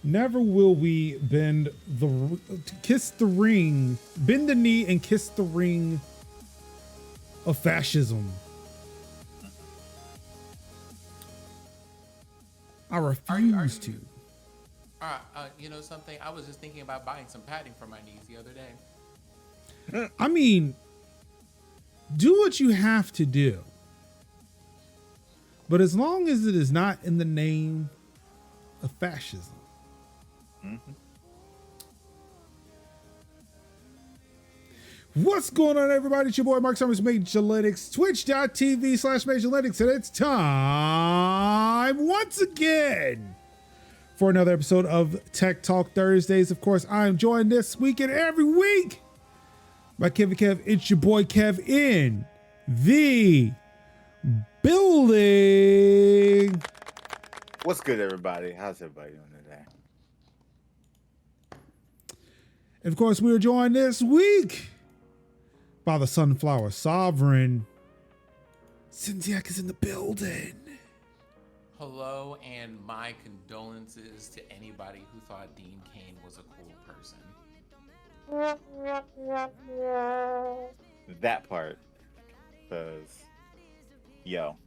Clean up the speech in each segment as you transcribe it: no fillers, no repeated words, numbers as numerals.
Never will we bend the knee and kiss the ring of fascism. I refuse to. You know something? I was just thinking about buying some padding for my knees the other day. I mean, do what you have to do. But as long as it is not in the name of fascism. Mm-hmm. What's going on, everybody? It's your boy Mark Summers, Majorlytics, twitch.tv/Majorlytics, and it's time once again for another episode of Tech Talk Thursdays. Of course, I am joined this week and every week by Kev. It's your boy Kev in the building. What's good, everybody? How's everybody doing today? And of course, we are joined this week by the Sunflower Sovereign. Cynthia is in the building. Hello, and my condolences to anybody who thought Dean Cain was a cool person. That part. Because, yo.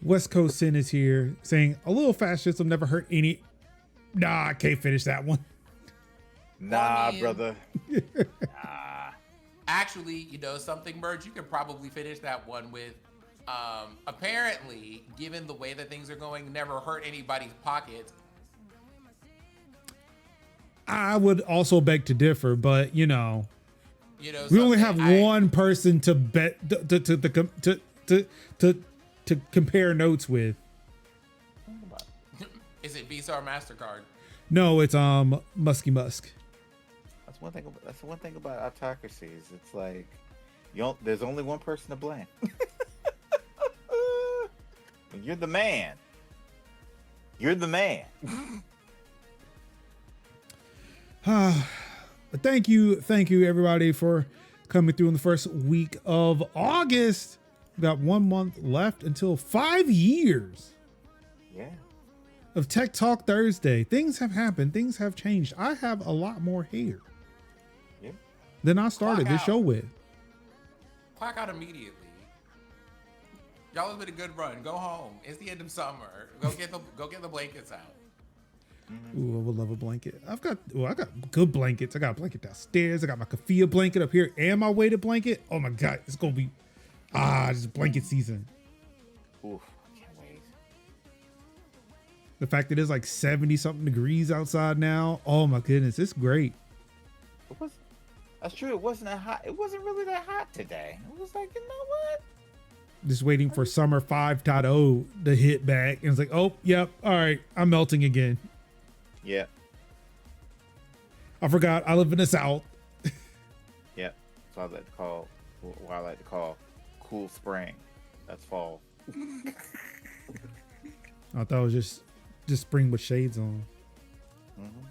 West Coast Sin is here saying a little fascism never hurt any. Nah, I can't finish that one. Nah, brother. Nah. Actually, you know something, Merge? You could probably finish that one with, apparently, given the way that things are going, never hurt anybody's pockets. I would also beg to differ, but we only have one person to bet to compare notes with. Is it Visa or MasterCard? No, it's Musky Musk. That's one thing about autocracies. It's like there's only one person to blame. You're the man. You're the man. But thank you everybody for coming through in the first week of August. We got 1 month left until 5 years. Yeah. Of Tech Talk Thursday. Things have happened. Things have changed. I have a lot more hair than I started this show with. Clock out immediately. Y'all have been a good run. Go home. It's the end of summer. Go get the blankets out. Ooh, I would love a blanket. I got good blankets. I got a blanket downstairs. I got my kafia blanket up here and my weighted blanket. Oh my God, it's gonna be it's blanket season. Oof, I can't wait. The fact that it's like 70 something degrees outside now. Oh my goodness, it's great. That's true. It wasn't that hot. It wasn't really that hot today. It was like, you know what? Just waiting for summer 5.0 to hit back. And it's like, oh, yep. All right. I'm melting again. Yeah. I forgot. I live in the South. Yeah. So I like to call cool spring. That's fall. I thought it was just spring with shades on. Mm-hmm.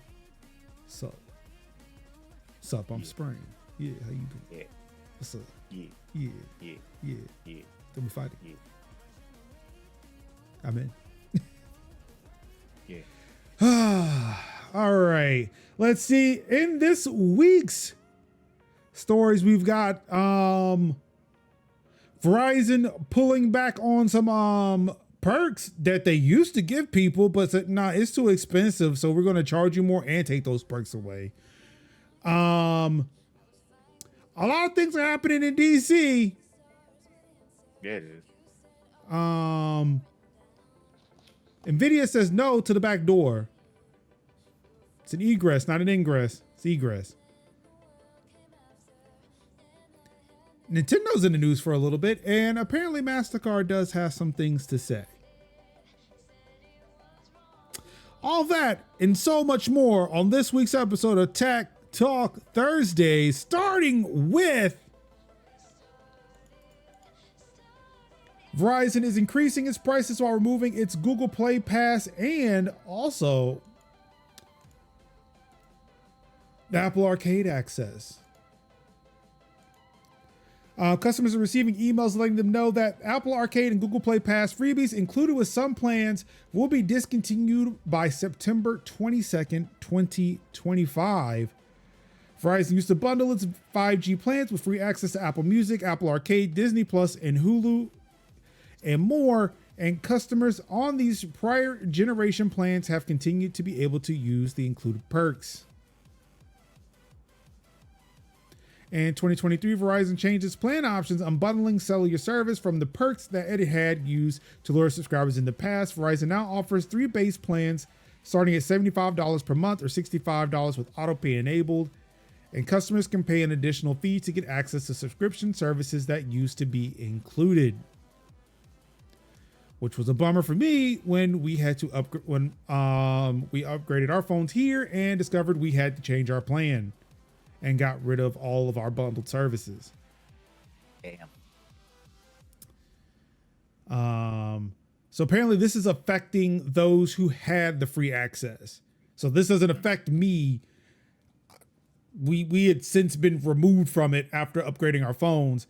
Sup, I'm Spring. Yeah, how you doing? Yeah. What's up? Yeah. Yeah. Yeah. Yeah. Yeah. Then we fighting. Yeah. I'm in. Yeah. All right. Let's see. In this week's stories, we've got Verizon pulling back on some perks that they used to give people, but said, nah, it's too expensive, so we're going to charge you more and take those perks away. A lot of things are happening in DC. Yeah, it is. Nvidia says no to the back door. It's an egress, not an ingress. It's egress. Nintendo's in the news for a little bit, and apparently MasterCard does have some things to say. All that and so much more on this week's episode of Tech Talk Thursday, starting with Verizon is increasing its prices while removing its Google Play Pass, and also the Apple Arcade access. Customers are receiving emails letting them know that Apple Arcade and Google Play Pass freebies included with some plans will be discontinued by September 22nd, 2025. Verizon used to bundle its 5G plans with free access to Apple Music, Apple Arcade, Disney Plus, and Hulu, and more. And customers on these prior generation plans have continued to be able to use the included perks. In 2023, Verizon changed its plan options, unbundling cellular service from the perks that it had used to lure subscribers in the past. Verizon now offers 3 base plans starting at $75 per month or $65 with autopay enabled. And customers can pay an additional fee to get access to subscription services that used to be included. Which was a bummer for me when we had to upgrade, when we upgraded our phones here and discovered we had to change our plan and got rid of all of our bundled services. Damn. So apparently this is affecting those who had the free access. So this doesn't affect me. We had since been removed from it after upgrading our phones.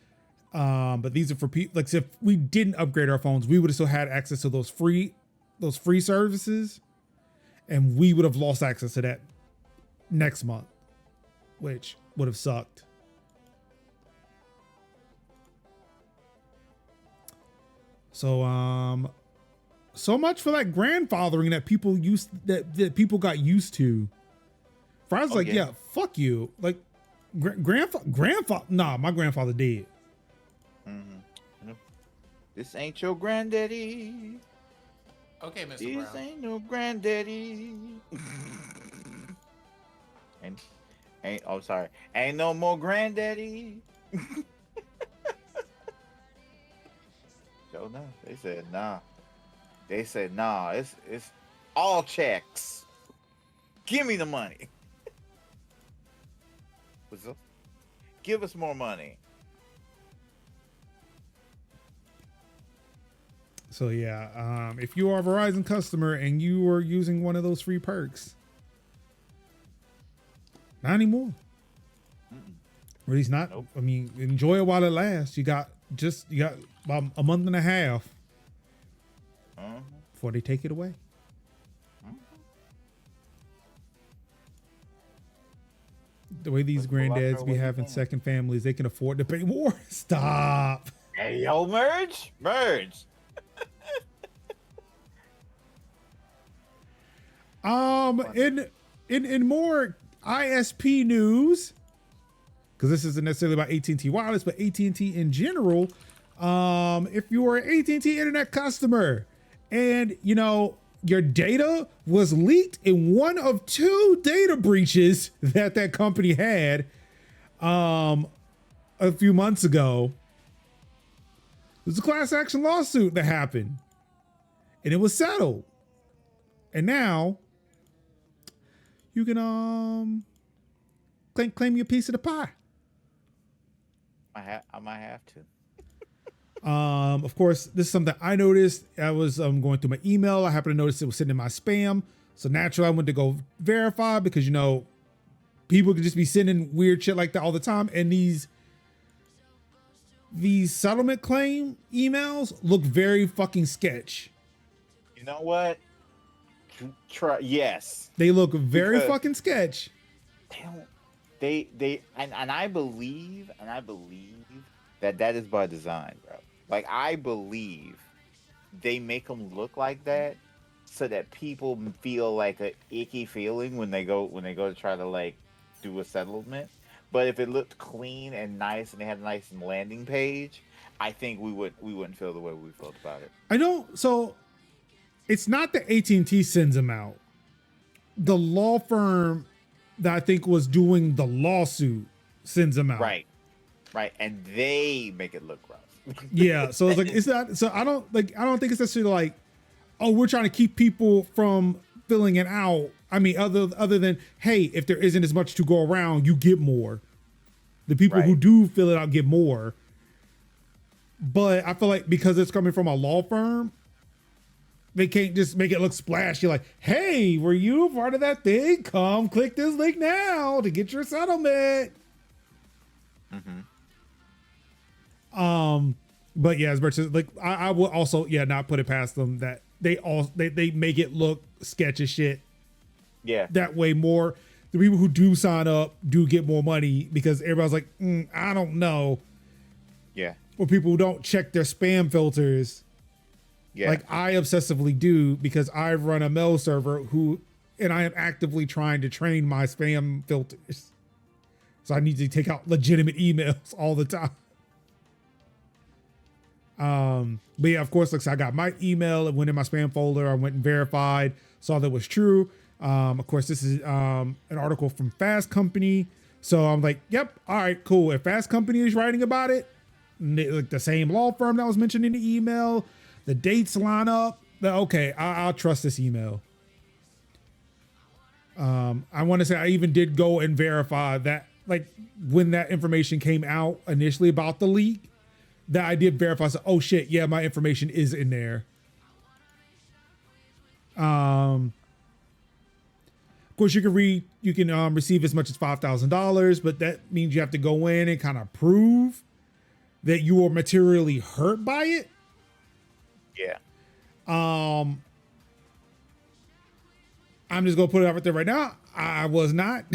But these are for people, like, if we didn't upgrade our phones, we would have still had access to those free services, and we would have lost access to that next month, which would have sucked. So, so much for that grandfathering that people that people got used to. I was like, yeah, fuck you. Like, grandfather, nah, my grandfather dead. Mm-hmm. This ain't your granddaddy. Okay, Mr. This Brown. ain't no granddaddy. Sorry. Ain't no more granddaddy. So no, they said nah. They said nah. It's all checks. Give me the money. What's up? Give us more money. So yeah, if you are a Verizon customer and you are using one of those free perks, not anymore. Or at least not. Nope. I mean, enjoy it while it lasts. You got about a month and a half before they take it away. The way these granddads be having second families, they can afford to pay more. Stop. Hey, yo, merge. In more ISP news, because this isn't necessarily about AT&T Wireless, but AT&T in general. If you are an AT&T internet customer and your data was leaked in one of 2 data breaches that company had a few months ago. It was a class action lawsuit that happened and it was settled. And now you can claim your piece of the pie. I might have to. Of course, this is something I noticed. I was going through my email. I happened to notice it was sitting in my spam. So naturally, I went to go verify because, people could just be sending weird shit like that all the time. And these settlement claim emails look very fucking sketch. You know what? Yes. They look very fucking sketch. They I believe that is by design, bro. Like, I believe they make them look like that so that people feel like an icky feeling when they go to try to like do a settlement. But if it looked clean and nice and they had a nice landing page, I think we wouldn't feel the way we felt about it. I don't. So it's not that AT&T sends them out. The law firm that I think was doing the lawsuit sends them out. Right. And they make it look rough. Yeah. So it's like, it's not, so I don't think it's necessarily like, oh, we're trying to keep people from filling it out. I mean, other than, hey, if there isn't as much to go around, you get more. The people who do fill it out get more. But I feel like because it's coming from a law firm, they can't just make it look splashy. Like, hey, were you part of that thing? Come click this link now to get your settlement. But yeah, as much as like I will also not put it past them that they make it look sketch as shit. Yeah. That way more the people who do sign up do get more money because everybody's like, I don't know. Yeah. Or people who don't check their spam filters. Yeah. Like I obsessively do because I run a mail server and I am actively trying to train my spam filters. So I need to take out legitimate emails all the time. But yeah, of course, like I got my email, it went in my spam folder. I went and verified, saw that was true. Of course, this is an article from Fast Company. So I'm like, yep, all right, cool. If Fast Company is writing about it, like the same law firm that was mentioned in the email, the dates line up, then okay, I'll trust this email. I want to say I even did go and verify that, like when that information came out initially about the leak, that I did verify. So, oh shit, yeah, my information is in there. Of course, you can receive as much as $5,000, but that means you have to go in and kind of prove that you were materially hurt by it. Yeah. I'm just gonna put it out there right now. I was not,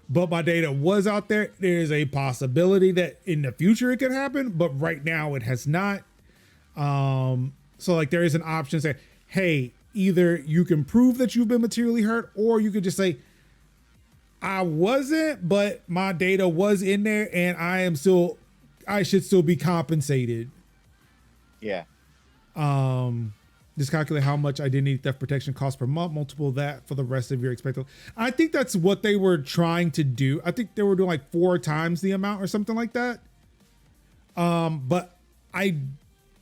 but my data was out there. There's a possibility that in the future it could happen, but right now it has not. So like there is an option to say, hey, either you can prove that you've been materially hurt, or you could just say, I wasn't, but my data was in there and I should still be compensated. Yeah. Just calculate how much identity theft protection costs per month, multiple that for the rest of your expected. I think that's what they were trying to do. I think they were doing like 4 times the amount or something like that. But I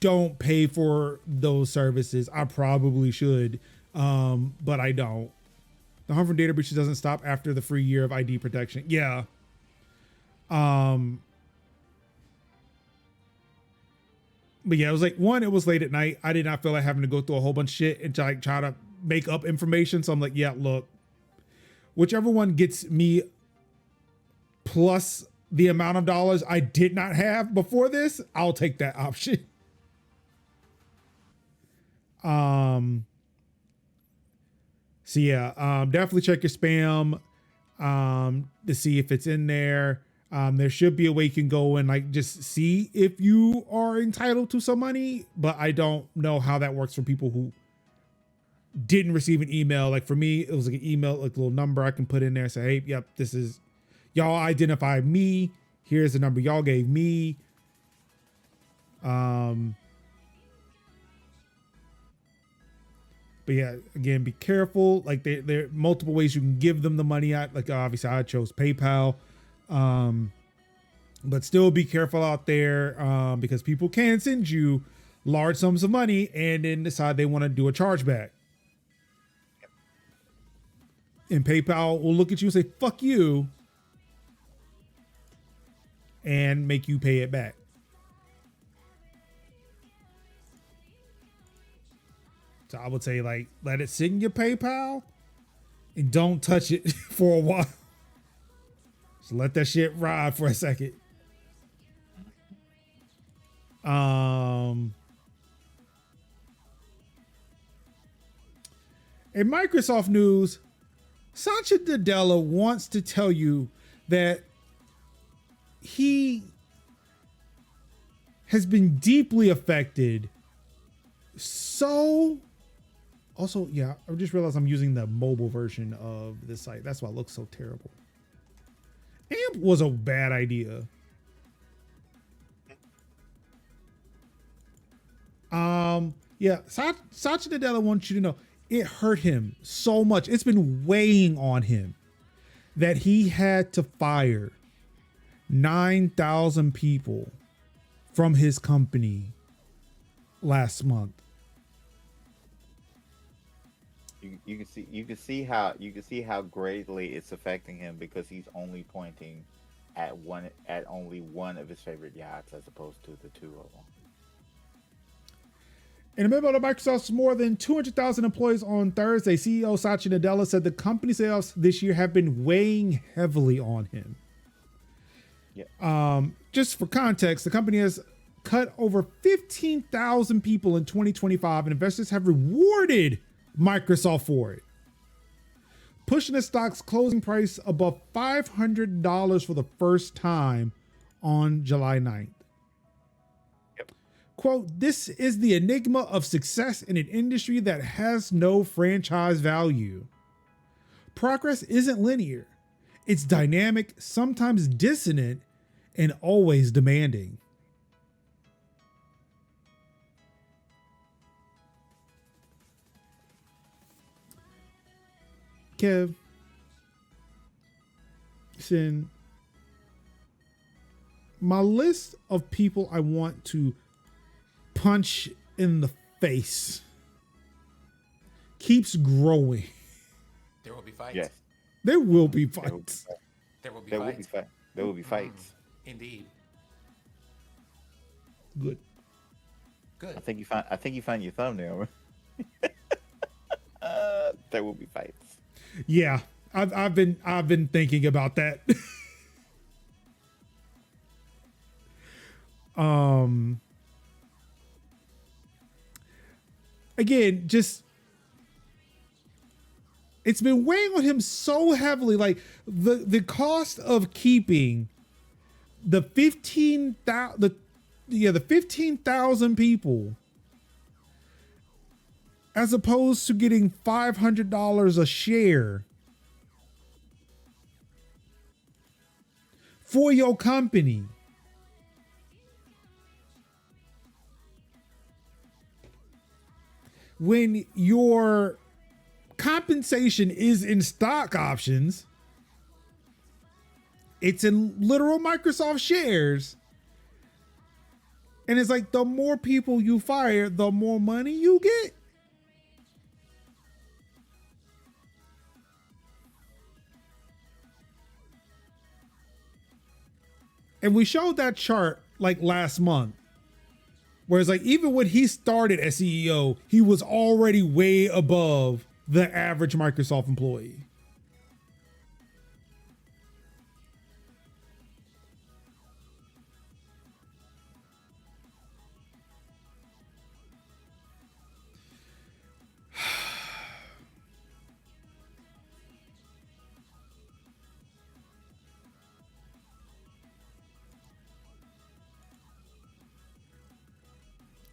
don't pay for those services. I probably should, but I don't. The harm from data breaches doesn't stop after the free year of ID protection. Yeah. But yeah, it was like, one, it was late at night. I did not feel like having to go through a whole bunch of shit and try to make up information. So I'm like, yeah, look, whichever one gets me plus the amount of dollars I did not have before this, I'll take that option. So yeah, definitely check your spam to see if it's in there. There should be a way you can go and like just see if you are entitled to some money, but I don't know how that works for people who didn't receive an email. Like for me, it was like an email, like a little number I can put in there and say, hey, yep, this is, y'all identified me. Here's the number y'all gave me. But yeah, again, be careful. Like there are multiple ways you can give them the money out. Like obviously I chose PayPal. But still be careful out there, because people can send you large sums of money and then decide they want to do a chargeback. And PayPal will look at you and say, fuck you, and make you pay it back. So I would say, like, let it sit in your PayPal and don't touch it for a while. So let that shit ride for a second. In Microsoft news, Satya Nadella wants to tell you that he has been deeply affected. So also, yeah, I just realized I'm using the mobile version of this site. That's why it looks so terrible. AMP was a bad idea. Yeah, Satya Nadella wants you to know it hurt him so much. It's been weighing on him that he had to fire 9,000 people from his company last month. You can see how greatly it's affecting him because he's only pointing at only one of his favorite yachts as opposed to the 2 of them. In a memo to Microsoft's more than 200,000 employees on Thursday, CEO Satya Nadella said the company sales this year have been weighing heavily on him. Just for context, the company has cut over 15,000 people in 2025, and investors have rewarded Microsoft for it, pushing the stock's closing price above $500 for the first time on July 9th. Yep. Quote, "This is the enigma of success in an industry that has no franchise value. Progress isn't linear. It's dynamic, sometimes dissonant, and always demanding." Kev, Sin, my list of people I want to punch in the face keeps growing. There will be fights. Yes. There will be fights. There will be There will be fights. fights. There will be fights. Indeed. Good. Good. I think you find your thumbnail. There will be fights. Yeah, I've been thinking about that. Again, just it's been weighing on him so heavily. Like the cost of keeping the 15,000 people, as opposed to getting $500 a share for your company. When your compensation is in stock options, it's in literal Microsoft shares. And it's like the more people you fire, the more money you get. And we showed that chart like last month, where it's like even when he started as CEO, he was already way above the average Microsoft employee.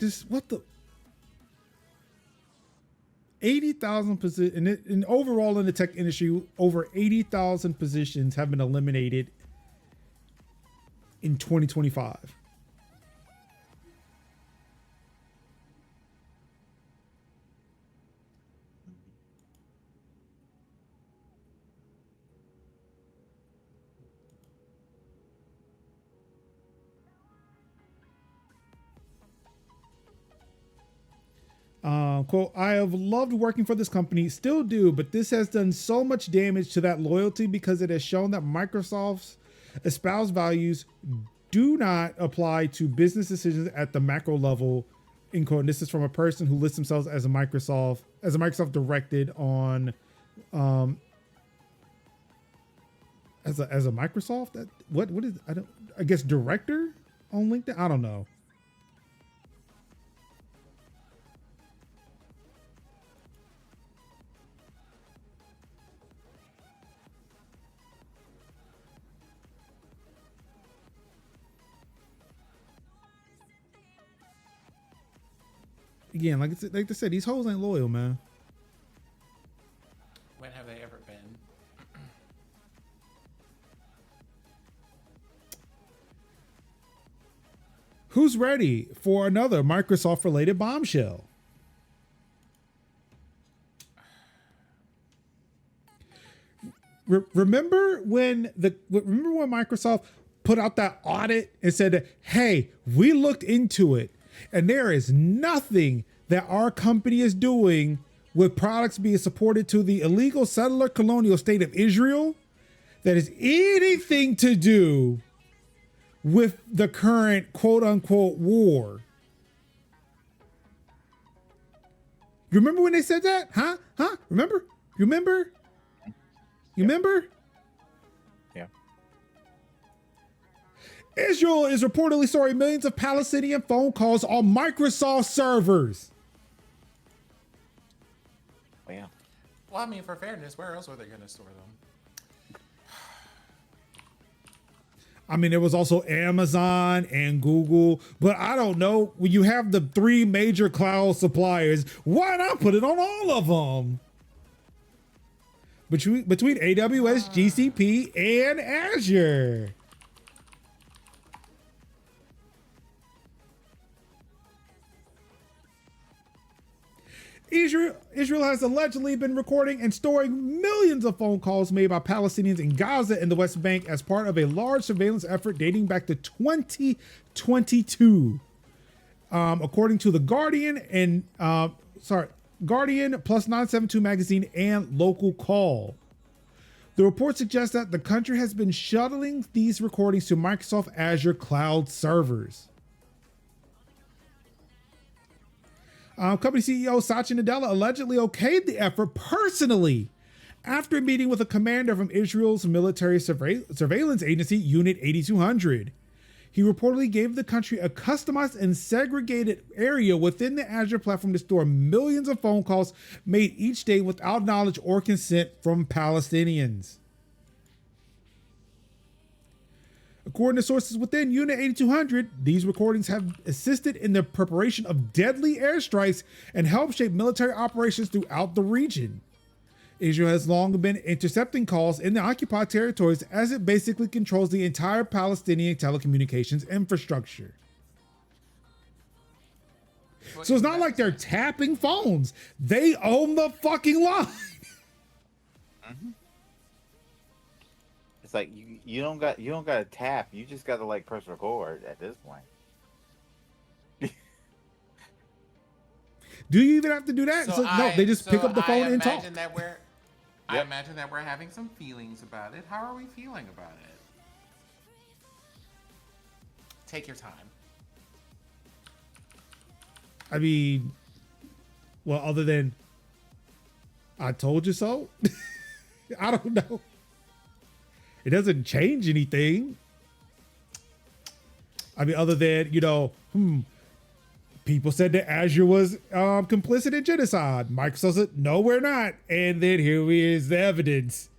Just what the 80,000 positions, and overall in the tech industry, over 80,000 positions have been eliminated in 2025. Quote, "I have loved working for this company, still do, but this has done so much damage to that loyalty because it has shown that Microsoft's espoused values do not apply to business decisions at the macro level." In quote, and this is from a person who lists themselves as a Microsoft directed on, as a Microsoft. What is, I guess director on LinkedIn. I don't know. Again, like they said, these hoes ain't loyal, man. When have they ever been? Who's ready for another Microsoft-related bombshell? Remember when Microsoft put out that audit and said that, hey, we looked into it, and there is nothing that our company is doing with products being supported to the illegal settler colonial state of Israel that has anything to do with the current quote unquote war. You remember when they said that? Huh? Remember? You remember? You remember? Yeah. Israel is reportedly storing millions of Palestinian phone calls on Microsoft servers. Oh, yeah. Well, I mean, for fairness, where else are they going to store them? I mean, there was also Amazon and Google, but I don't know. When you have the three major cloud suppliers, why not put it on all of them? Between AWS, GCP, and Azure. Israel has allegedly been recording and storing millions of phone calls made by Palestinians in Gaza and the West Bank as part of a large surveillance effort dating back to 2022. According to the Guardian and Guardian plus 972 magazine and Local Call. The report suggests that the country has been shuttling these recordings to Microsoft Azure cloud servers. Company CEO Satya Nadella allegedly okayed the effort personally after meeting with a commander from Israel's military surveillance agency, Unit 8200. He reportedly gave the country a customized and segregated area within the Azure platform to store millions of phone calls made each day without knowledge or consent from Palestinians. According to sources within Unit 8200, these recordings have assisted in the preparation of deadly airstrikes and helped shape military operations throughout the region. Israel has long been intercepting calls in the occupied territories as it basically controls the entire Palestinian telecommunications infrastructure. So it's not like they're tapping phones. They own the fucking line. Mm-hmm. It's like you don't got to tap. You just got to like press record at this point. Do you even have to do that? So no, they just pick up the phone and talk. I imagine that we're having some feelings about it. How are we feeling about it? Take your time. I mean, well, other than I told you so. I don't know. It doesn't change anything. I mean, other than, people said that Azure was complicit in genocide. Microsoft said, no, we're not. And then here is the evidence.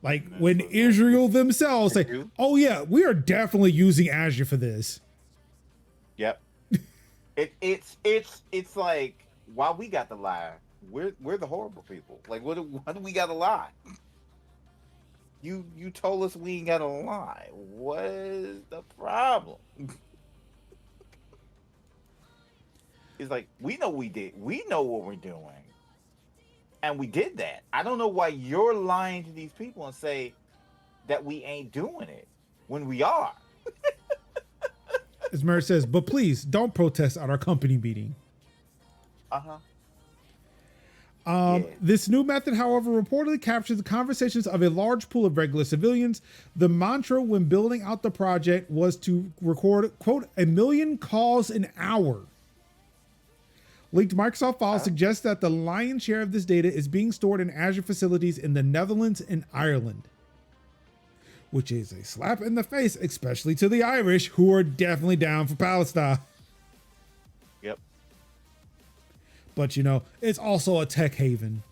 Like when Israel themselves say, oh yeah, we are definitely using Azure for this. Yep. It's like, why we got to lie? We're the horrible people. Like, why do we got to lie? You told us we ain't got to lie. What is the problem? It's like, we know we did. We know what we're doing. And we did that. I don't know why you're lying to these people and say that we ain't doing it when we are. As Mary says, but please don't protest at our company meeting. Uh-huh. This new method, however, reportedly captures the conversations of a large pool of regular civilians. The mantra when building out the project was to record, quote, 1 million calls an hour. Leaked Microsoft files suggest that the lion's share of this data is being stored in Azure facilities in the Netherlands and Ireland, which is a slap in the face, especially to the Irish, who are definitely down for Palestine. Yep. But, it's also a tech haven.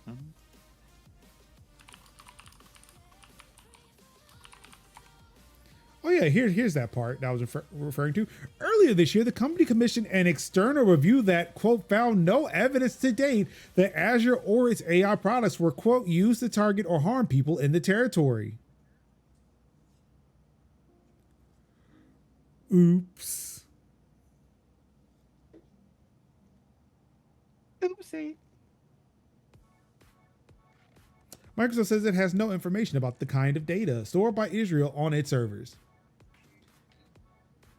Mm-hmm. Oh, yeah, here's that part that I was referring to. Earlier this year, the company commissioned an external review that, quote, found no evidence to date that Azure or its AI products were, quote, used to target or harm people in the territory. Oops. Oopsie. Microsoft says it has no information about the kind of data stored by Israel on its servers.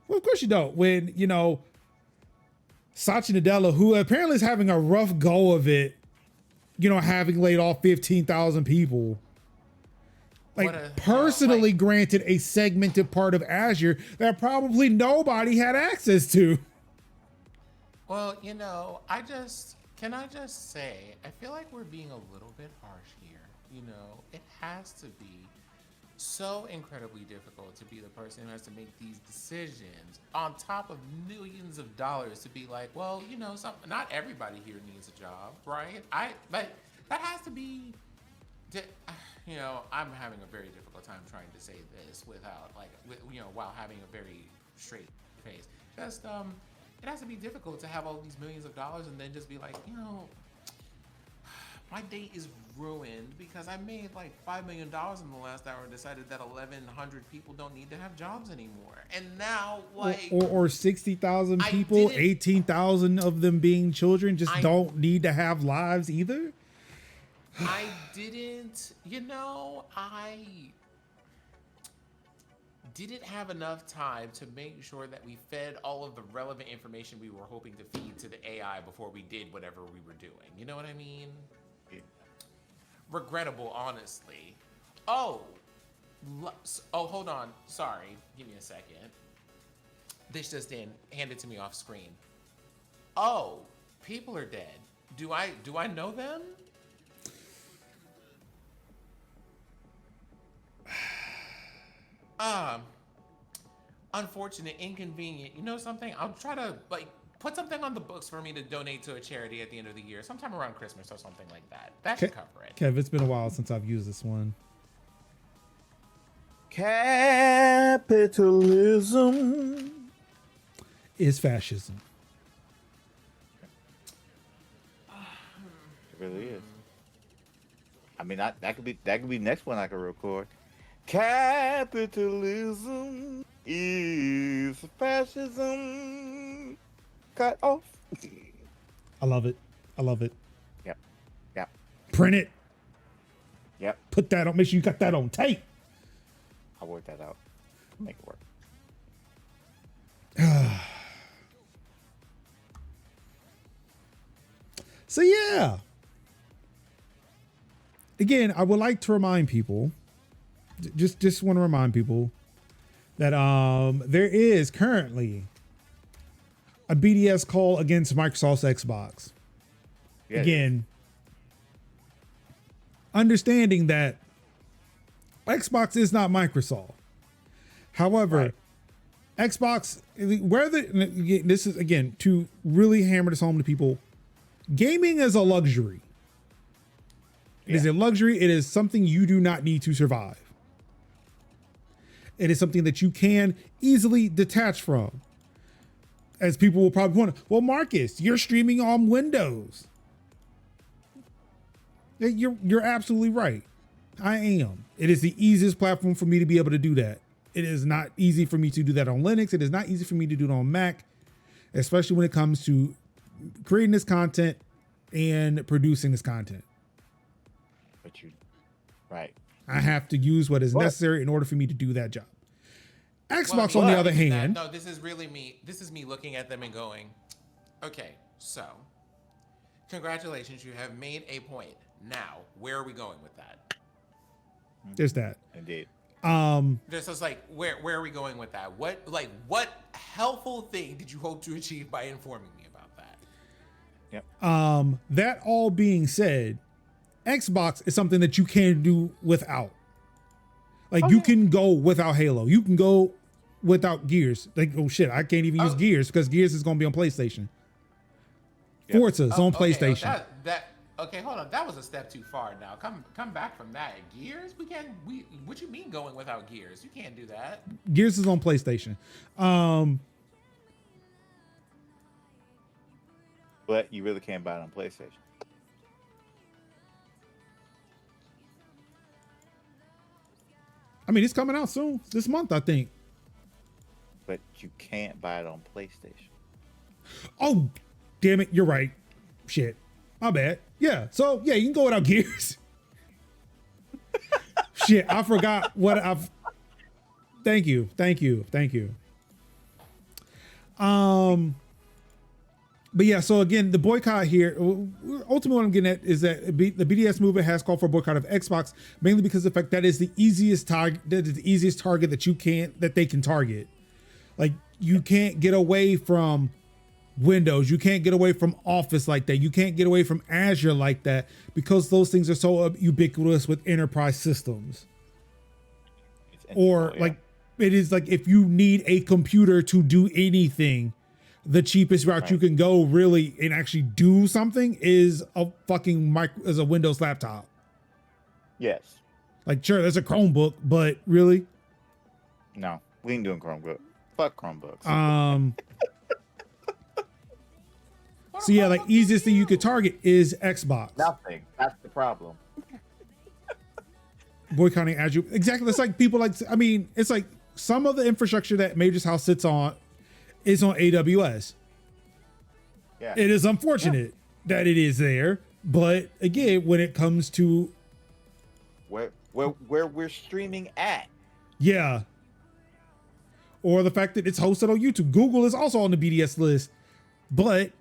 Well, of course you don't. When, Satya Nadella, who apparently is having a rough go of it, having laid off 15,000 people, personally granted a segmented part of Azure that probably nobody had access to. Well, can I just say, I feel like we're being a little bit harsh here. It has to be so incredibly difficult to be the person who has to make these decisions on top of millions of dollars to be like, well, not everybody here needs a job, right? But that has to be, I'm having a very difficult time trying to say this without while having a very straight face. Just, it has to be difficult to have all these millions of dollars and then just be like, my day is ruined because I made like $5 million in the last hour and decided that 1,100 people don't need to have jobs anymore. And now, like, or 60,000 people, 18,000 of them being children, don't need to have lives either. I didn't have enough time to make sure that we fed all of the relevant information we were hoping to feed to the AI before we did whatever we were doing. You know what I mean? Regrettable, honestly. Oh, hold on. Sorry. Give me a second. This just in. Hand it to me off screen. Oh, people are dead. Do I know them? Unfortunate, inconvenient. You know something? I'll try to put something on the books for me to donate to a charity at the end of the year, sometime around Christmas or something like that. That should cover it. Kev, it's been a while since I've used this one. Capitalism is fascism. It really is. I mean, that could be next one I could record. Capitalism is fascism. Cut off. I love it. Yep. Print it. Yep. Put that on. Make sure you got that on tape. I'll work that out. Make it work. So yeah. Again, I would like to remind people, just want to remind people that there is currently a BDS call against Microsoft's Xbox. Yes. Again, understanding that Xbox is not Microsoft. However, right. Xbox, this is again to really hammer this home to people, gaming is a luxury. It is a luxury. It is something you do not need to survive. It is something that you can easily detach from. As people will probably wonder, well, Marcus, you're streaming on Windows. You're absolutely right. I am. It is the easiest platform for me to be able to do that. It is not easy for me to do that on Linux. It is not easy for me to do it on Mac, especially when it comes to creating this content and producing this content. Right. I have to use what is necessary in order for me to do that job. Xbox, on the other hand. No, this is really me. This is me looking at them and going, okay, so congratulations, you have made a point. Now, where are we going with that? There's that. Indeed. This is like, where are we going with that? What helpful thing did you hope to achieve by informing me about that? Yep. That all being said, Xbox is something that you can do without. You can go without Halo. You can go without Gears. Oh shit, I can't even use Gears because Gears is going to be on PlayStation. Yep. Forza is on PlayStation. Okay, hold on. That was a step too far. Now come back from that. Gears? What you mean going without Gears? You can't do that. Gears is on PlayStation. But you really can't buy it on PlayStation. I mean, it's coming out soon, this month, I think. But you can't buy it on PlayStation. Oh, damn it. You're right. Shit. My bad. Yeah. So, yeah, you can go without Gears. Shit, I forgot what I've... Thank you. But yeah, so again, the boycott here, ultimately what I'm getting at is that the BDS movement has called for a boycott of Xbox, mainly because of the fact that is the easiest target, that they can target. Like, you can't get away from Windows. You can't get away from Office like that. You can't get away from Azure like that because those things are so ubiquitous with enterprise systems. Or yeah. like it is like if you need a computer to do anything, the cheapest route you can go really and actually do something is a fucking is a Windows laptop. Yes. Like sure, there's a Chromebook, but really, No, we ain't doing Chromebook. Fuck Chromebooks. So yeah, like easiest thing you could target is Xbox. Nothing. That's the problem. Boycotting Azure. Exactly. It's like people like, I mean, it's like some of the infrastructure that Major's house sits on is on AWS. Yeah. It is unfortunate that it is there. But again, when it comes to Where we're streaming at. yeah. Or the fact that it's hosted on YouTube. Google is also on the BDS list. But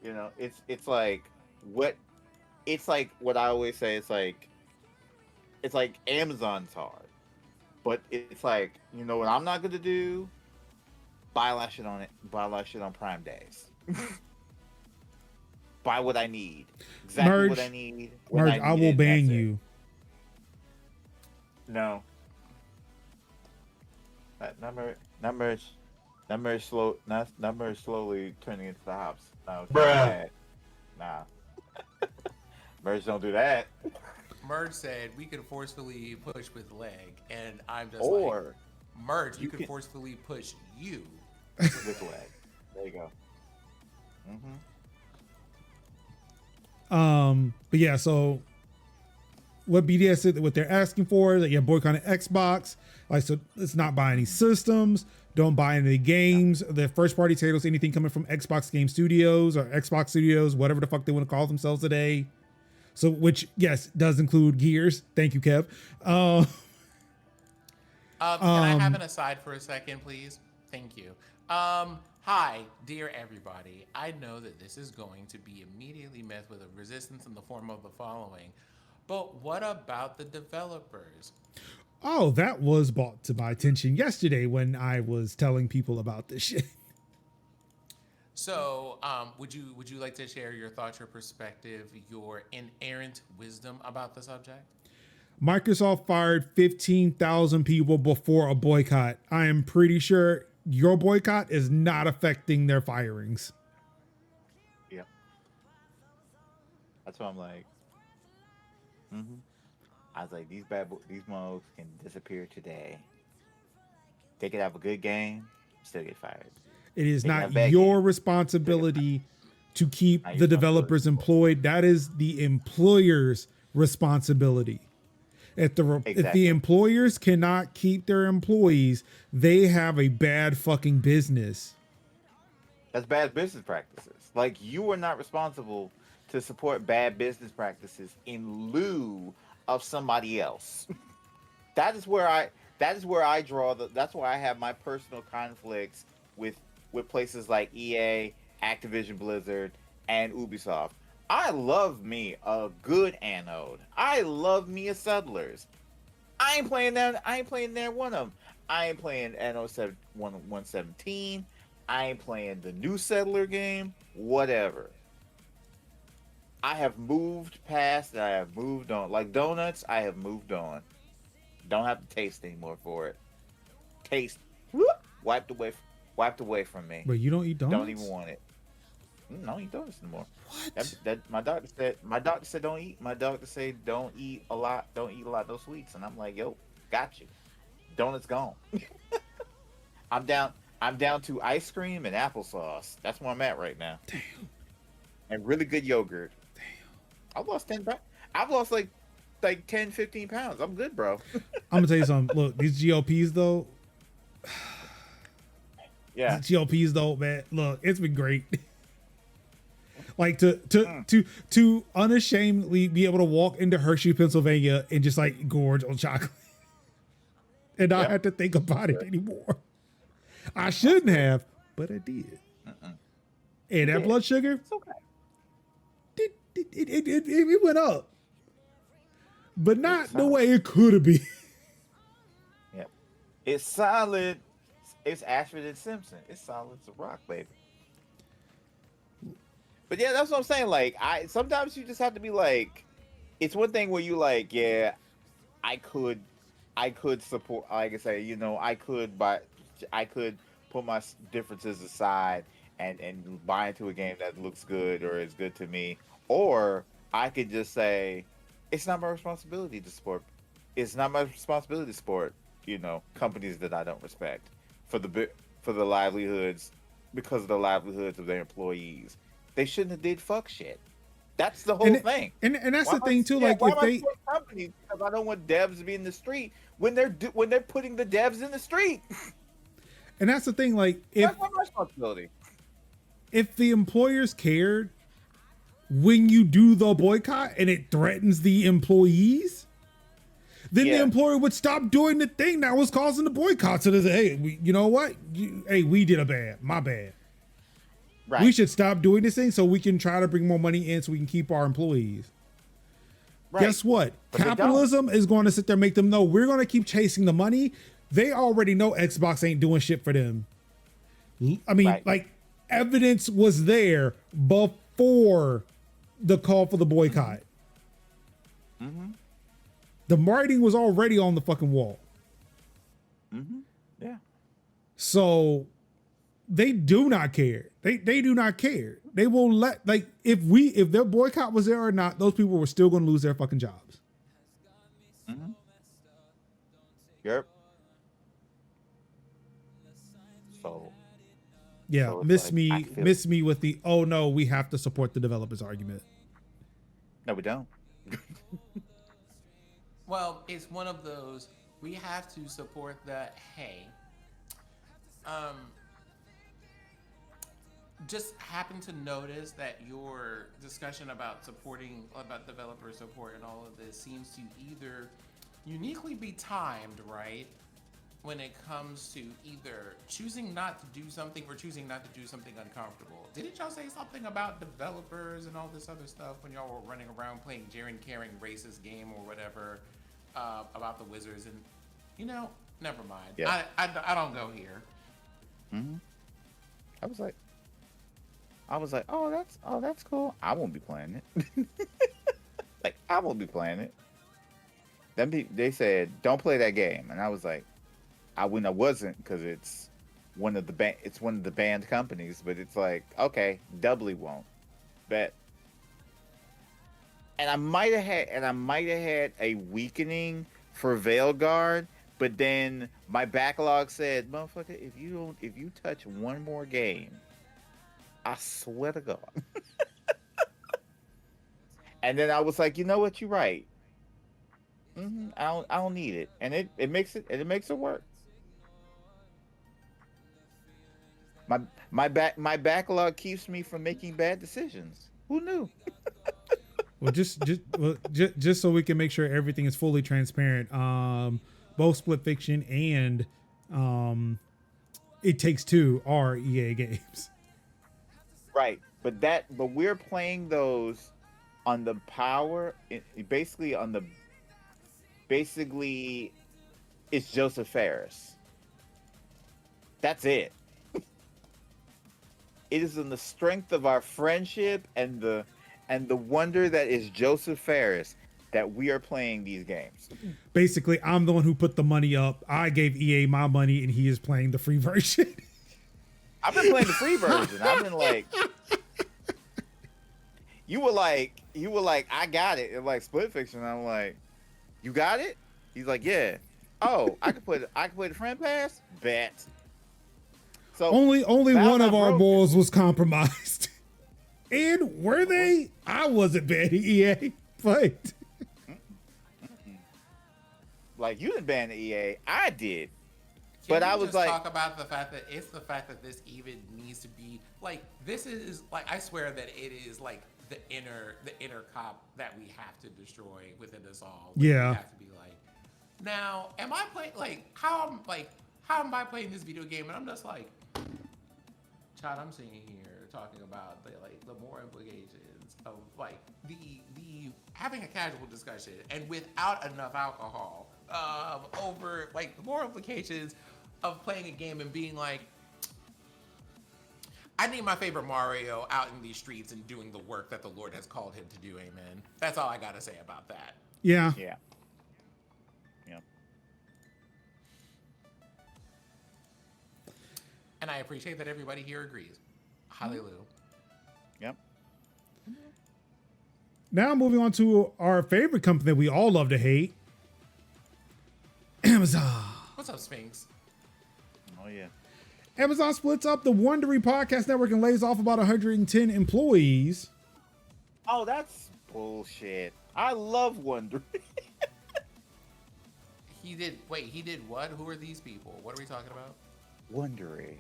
you know, it's like what I always say, it's like Amazon's hard. But it's like, you know what I'm not gonna do? Buy a lot of shit on it. Buy a lot of shit on Prime days. Buy what I need. Exactly what I need. Merge, I will ban you. No. Number is slowly turning into the hops. No, Bruh. Nah. Merge don't do that. Merge said we could forcefully push with leg, and I'm just Or like, Merge, you could forcefully push you with leg. There you go. But yeah, so what BDS is, what they're asking for is that you're boycotting Xbox. Like, so it's not buying any systems, don't buy any games, the first party titles, anything coming from Xbox Game Studios or Xbox Studios, whatever the fuck they want to call themselves today. So, which, yes, does include Gears. Thank you, Kev. Can I have an aside for a second, please? Thank you. Hi, dear everybody. I know that this is going to be immediately met with a resistance in the form of the following. But what about the developers? Oh, that was brought to my attention yesterday when I was telling people about this shit. So, would you like to share your thoughts, your perspective, your inerrant wisdom about the subject? Microsoft fired 15,000 people before a boycott. I am pretty sure your boycott is not affecting their firings. Yeah. That's what I'm like. I was like, these modes can disappear today. They could have a good game, still get fired. It is not your responsibility to keep the developers employed. That is the employer's responsibility. If the employers cannot keep their employees, they have a bad fucking business. That's bad business practices. Like, you are not responsible to support bad business practices in lieu of somebody else. That's where I draw that's where I have my personal conflicts with places like EA, Activision Blizzard, and Ubisoft. I love me a good Anode. I love me a Settlers. I ain't playing that. I ain't playing that one of them. I ain't playing Anode 117. I ain't playing the new Settler game. Whatever. I have moved past. I have moved on. Like donuts, I have moved on. Don't have to taste anymore for it. Taste, whoop, wiped away from me. But you don't eat donuts? Don't even want it. I don't eat donuts anymore. What? That my doctor said don't eat. My doctor said don't eat a lot. Don't eat a lot of those sweets. And I'm like, yo, got you. Donuts gone. I'm down to ice cream and applesauce. That's where I'm at right now. Damn. And really good yogurt. Damn. I've lost 10 pounds. I've lost like 10, 15 pounds. I'm good, bro. I'm gonna tell you something. Look, these GLPs though. Yeah. These GLPs though, man. Look, it's been great. Like to unashamedly be able to walk into Hershey, Pennsylvania, and just like gorge on chocolate, and not have to think about it anymore. I shouldn't have, but I did. And that blood sugar, It's okay. it went up, but not the way it could have been. Yep. It's solid. It's Ashford and Simpson. It's solid as a rock, baby. But yeah, that's what I'm saying. Like, sometimes you just have to be like, it's one thing where you like, yeah, I could, I could support. Like I say, I could put my differences aside and buy into a game that looks good or is good to me, or I could just say, it's not my responsibility to support. It's not my responsibility to support, companies that I don't respect for for the livelihoods because of the livelihoods of their employees. They shouldn't have did fuck shit. That's the whole And thing. and that's Why the am I? thing too. Yeah, Like why if am I they supporting companies? Because I don't want devs to be in the street when they're putting the devs in the street. and that's the thing. Like That's my responsibility. if the employers cared when you do the boycott and it threatens the employees, then the Yeah. employer would stop doing the thing that was causing the boycott. So they say, hey, you know what? Hey, we did a bad. My bad. Right. We should stop doing this thing so we can try to bring more money in so we can keep our employees. Right. Guess what? But they don't. Capitalism is going to sit there and make them know we're going to keep chasing the money. They already know Xbox ain't doing shit for them. I mean, Right. like, evidence was there before the call for the boycott. Mm-hmm. The writing was already on the fucking wall. Mm-hmm. Yeah. So they do not care. They do not care. They will let, like, if their boycott was there or not, those people were still going to lose their fucking jobs. Mm-hmm. Yep. So Yeah, So it's miss like, me, I feel- miss me with the oh no, we have to support the developers argument. no, we don't. Well, it's one of those, we have to support the, hey, just happen to notice that your discussion about developer support and all of this seems to either uniquely be timed, right? When it comes to either choosing not to do something or choosing not to do something uncomfortable. Didn't y'all say something about developers and all this other stuff when y'all were running around playing Jaren Caring racist game or whatever about the Wizards? And, never mind. Yeah. I don't go here. Mm-hmm. I was like, oh, that's cool. I won't be playing it. Like, I won't be playing it. They said, don't play that game, and I was like, I wasn't because it's one of the banned companies, but it's like, okay, doubly won't bet. And I might have had a weakening for Veilguard, but then my backlog said, motherfucker, if you touch one more game, I swear to God. And then I was like, you know what, you're right. I don't need it, and it makes it work. My backlog keeps me from making bad decisions. Who knew? Well, just so we can make sure everything is fully transparent. Both Split Fiction and It Takes Two are EA games. Right, but we're playing those on the basically it's Joseph Ferris. That's it. It is in the strength of our friendship and the wonder that is Joseph Ferris that we are playing these games. Basically, I'm the one who put the money up. I gave EA my money, and he is playing the free version. I've been playing the free version. I've been like, you were like, I got it. And like Split Fiction, I'm like, you got it? He's like, yeah. Oh, I could put a friend pass? Bet. So Only Valve one of not our broken. balls was compromised. And were they? I wasn't bad at EA, but Like, you didn't ban the EA. I did. Can But we I was just like, talk about the fact that this even needs to be like, this is like, I swear that it is like the inner cop that we have to destroy within us all. Yeah. We have to be like, now, am I playing how am I playing this video game? And I'm just like, child, I'm sitting here talking about the more implications of like the having a casual discussion and without enough alcohol over like the more implications of playing a game and being like, I need my favorite Mario out in these streets and doing the work that the Lord has called him to do. Amen. That's all I gotta say about that. yeah. yeah. And I appreciate that everybody here agrees. Hallelujah. Yep. Now moving on to our favorite company that we all love to hate, Amazon. What's up, Sphinx? Oh yeah. Amazon splits up the Wondery podcast network and lays off about 110 employees. Oh, that's bullshit. I love Wonder. He did what? Who are these people? What are we talking about? Wondery.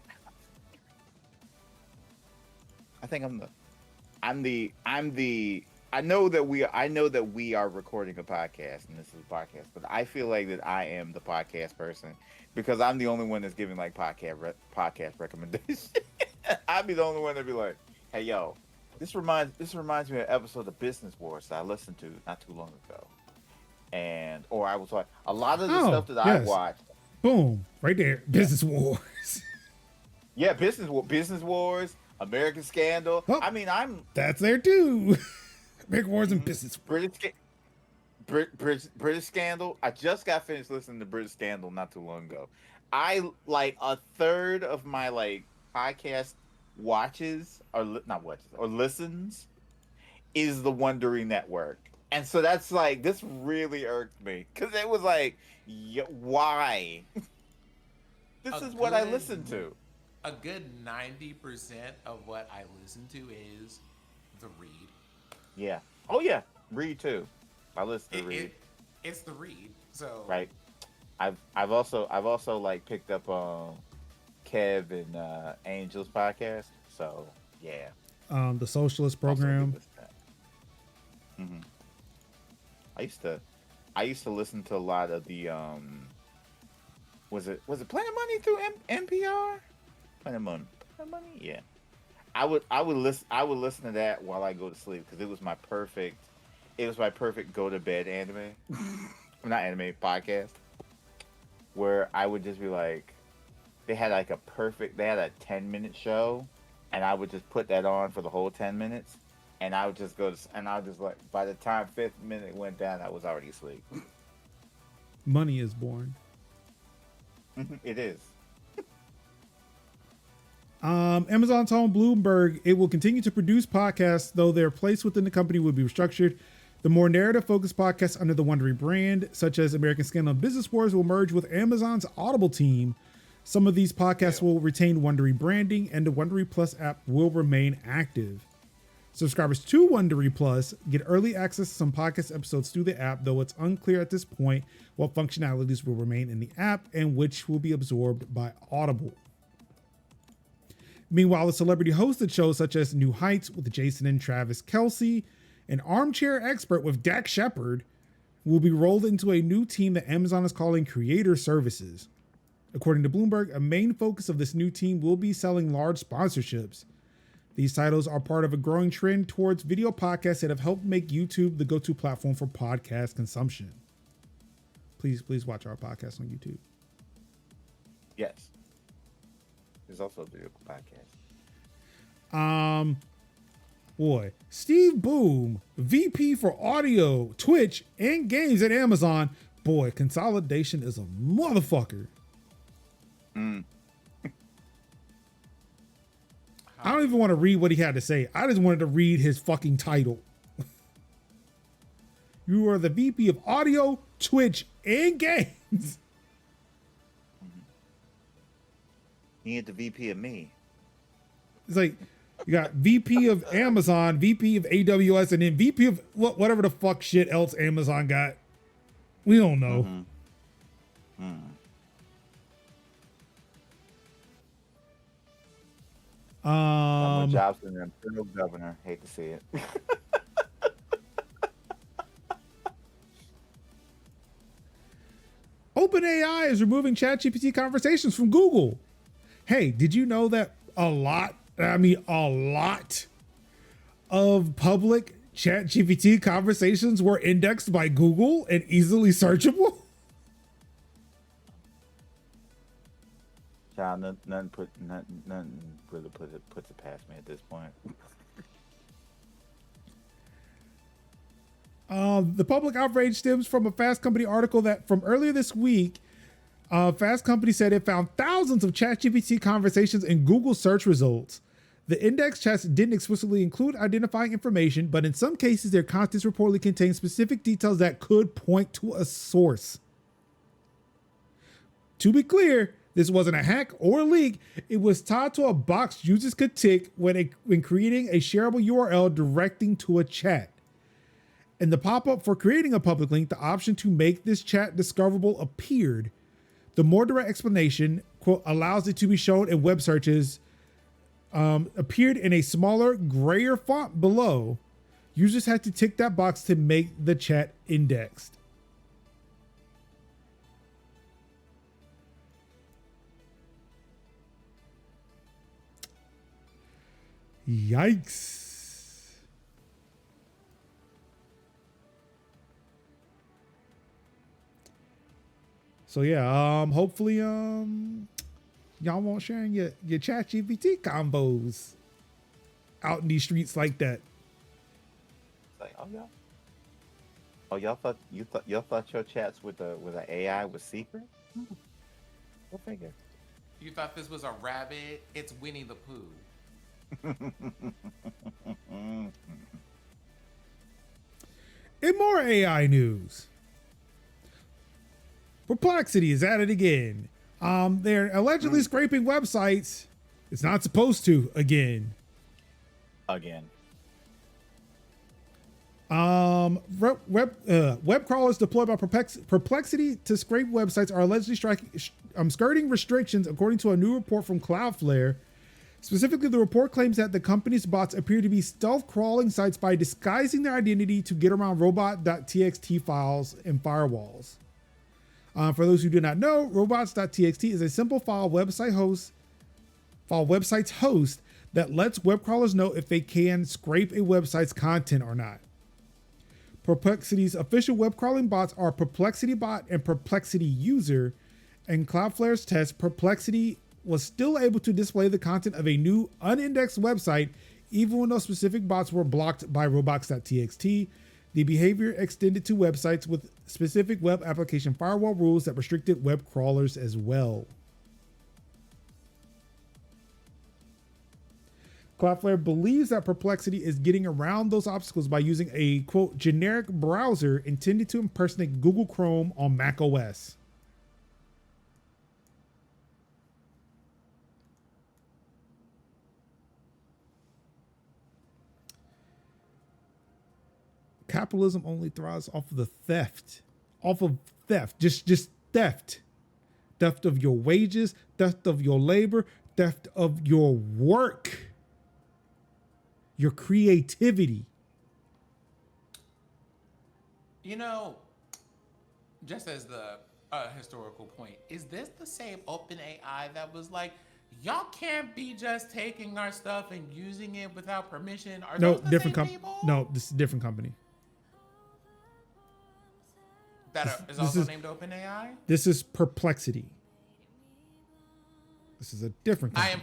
I think I know that we are recording a podcast and this is a podcast, but I feel like that I am the podcast person because I'm the only one that's giving like podcast recommendations. I'd be the only one that'd be like, "Hey, yo, this reminds me of an episode of Business Wars that I listened to not too long ago," or I was like, a lot of the stuff that I watched. Boom, right there, Business Wars. Yeah, Business Wars, American Scandal. Oh, I mean, that's there too. American Wars and Business Wars. British Scandal. I just got finished listening to British Scandal not too long ago. I like a third of my like podcast watches or listens is the Wondery Network, and so that's like this really irked me because it was like, why? This is what I listen to. A good 90% of what I listen to is the read. Yeah. Oh yeah. Read too. I listen to Read. It's the Read. So right. I've also like picked up Kev and Angel's podcast. So yeah. The Socialist Program. Mm-hmm. I used to listen to a lot of the was it Planet Money through NPR? Planet Money. Yeah. I would listen to that while I go to sleep because it was my perfect go to bed anime. Not anime, podcast. Where I would just be like, they had a 10-minute show and I would just put that on for the whole 10 minutes and I would just like by the time 5th minute went down I was already asleep. Money is born. It is. Amazon told Bloomberg it will continue to produce podcasts, though their place within the company will be restructured. The more narrative-focused podcasts under the Wondery brand, such as American Scandal and Business Wars, will merge with Amazon's Audible team. Some of these podcasts will retain Wondery branding, and the Wondery Plus app will remain active. Subscribers to Wondery Plus get early access to some podcast episodes through the app, though it's unclear at this point what functionalities will remain in the app and which will be absorbed by Audible. Meanwhile, the celebrity-hosted shows such as New Heights with Jason and Travis Kelce and Armchair Expert with Dak Shepard will be rolled into a new team that Amazon is calling Creator Services. According to Bloomberg, a main focus of this new team will be selling large sponsorships. These titles are part of a growing trend towards video podcasts that have helped make YouTube the go-to platform for podcast consumption. Please watch our podcast on YouTube. Yes. There's also a video podcast. Boy, Steve Boom, VP for audio, Twitch, and games at Amazon. Boy, consolidation is a motherfucker. I don't even want to read what he had to say. I just wanted to read his fucking title. You are the VP of audio, Twitch, and games. He ain't the VP of me. It's like you got VP of Amazon, VP of AWS, and then VP of whatever the fuck shit else Amazon got. We don't know. More jobs than an imperial governor. Hate to see it. OpenAI is removing ChatGPT conversations from Google. Hey, did you know that a lot of public ChatGPT conversations were indexed by Google and easily searchable? Child, nothing really puts it past me at this point. The public outrage stems from a Fast Company article that from earlier this week Fast Company said it found thousands of ChatGPT conversations in Google search results. The index chats didn't explicitly include identifying information, but in some cases, their contents reportedly contained specific details that could point to a source. To be clear, this wasn't a hack or a leak. It was tied to a box users could tick when creating a shareable URL directing to a chat. In the pop-up for creating a public link, the option to make this chat discoverable appeared. The more direct explanation, quote, allows it to be shown in web searches, appeared in a smaller, grayer font below. Users had to tick that box to make the chat indexed. Yikes. So yeah, hopefully y'all won't sharing your ChatGPT combos out in these streets like that. Like, y'all thought your chats with an AI was secret? Go figure. You thought this was a rabbit? It's Winnie the Pooh. In more AI news, Perplexity is at it again. They're allegedly scraping websites. It's not supposed to again. Web crawlers deployed by Perplexity to scrape websites are allegedly skirting restrictions, according to a new report from Cloudflare. Specifically, the report claims that the company's bots appear to be stealth crawling sites by disguising their identity to get around robot.txt files and firewalls. For those who do not know, robots.txt is a simple file website's host that lets web crawlers know if they can scrape a website's content or not. Perplexity's official web crawling bots are Perplexity Bot and Perplexity User. In Cloudflare's test, Perplexity was still able to display the content of a new unindexed website, even when those specific bots were blocked by robots.txt. The behavior extended to websites with specific web application firewall rules that restricted web crawlers as well. Cloudflare believes that Perplexity is getting around those obstacles by using a, quote, generic browser intended to impersonate Google Chrome on Mac OS. Capitalism only thrives off of the theft. Just theft. Theft of your wages, theft of your labor, theft of your work, your creativity. You know, just as the historical point, is this the same OpenAI that was like, y'all can't be just taking our stuff and using it without permission? Are No, those the different same company. people? No, this is a different company. That is also named OpenAI? This is Perplexity. This is a different company.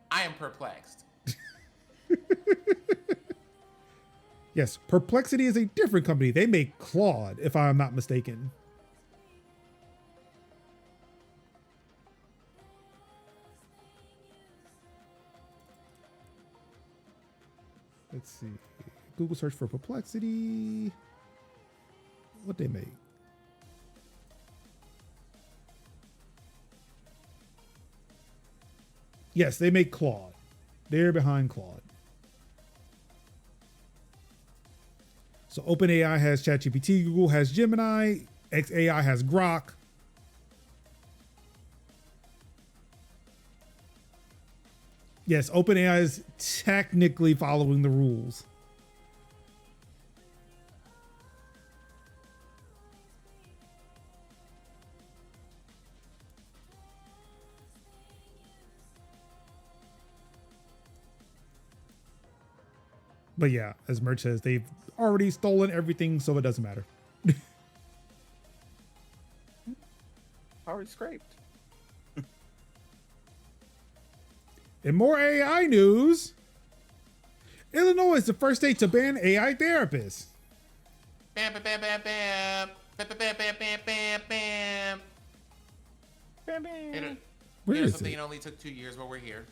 I am perplexed. Yes, Perplexity is a different company. They make Claude, if I'm not mistaken. Let's see. Google search for Perplexity. What they make? Yes, they make Claude. They're behind Claude. So OpenAI has ChatGPT, Google has Gemini, xAI has Grok. Yes, OpenAI is technically following the rules. But yeah, as Merch says, they've already stolen everything, so it doesn't matter. Already scraped. In more AI news, Illinois is the first state to ban AI therapists. Bam, bam, bam, bam, bam. Bam, bam, bam, bam, bam, bam. It, Where is something it? it only took 2 years, but we're here.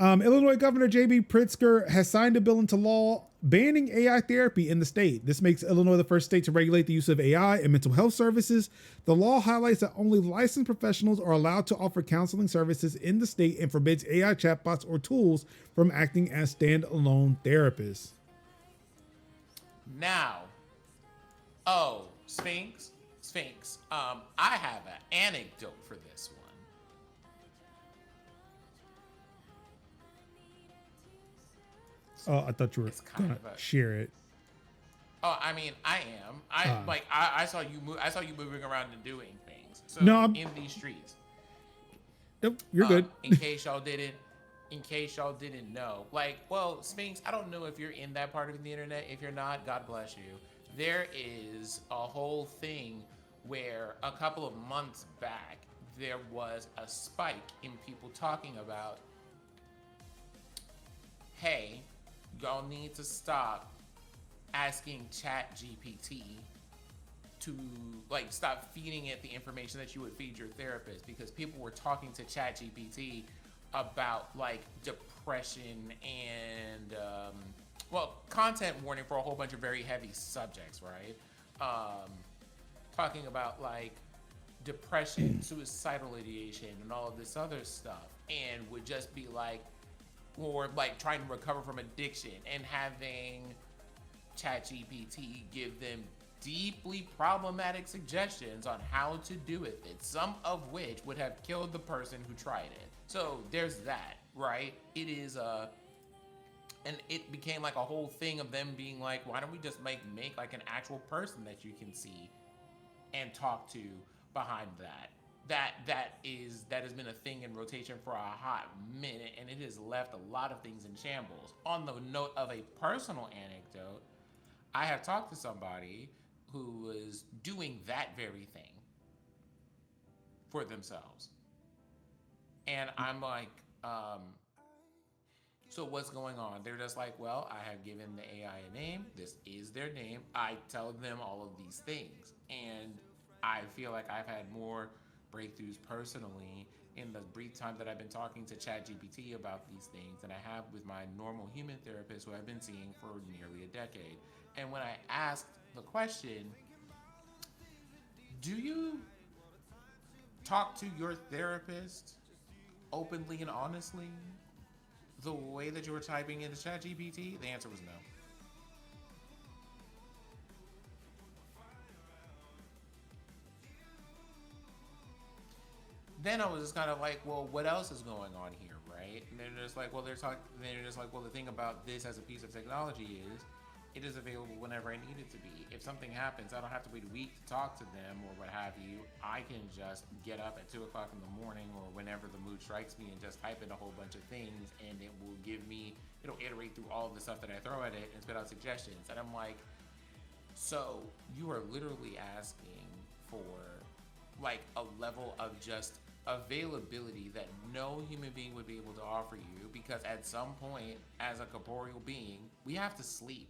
Illinois Governor J.B. Pritzker has signed a bill into law banning AI therapy in the state. This makes Illinois the first state to regulate the use of AI in mental health services. The law highlights that only licensed professionals are allowed to offer counseling services in the state and forbids AI chatbots or tools from acting as standalone therapists. Now, Sphinx. I have an anecdote for this one. Oh, I thought you were gonna share it. Oh, I mean, I am. I saw you move. I saw you moving around and doing things. So No, in these streets. Nope, you're good. In case y'all didn't know, Sphinx, I don't know if you're in that part of the internet. If you're not, God bless you. There is a whole thing where a couple of months back there was a spike in people talking about, hey, y'all need to stop asking ChatGPT to stop feeding it the information that you would feed your therapist, because people were talking to ChatGPT about depression and content warning for a whole bunch of very heavy subjects, right? Talking about depression, suicidal ideation, and all of this other stuff, and would just be trying to recover from addiction and having ChatGPT give them deeply problematic suggestions on how to do with it, some of which would have killed the person who tried it. So there's that, right? It is and it became a whole thing of them being why don't we just make an actual person that you can see and talk to behind that. That has been a thing in rotation for a hot minute, and it has left a lot of things in shambles. On the note of a personal anecdote, I have talked to somebody who was doing that very thing for themselves. And I'm so what's going on? They're just well, I have given the AI a name. This is their name. I tell them all of these things. And I feel like I've had more breakthroughs personally in the brief time that I've been talking to ChatGPT about these things than I have with my normal human therapist who I've been seeing for nearly a decade. And when I asked the question, do you talk to your therapist openly and honestly the way that you were typing into ChatGPT? The answer was no. Then I was just kind of well, what else is going on here, right? And they're just well, the thing about this as a piece of technology is it is available whenever I need it to be. If something happens, I don't have to wait a week to talk to them or what have you. I can just get up at 2 o'clock in the morning or whenever the mood strikes me and just type in a whole bunch of things, and it will it'll iterate through all of the stuff that I throw at it and spit out suggestions. And I'm so you are literally asking for a level of just availability that no human being would be able to offer you, because at some point as a corporeal being we have to sleep.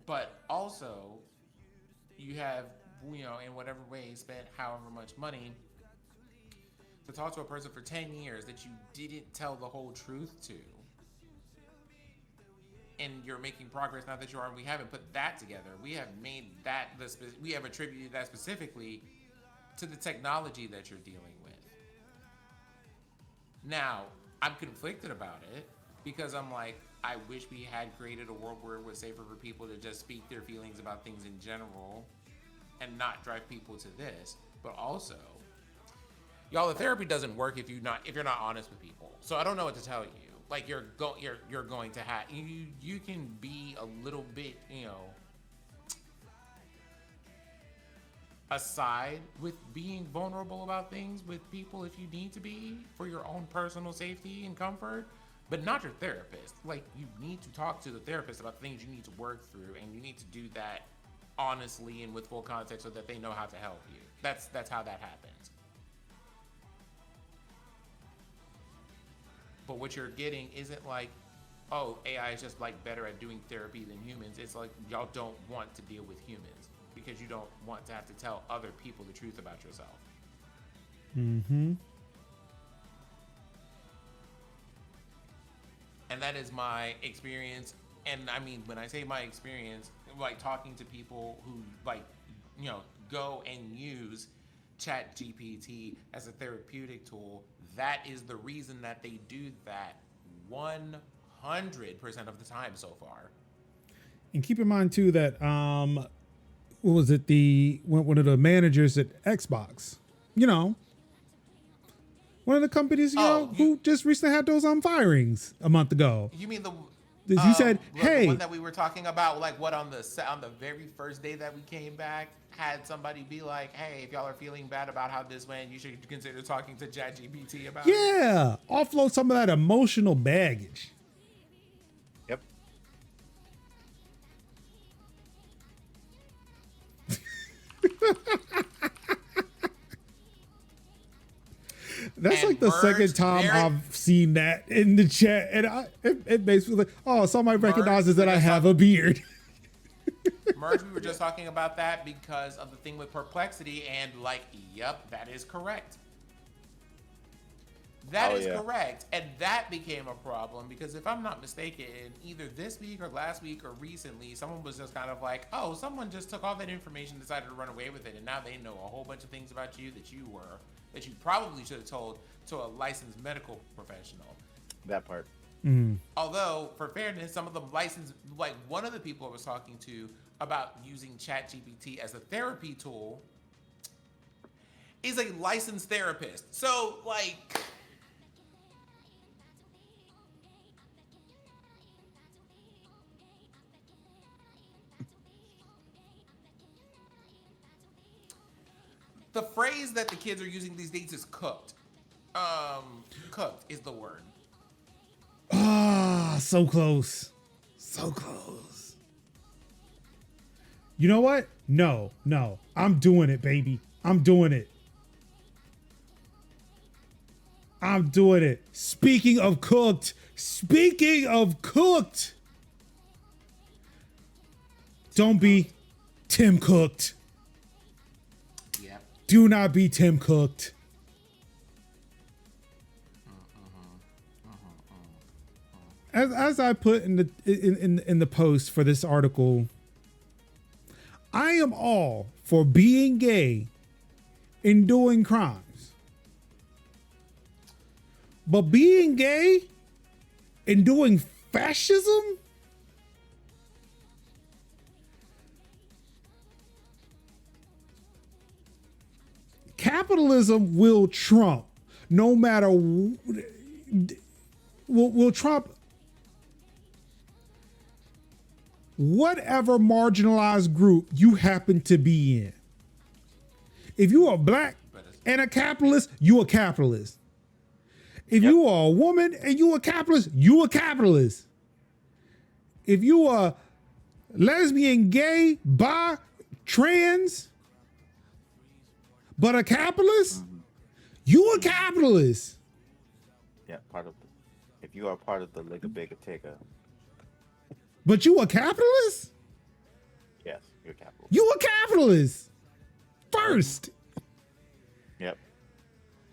But also you have, in whatever way spent however much money to talk to a person for 10 years that you didn't tell the whole truth to, and you're making progress now that you are. We haven't put that together. We have made that we have attributed that specifically to the technology that you're dealing with. Now, I'm conflicted about it because I'm I wish we had created a world where it was safer for people to just speak their feelings about things in general and not drive people to this. But also, y'all, the therapy doesn't work if you're not honest with people. So I don't know what to tell you. You're going to have, you can be a little bit, aside with being vulnerable about things with people if you need to be for your own personal safety and comfort, but not your therapist. You need to talk to the therapist about things you need to work through, and you need to do that honestly and with full context so that they know how to help you. That's how that happens. but what you're getting isn't like, oh, AI is just like better at doing therapy than humans. It's like y'all don't want to deal with humans because you don't want to have to tell other people the truth about yourself. Mm-hmm. And that is my experience. And I mean, when I say my experience, like talking to people who like, you know, go and use ChatGPT as a therapeutic tool, that is the reason that they do that 100% of the time so far. And keep in mind too that what was it, one of the managers at Xbox, you know, one of the companies, who just recently had those firings a month ago. You mean you said, hey, the one that we were talking about, like what on the very first day that we came back, had somebody be like, hey, if y'all are feeling bad about how this went, you should consider talking to ChatGPT about it. Yeah, offload some of that emotional baggage. Yep. That's And like the second time I've seen that in the chat, and it basically like, oh, somebody recognizes that I have a beard. Merge, we were just talking about that because of the thing with perplexity, and like, yep, that is correct. That is correct. And that became a problem because if I'm not mistaken, either this week or last week or recently, someone was just kind of like, oh, someone just took all that information, decided to run away with it, and now they know a whole bunch of things about you that you probably should have told to a licensed medical professional. That part. Mm. Although, for fairness, some of the licensed, like one of the people I was talking to about using ChatGPT as a therapy tool is a licensed therapist. So, like, the phrase that the kids are using these days is cooked. Cooked is the word. Ah, so close. So close. You know what? No. I'm doing it, baby. I'm doing it. Speaking of cooked. Don't be Tim Cooked. Yeah. Do not be Tim Cooked. As I put in the post for this article, I am all for being gay and doing crimes. But being gay and doing fascism? Capitalism will trump no matter will trump whatever marginalized group you happen to be in. If you are black and a capitalist, you a capitalist. If you are a woman and you a capitalist, you a capitalist. If you are lesbian, gay, bi, trans, but a capitalist, you a capitalist. Yeah, if you are part of the Liga Bigga Tigga. But you a capitalist? Yes, you're a capitalist. You a capitalist. First. Yep.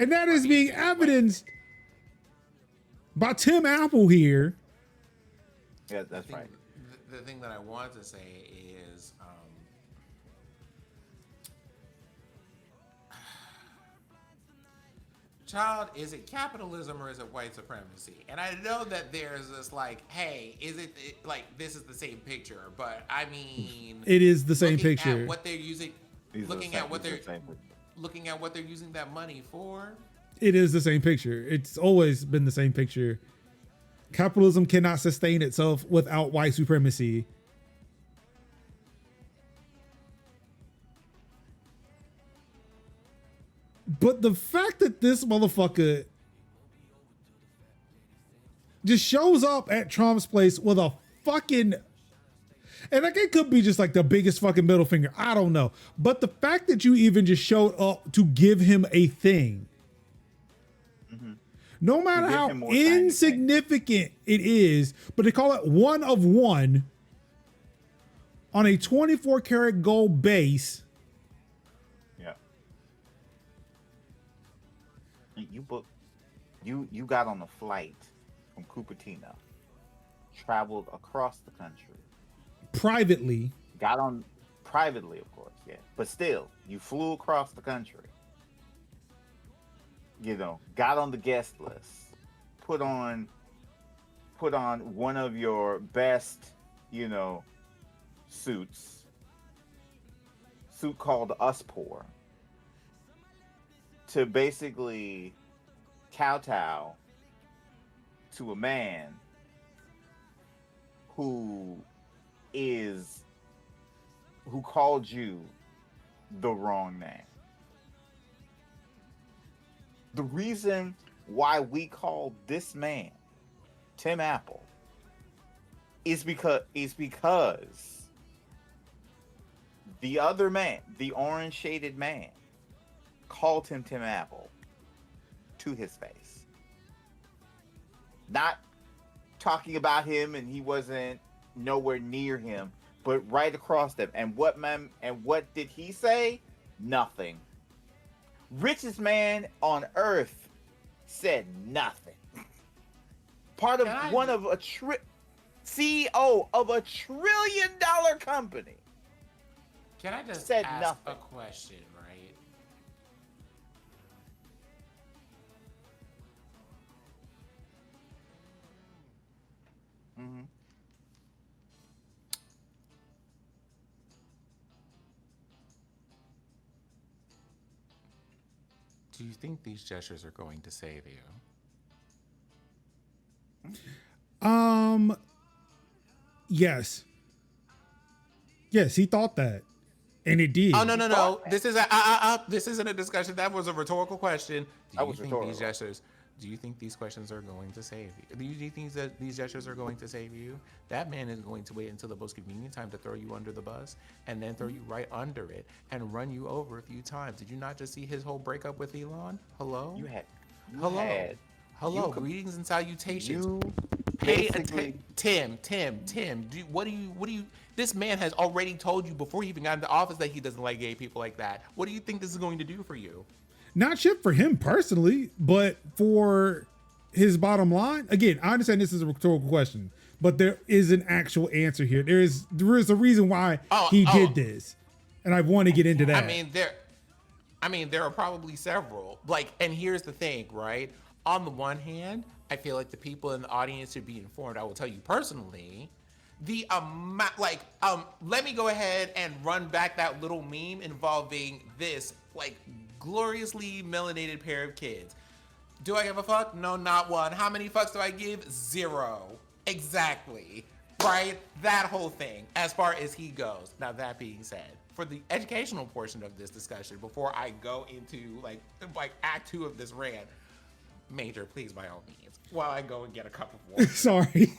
And that is being evidenced by Tim Apple here. Yeah, that's right. The thing that I want to say is, child, is it capitalism or is it white supremacy? And I know that there's this like, hey, is it like this is the same picture? But I mean, it is the same picture. At what they're using, looking at what they're using that money for. It is the same picture. It's always been the same picture. Capitalism cannot sustain itself without white supremacy. But the fact that this motherfucker just shows up at Trump's place with a fucking, and like it could be just like the biggest fucking middle finger. I don't know. But the fact that you even just showed up to give him a thing No matter give how him more shiny insignificant it is, but they call it 1 of 1 on a 24 karat gold base. Yeah. You got on a flight from Cupertino, traveled across the country. Privately. Got on privately, of course, yeah. But still, you flew across the country. You know, got on the guest list, put on one of your best, you know, suit called Us Poor, to basically kowtow to a man who called you the wrong name. The reason why we call this man Tim Apple is because the other man, the orange shaded man, called him Tim Apple to his face. Not talking about him and he wasn't nowhere near him, but right across them. And what did he say? Nothing. Richest man on earth said nothing. Part of CEO of a $1 trillion company. Can I just said ask nothing. a question, right? Mm-hmm. Do you think these gestures are going to save you? Yes. Yes, he thought that. And it did. Oh no! This is this isn't a discussion. That was a rhetorical question. Do you think these gestures? Do you think these questions are going to save you? Do you think that these gestures are going to save you? That man is going to wait until the most convenient time to throw you under the bus and then throw you right under it and run you over a few times. Did you not just see his whole breakup with Elon? Hello? Hello. Greetings and salutations. Pay attention. Tim. What do you? This man has already told you before he even got into office that he doesn't like gay people like that. What do you think this is going to do for you? Not shit for him personally, but for his bottom line. Again, I understand this is a rhetorical question, but there is an actual answer here. There is a reason why he did this, and I want to get into that. I mean, there are probably several. And here's the thing, right? On the one hand, I feel like the people in the audience should be informed. I will tell you personally, the amount, let me go ahead and run back that little meme involving this, gloriously melanated pair of kids. Do I give a fuck? No, not one. How many fucks do I give? 0. Exactly. Right? That whole thing, as far as he goes. Now, that being said, for the educational portion of this discussion, before I go into act 2 of this rant, Major, please, by all means, while I go and get a cup of water. Sorry.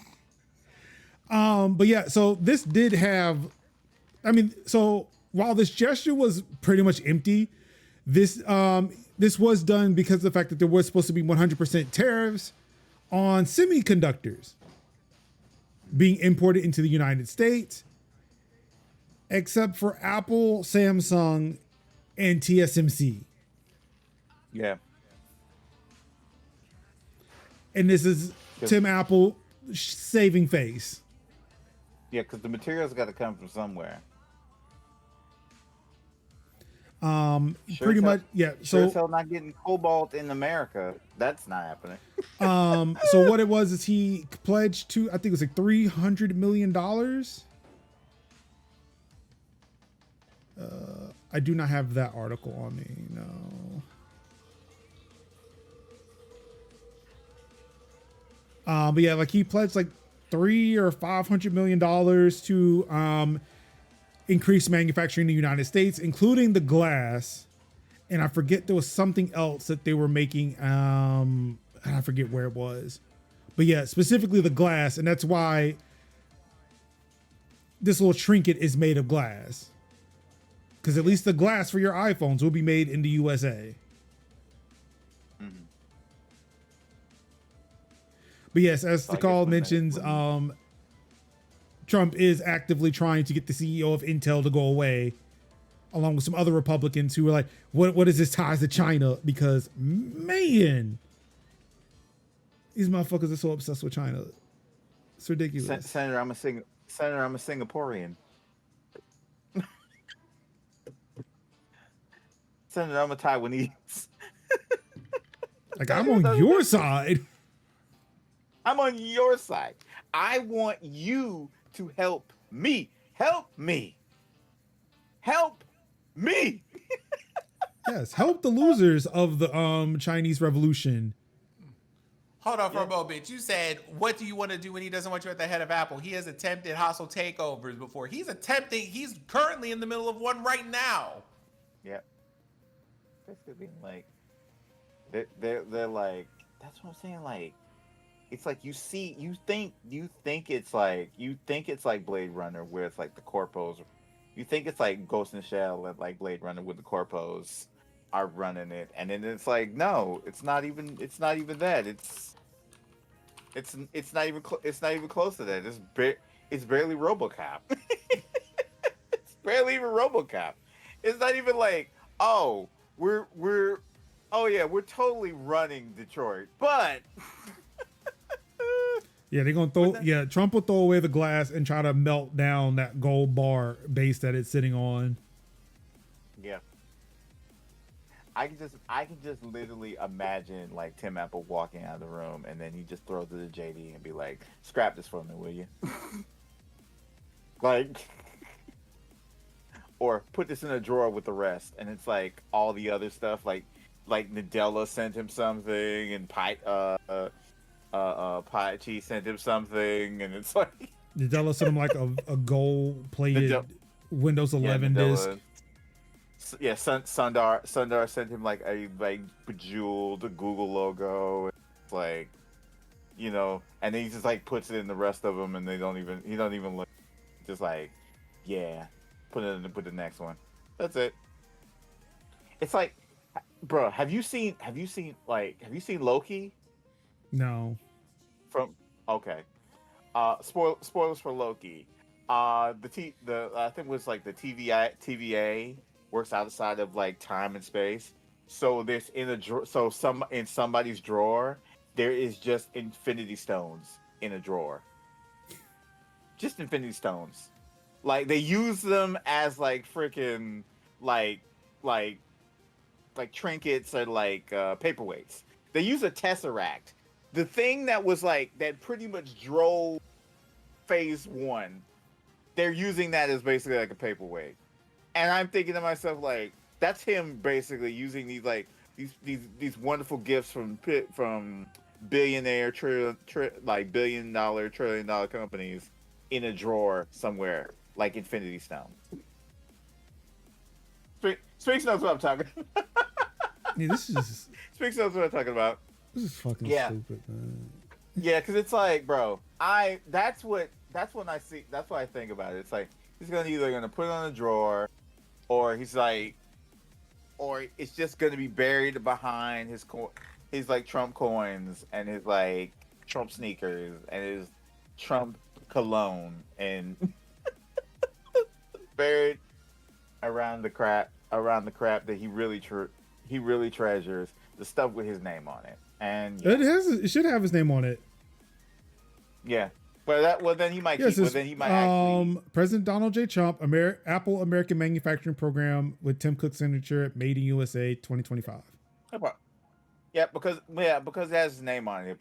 But yeah, so this did have, so while this gesture was pretty much empty, this was done because of the fact that there was supposed to be 100% tariffs on semiconductors being imported into the United States, except for Apple, Samsung, and TSMC. Yeah. And this is Tim Apple saving face. Yeah, because the materials got to come from somewhere. Pretty much, yeah. So sure not getting cobalt in America. That's not happening. So what it was is he pledged to, I think it was $300 million. I do not have that article on me. No. But yeah, he pledged $300 or $500 million to increase manufacturing in the United States, including the glass. And I forget there was something else that they were making. I forget where it was, but yeah, specifically the glass, and that's why this little trinket is made of glass. Because at least the glass for your iPhones will be made in the USA. But yes, as So the I guess call when mentions, Trump is actively trying to get the CEO of Intel to go away, along with some other Republicans who were like, what is this ties to China? Because man, these motherfuckers are so obsessed with China. It's ridiculous. Senator, I'm a Singaporean. Senator, I'm a Taiwanese. Like, I'm on your side. I'm on your side. I want you to help me. Help me. Help me. Yes, help the losers of the Chinese Revolution. Hold on for a moment. You said, what do you want to do when he doesn't want you at the head of Apple? He has attempted hostile takeovers before. He's currently in the middle of one right now. Yeah. Basically being like, they're like, that's what I'm saying. Like, it's like you think it's like Blade Runner where it's like the corpos. You think it's like Ghost in the Shell and like Blade Runner with the corpos are running it, and then it's like, no, it's not even that. It's not even close to that. It's barely RoboCop. It's barely even RoboCop. It's not even like, oh, we're totally running Detroit, but Yeah, they're gonna throw. Yeah, Trump will throw away the glass and try to melt down that gold bar base that it's sitting on. yeah. I can just literally imagine like Tim Apple walking out of the room, and then he just throws it to JD and be like, "Scrap this for me, will you?" Like, or put this in a drawer with the rest, and it's like all the other stuff, like Nadella sent him something, and Paichi sent him something, and it's like Nadella sent him like a gold plated Windows 11 disc. Yeah, Sundar sent him like a bejeweled Google logo. It's like, and then he just like puts it in the rest of them, and he don't even look. Just like, yeah, put the next one. That's it. It's like, bro, have you seen Loki? No. Okay. Spoilers for Loki. I think it was like the TVA works outside of like time and space. So there's in somebody's drawer, there is just infinity stones in a drawer. Just infinity stones. Like they use them as like freaking like trinkets or like paperweights. They use a tesseract. The thing that was like that pretty much drove phase 1. They're using that as basically like a paperweight. And I'm thinking to myself, like, that's him basically using these like these wonderful gifts from billionaire billion dollar trillion dollar companies in a drawer somewhere, like Infinity Stone. Sphinx knows what I'm talking about. Yeah, this is Sphinx knows what I'm talking about. This is fucking stupid, man. Yeah, because it's like, bro, that's what I think about it. It's like he's either gonna put it on a drawer, or he's like, or it's just gonna be buried behind his like Trump coins and his like Trump sneakers and his Trump cologne and buried around the crap that he really treasures, the stuff with his name on it. And it should have his name on it. Yeah. But then he might actually. President Donald J. Trump, Apple American Manufacturing Program with Tim Cook's signature, Made in USA 2025. Yeah, because it has his name on it, he'll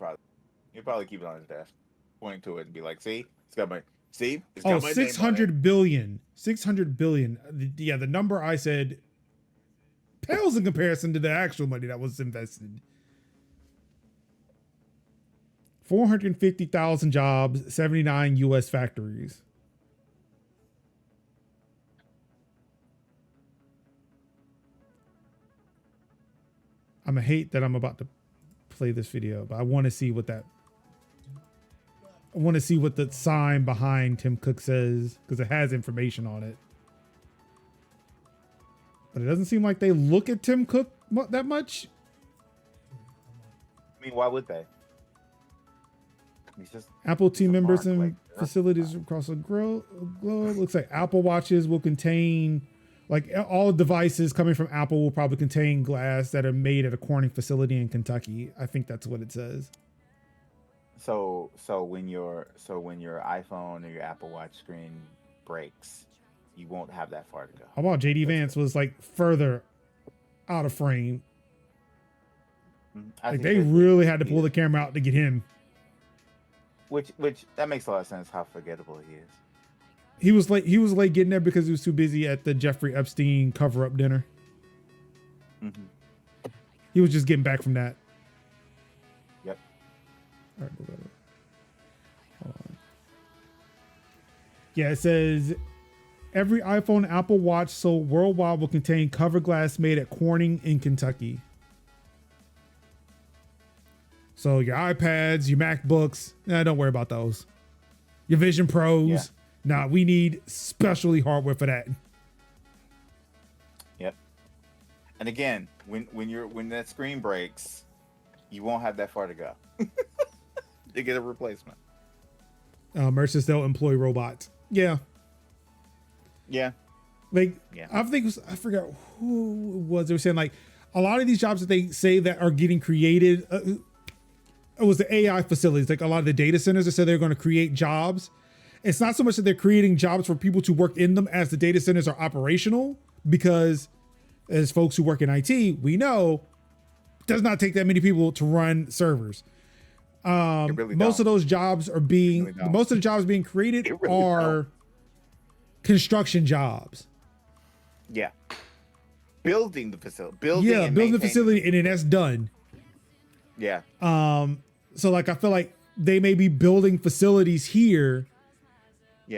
probably keep it on his desk, pointing to it and be like, "See, it's got my name on it." 600 billion. 600 billion. The number I said pales in comparison to the actual money that was invested. 450,000 jobs, 79 U.S. factories. I'm gonna hate that I'm about to play this video, but I want to see what the sign behind Tim Cook says, because it has information on it. But it doesn't seem like they look at Tim Cook that much. I mean, why would they? He's just Apple team a members mark, and like, facilities across the globe. Looks like Apple watches will contain, like all devices coming from Apple will probably contain glass that are made at a Corning facility in Kentucky. I think that's what it says. So when your iPhone or your Apple Watch screen breaks, you won't have that far to go. How about JD Vance was like further out of frame? Like they really had to pull the camera out to get him. Which that makes a lot of sense. How forgettable he is. He was late getting there because he was too busy at the Jeffrey Epstein cover-up dinner. Mm-hmm. He was just getting back from that. Yep. All right, hold on. Yeah, it says every iPhone, Apple Watch sold worldwide will contain cover glass made at Corning in Kentucky. So your iPads, your MacBooks, don't worry about those. Your Vision Pros, we need specially hardware for that. Yep. And again, when that screen breaks, you won't have that far to go. To get a replacement. Merchants, they'll employ robots. Yeah. Yeah. Like, yeah. I forgot who it was. They were saying like a lot of these jobs that they say that are getting created, it was the AI facilities, like a lot of the data centers that said they're going to create jobs. It's not so much that they're creating jobs for people to work in them as the data centers are operational, because as folks who work in IT, we know it does not take that many people to run servers. Most of those jobs are being, most of the jobs being created are construction jobs. Yeah. Building the facility. Building the facility, and then that's done. Yeah. So like I feel like they may be building facilities here,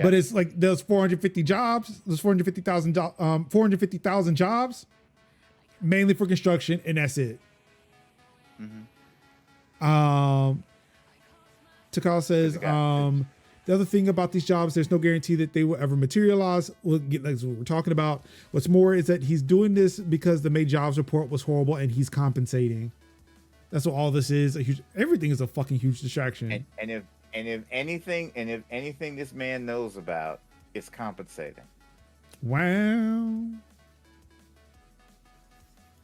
but it's like there's 450 jobs, there's 450,000 jobs, mainly for construction, and that's it. Mm-hmm. Takal says, the other thing about these jobs, there's no guarantee that they will ever materialize. We'll get like what we're talking about. What's more is that he's doing this because the May jobs report was horrible and he's compensating. That's what all this is. Everything is a fucking huge distraction. And if anything this man knows about is compensating. Wow.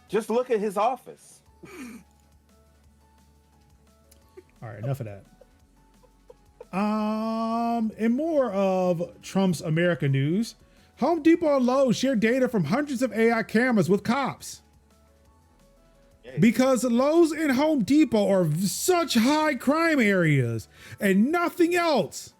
Just look at his office. All right, enough of that. And more of Trump's America news. Home Depot and Lowe share data from hundreds of AI cameras with cops. Because Lowe's and Home Depot are such high crime areas and nothing else.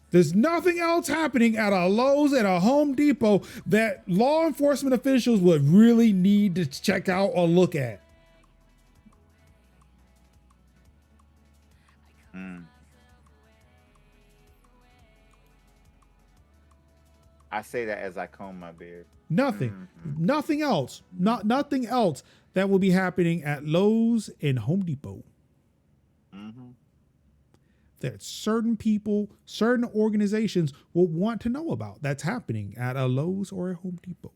There's nothing else happening at a Lowe's and a Home Depot that law enforcement officials would really need to check out or look at. I say that as I comb my beard. Nothing else. Nothing else that will be happening at Lowe's and Home Depot. That certain people, certain organizations will want to know about. That's happening at a Lowe's or a Home Depot.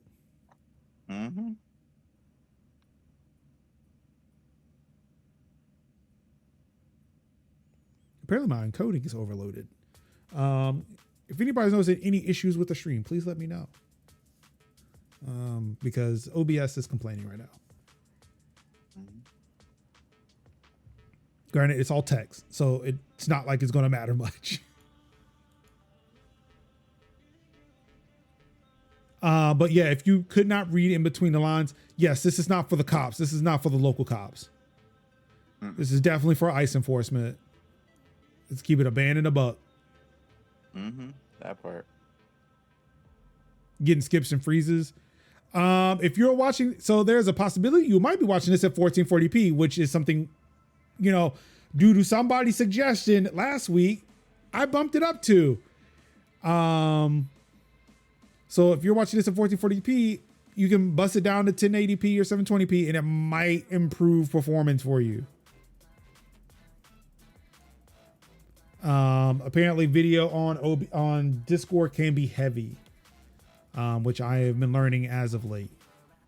Apparently my encoding is overloaded. If anybody knows any issues with the stream, please let me know. Because OBS is complaining right now. Granted, it's all text, so it's not like it's going to matter much. But yeah, if you could not read in between the lines, yes, this is not for the cops. This is not for the local cops. This is definitely for ICE enforcement. Let's keep it a band and a buck. That part. Getting skips and freezes. If you're watching, so there's a possibility you might be watching this at 1440p, which is something, due to somebody's suggestion last week, I bumped it up to. So if you're watching this at 1440p, you can bust it down to 1080p or 720p, and it might improve performance for you. Apparently video on Discord can be heavy, which I have been learning as of late.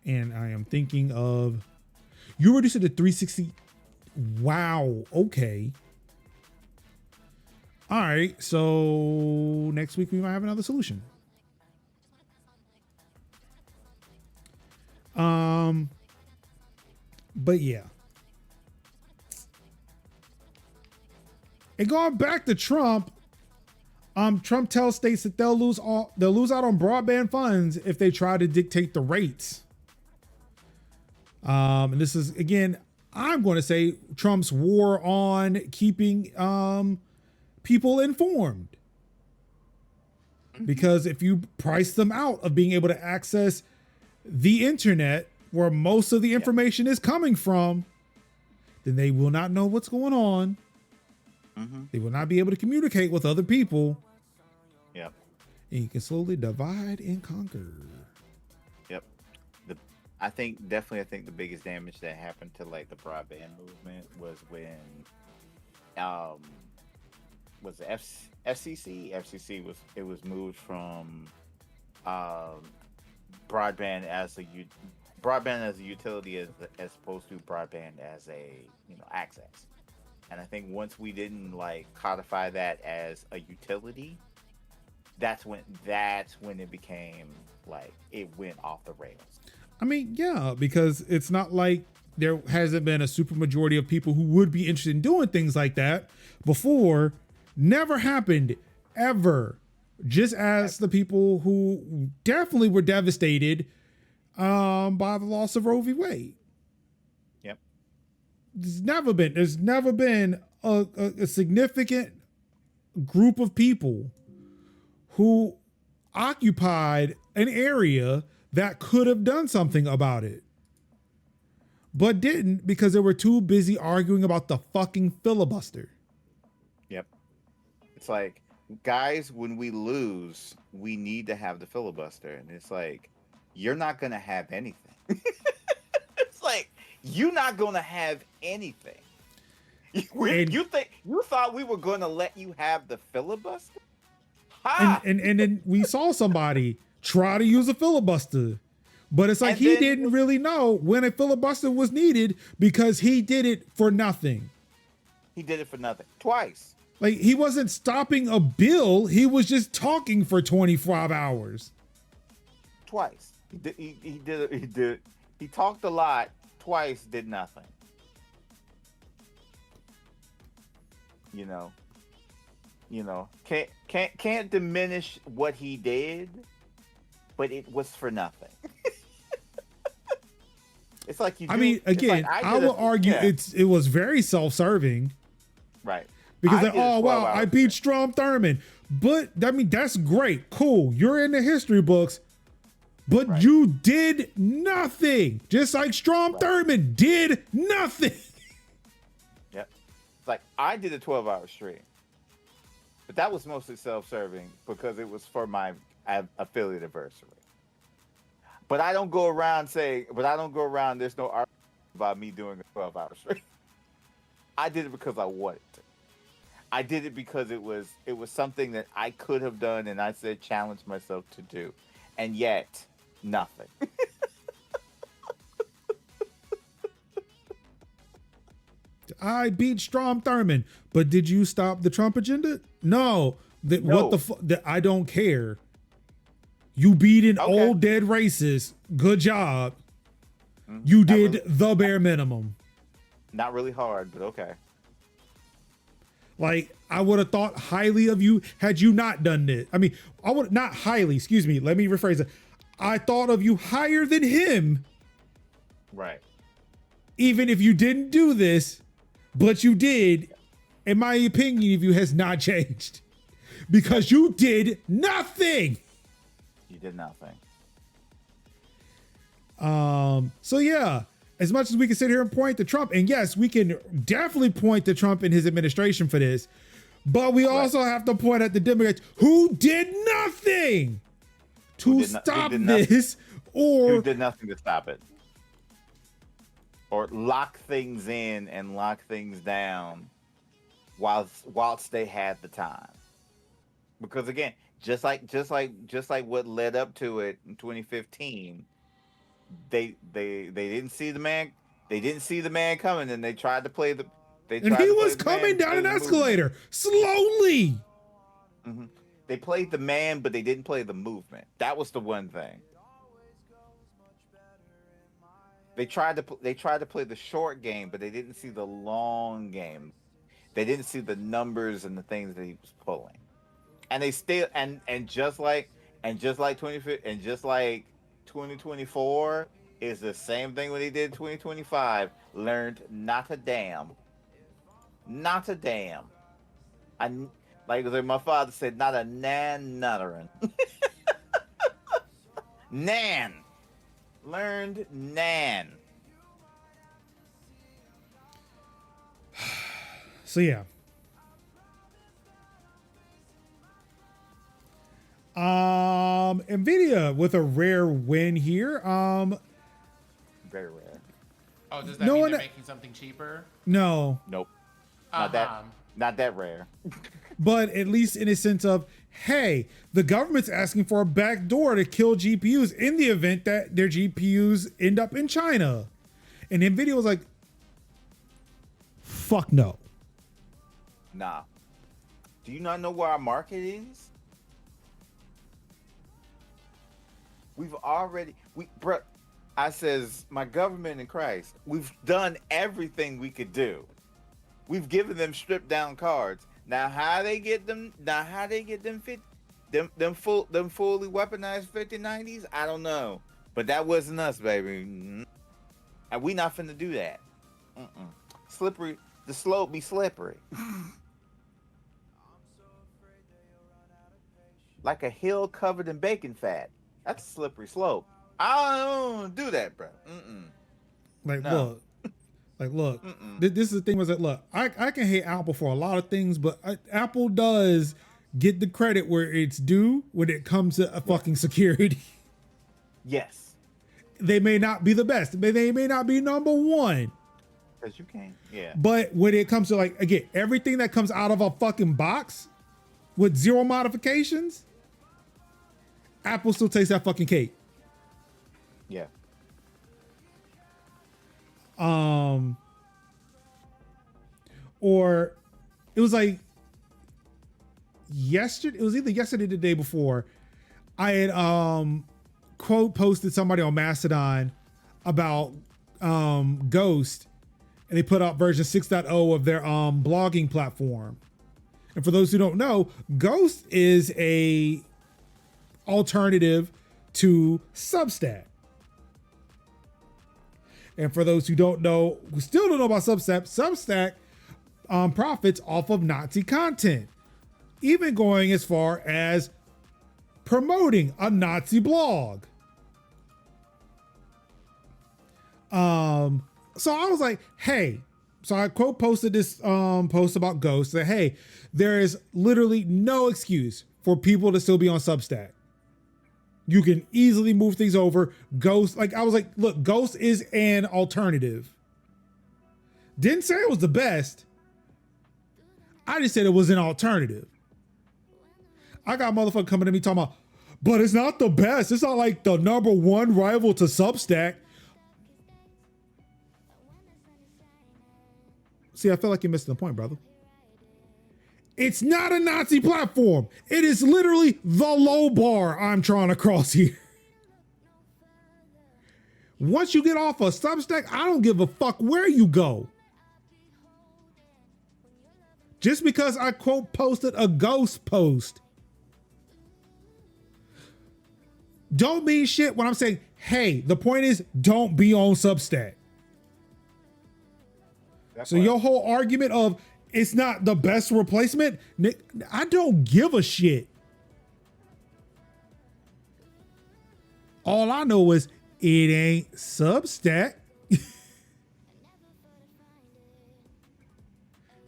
And I am thinking of, you reduce it to 360. Wow. Okay. All right, so next week we might have another solution. But yeah. And going back to Trump, Trump tells states that they'll lose out on broadband funds if they try to dictate the rates. And this is again, I'm going to say Trump's war on keeping people informed. Because if you price them out of being able to access the internet where most of the information is coming from, then they will not know what's going on. They will not be able to communicate with other people. Yep. And you can slowly divide and conquer. Yep. I think the biggest damage that happened to like the broadband movement was when was the FCC was moved from broadband as a utility as opposed to broadband as a access. And I think once we didn't like codify that as a utility, that's when it became like it went off the rails. I mean, yeah, because it's not like there hasn't been a super majority of people who would be interested in doing things like that before. Never happened ever. Just as the people who definitely were devastated by the loss of Roe v. Wade. Yep. There's never been a significant group of people who occupied an area that could have done something about it, but didn't because they were too busy arguing about the fucking filibuster. Yep. It's like, guys, when we lose, we need to have the filibuster. And it's like, you're not going to have anything. It's like, you're not going to have anything. You thought we were going to let you have the filibuster? Ha! And then we saw somebody try to use a filibuster, but it's like he didn't really know when a filibuster was needed because he did it for nothing. He did it for nothing twice. Like, he wasn't stopping a bill. He was just talking for 25 hours. Twice. He talked a lot. Twice did nothing. Can't diminish what he did, but it was for nothing. It's like I will argue it was very self-serving. Right. Because I beat Strom Thurmond. But I mean, that's great. Cool. You're in the history books, but you did nothing. Just like Strom Thurmond did nothing. Yep. It's like I did a 12-hour stream. But that was mostly self-serving because it was for my affiliate anniversary. But I don't go around there's no argument about me doing a 12-hour stream. I did it because I wanted to. I did it because it was something that I could have done and I said challenge myself to do. And yet, nothing. I beat Strom Thurmond, but did you stop the Trump agenda? No. No. What the I don't care. You beat an old dead racist. Good job. You did the bare minimum. Not really hard, but okay. Like, I would have thought highly of you had you not done this. I mean, I would not highly, excuse me. Let me rephrase it. I thought of you higher than him. Right. Even if you didn't do this, but you did, and my opinion of you has not changed because you did nothing. You did nothing. So yeah, as much as we can sit here and point to Trump, and yes, we can definitely point to Trump and his administration for this, but we also have to point at the Democrats who did nothing to stop this, or who did nothing to stop it, or lock things in and lock things down whilst they had the time. Because again, just like what led up to it in 2015. They didn't see the man. They didn't see the man coming, and they tried to play They And he was coming down an escalator slowly. Mm-hmm. They played the man, but they didn't play the movement. That was the one thing. They tried to play the short game, but they didn't see the long game. They didn't see the numbers and the things that he was pulling. And they still and just like 2024 is the same thing when he did 2025. Learned not a damn. Not a damn. Like my father said, not a nan-nutterin'. Nan. Learned nan. So yeah. Nvidia with a rare win here. Very rare. Oh, does that mean they're making something cheaper? No. Nope. Not that rare. But at least in a sense of, hey, the government's asking for a backdoor to kill GPUs in the event that their GPUs end up in China. And Nvidia was like, fuck no. Nah. Do you not know where our market is? I says, my government in Christ, we've done everything we could do. We've given them stripped down cards. Now how they get them fully weaponized 5090s, I don't know. But that wasn't us, baby. And we not finna do that. Slippery, the slope be slippery. Like a hill covered in bacon fat. That's a slippery slope. I don't do that, bro. Look. This is the thing was that, look, I can hate Apple for a lot of things, but Apple does get the credit where it's due when it comes to fucking security. Yes. They may not be the best. They may not be number one. Because you can't. Yeah. But when it comes to, like, again, everything that comes out of a fucking box with zero modifications, Apple still takes that fucking cake. Yeah. Or it was like yesterday, it was either yesterday or the day before, I had quote posted somebody on Mastodon about Ghost, and they put out version 6.0 of their blogging platform. And for those who don't know, Ghost is a alternative to Substack. And for those who don't know, who still don't know about Substack profits off of Nazi content, even going as far as promoting a Nazi blog. So I was like, hey, so I quote posted this post about Ghost that, hey, there is literally no excuse for people to still be on Substack. You can easily move things over. Ghost, like I was like, look, Ghost is an alternative. Didn't say it was the best. I just said it was an alternative. I got motherfucker coming to me talking about, but it's not the best. It's not like the number one rival to Substack. See, I feel like you're missing the point, brother. It's not a Nazi platform. It is literally the low bar I'm trying to cross here. Once you get off of Substack, I don't give a fuck where you go. Just because I quote posted a Ghost post don't mean shit when I'm saying, hey, the point is don't be on Substack. So your whole argument of it's not the best replacement, Nick, I don't give a shit. All I know is it ain't Substack.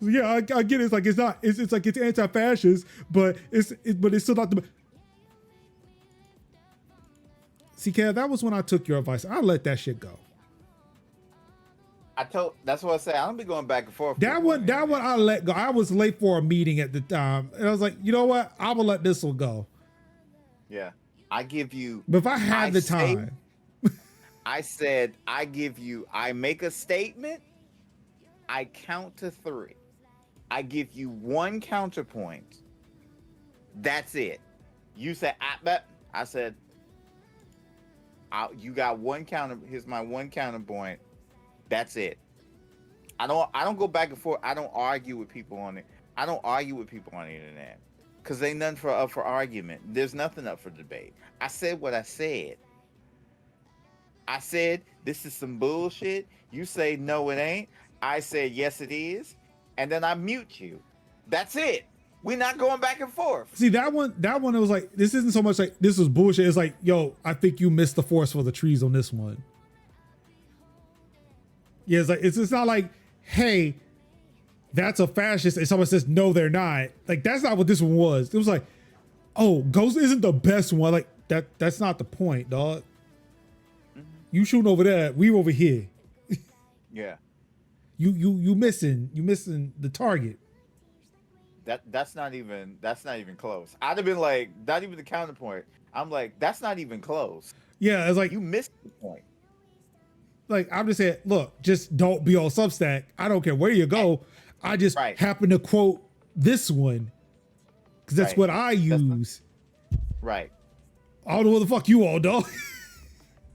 Yeah, I get it. It's like it's not. It's like it's anti-fascist, but it's still not the. See, Kev, that was when I took your advice. I let that shit go. That's what I say. I don't be going back and forth. That one I let go. I was late for a meeting at the time, and I was like, you know what? I will let this one go. Yeah, I give you. But if I had the time, I said I give you. I make a statement, I count to 3. I give you 1 counterpoint. That's it. You said, I said, you got 1 counter. Here's my 1 counterpoint. That's it. I don't go back and forth. I don't argue with people on it. I don't argue with people on the internet because ain't nothing up for argument. There's nothing up for debate. I said what I said. I said this is some bullshit. You say no, it ain't. I said yes, it is, and then I mute you. That's it. We're not going back and forth. See, that one, it was like, this isn't so much like this was bullshit. It's like, yo, I think you missed the forest for the trees on this one. Yeah, it's like, it's not like, hey, that's a fascist, and someone says, no, they're not. Like, that's not what this one was. It was like, oh, Ghost isn't the best one. Like, that's not the point, dog. Mm-hmm. You shooting over there, we over here. Yeah. You missing the target. That's not even close. I'd have been like, not even the counterpoint. I'm like, that's not even close. Yeah, it's like you missed the point. Like, I'm just saying, look, just don't be on Substack. I don't care where you go. I just happen to quote this one because that's what I use. Right. I don't know what the fuck you all do.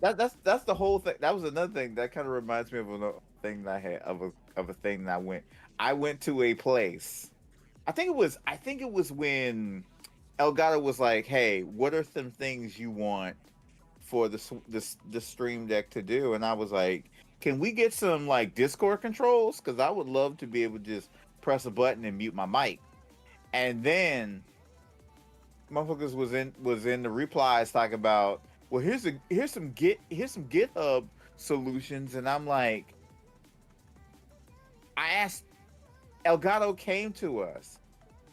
That's the whole thing. That was another thing that kind of reminds me of a thing that I had of a thing that I went to a place. I think it was when Elgato was like, "Hey, what are some things you want for the Stream Deck to do?" And I was like, "Can we get some like Discord controls? Because I would love to be able to just press a button and mute my mic." And then motherfuckers was in the replies talking about, well, here's some GitHub solutions, and I'm like, I asked, Elgato came to us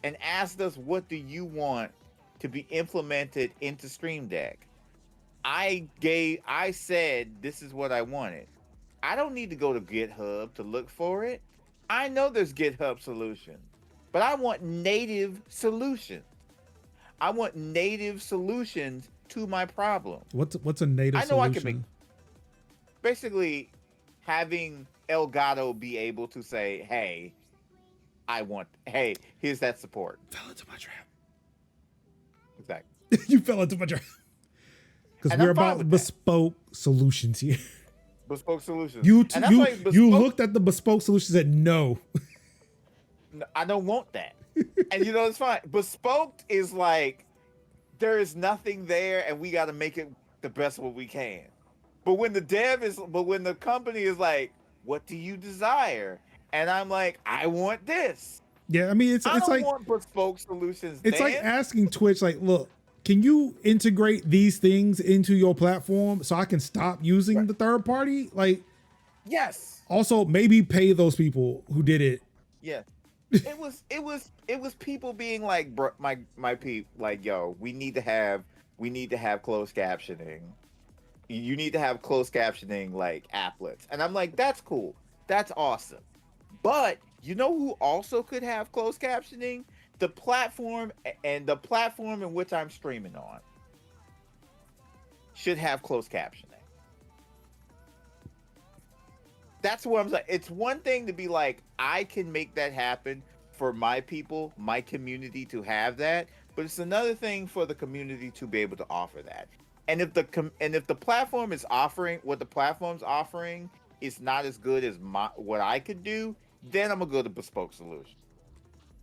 and asked us, what do you want to be implemented into Stream Deck? I said this is what I wanted. I don't need to go to GitHub to look for it. I know there's GitHub solutions, but I want native solutions. I want native solutions to my problem. What's a native solution? I know I can make, basically having Elgato be able to say, hey, here's that support. Fell into my trap. Exactly. You fell into my trap. Because we're about bespoke solutions here. Bespoke solutions. You looked at the bespoke solutions and said no. No, I don't want that. And you know, it's fine. Bespoke is like, there is nothing there and we got to make it the best what we can. But when the company is like, what do you desire? And I'm like, I want this. Yeah, I mean, it's I like, want bespoke solutions. It's like asking Twitch, like, look, can you integrate these things into your platform so I can stop using the third party? Like, yes. Also, maybe pay those people who did it. Yeah. It was people being like, bro, my peep, like, yo, we need to have closed captioning. You need to have closed captioning like applets. And I'm like, that's cool. That's awesome. But you know who also could have closed captioning? The platform in which I'm streaming on should have closed captioning. That's what I'm saying. It's one thing to be like, I can make that happen for my people, my community to have that, but it's another thing for the community to be able to offer that. And if the platform is offering what the platform's offering is not as good as what I could do, then I'm gonna go to bespoke solution,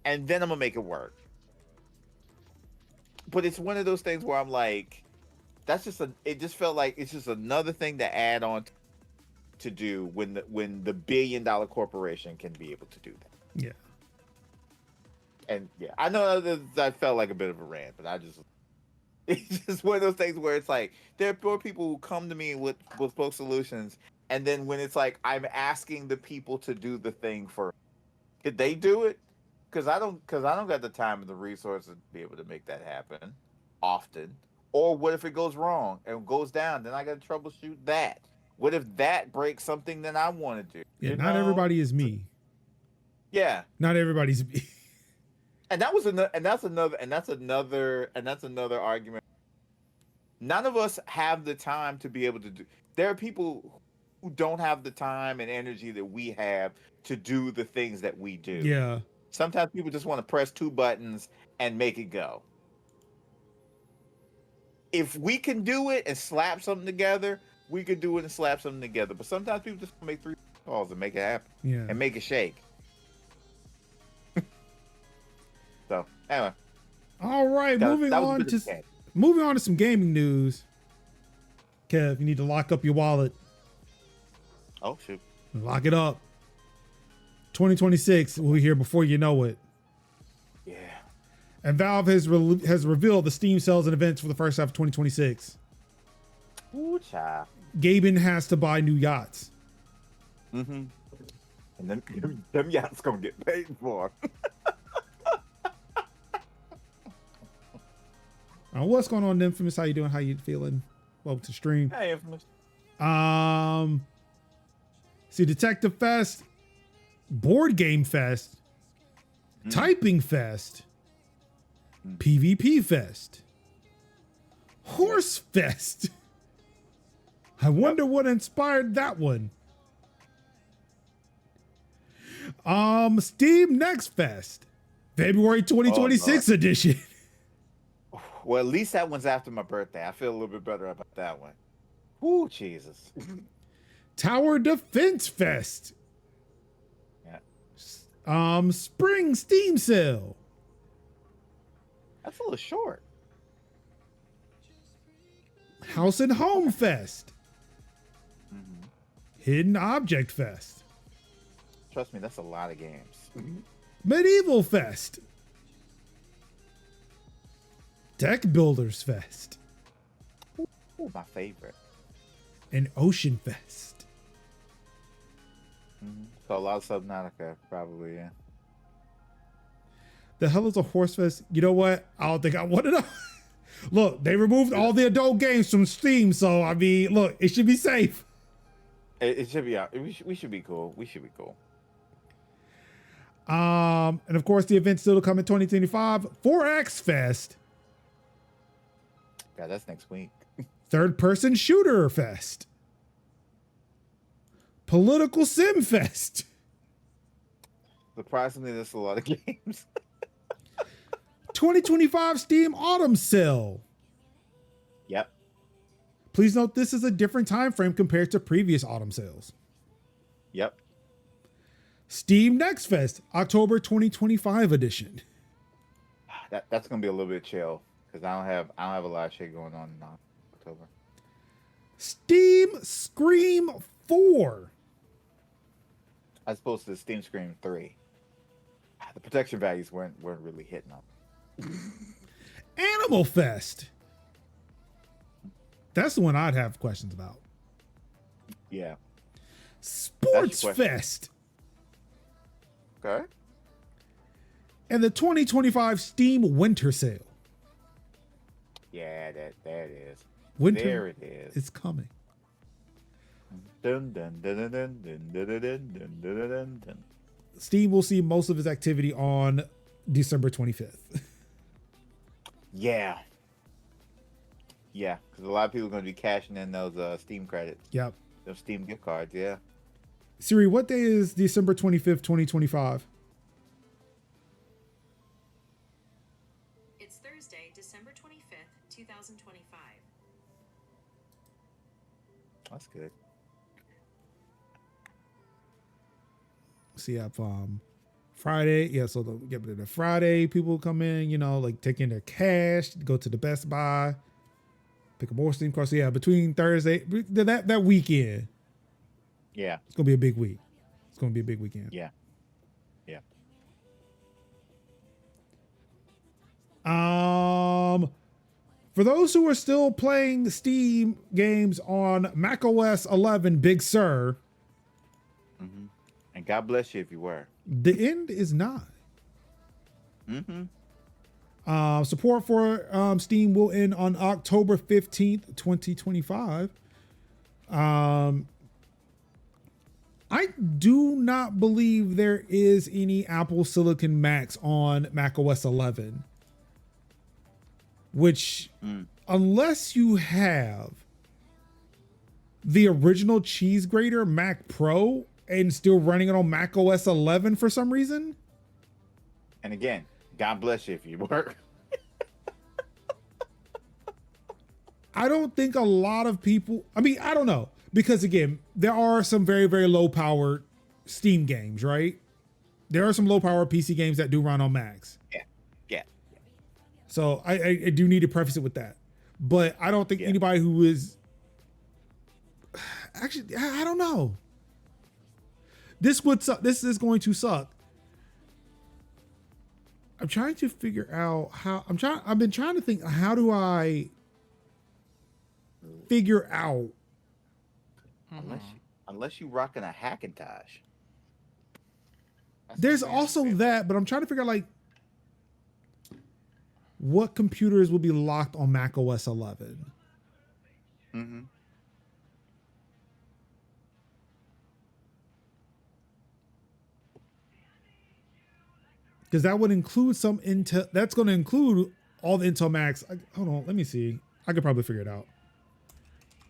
and then I'm gonna make it work. But it's one of those things where I'm like, it just felt like it's just another thing to add on to do when the $1 billion corporation can be able to do that. Yeah. And yeah, I know that felt like a bit of a rant, but it's just one of those things where it's like, there are people who come to me with bespoke solutions, and then when it's like, I'm asking the people to do the thing first. Could they do it? Because I don't got the time and the resources to be able to make that happen often. Or what if it goes wrong and goes down? Then I got to troubleshoot that. What if that breaks something that I want to do? Yeah, not everybody is me. Yeah, not everybody's me. And that's another argument. None of us have the time to be able to do. There are people who don't have the time and energy that we have to do the things that we do. Yeah. Sometimes people just want to press 2 buttons and make it go. If we can do it and slap something together, we could do it and slap something together. But sometimes people just want to make 3 calls and make it happen. Yeah. And make it shake. So, anyway. All right, moving on to some gaming news. Kev, you need to lock up your wallet. Oh, shoot. Lock it up. 2026 will be here before you know it. Yeah. And Valve has revealed the Steam sales and events for the first half of 2026. Ooh, child. Gaben has to buy new yachts. Mm-hmm. And them yachts gonna get paid for. What's going on, Infamous? How you doing? How you feeling? Welcome to stream. Hey, Infamous. See, Detective Fest, Board Game Fest, Typing Fest, PvP Fest, Horse Fest. I wonder what inspired that one. Steam Next Fest, February 2026 edition. Well, at least that one's after my birthday. I feel a little bit better about that one. Ooh, Jesus. Tower Defense Fest. Yeah. Spring Steam Sale. That's a little short. House and Home Fest. Hidden Object Fest. Trust me, that's a lot of games. Medieval Fest. Deck Builders Fest. Ooh, my favorite. And Ocean Fest. So a lot of Subnautica, probably, yeah. The hell is a Horse Fest? You know what? I don't think I want to know. Look, they removed all the adult games from Steam, so I mean, look, it should be safe. It should be out. We should be cool. We should be cool. And of course, the event's still to come in 2025. 4X Fest. God, that's next week. Third Person Shooter Fest. Political Sim Fest. Surprisingly, there's a lot of games. 2025 Steam Autumn Sale. Yep. Please note this is a different time frame compared to previous autumn sales. Yep. Steam Next Fest, October 2025 edition. That's gonna be a little bit chill because I don't have a lot of shit going on in October. Steam Scream 4. As opposed to the Steam Scream 3. The protection values weren't really hitting up. Animal Fest. That's the one I'd have questions about. Yeah. Sports Fest. Okay. And the 2025 Steam Winter Sale. Yeah, that is. Winter. There it is. It's coming. Dun, dun, dun, dun, dun, dun, dun, dun, dun, dun, dun, dun. Steam will see most of its activity on December 25th. Yeah. Yeah, because a lot of people are going to be cashing in those Steam credits. Yep. Those Steam gift cards, yeah. Siri, what day is December 25th, 2025? It's Thursday, December 25th, 2025. That's good. So you have Friday. Yeah, so the Friday people come in, you know, like take in their cash, go to the Best Buy, pick up more Steam cards. So yeah, between Thursday, that weekend. Yeah. It's gonna be a big week. It's gonna be a big weekend. Yeah. Yeah. For those who are still playing Steam games on macOS 11 Big Sur, And God bless you if you were. the end is nigh. Mm-hmm. Support for Steam will end on October 15th, 2025. I do not believe there is any Apple Silicon Macs on macOS 11, which unless you have the original cheese grater Mac Pro and still running it on Mac OS 11 for some reason. And again, God bless you if you work. I don't think a lot of people, I mean, I don't know, because again, there are some very, very low powered Steam games, right? There are some low power PC games that do run on Macs. Yeah. So I do need to preface it with that. But I don't think anybody who is actually, I don't know. This would suck. This is going to suck. I'm trying to figure out how I've been trying to think, how do I figure out unless you rocking a Hackintosh. There's also that, but I'm trying to figure out like what computers will be locked on Mac OS 11. Mm-hmm. Because that would include some Intel. That's going to include all the Intel Macs. Hold on, let me see. I could probably figure it out.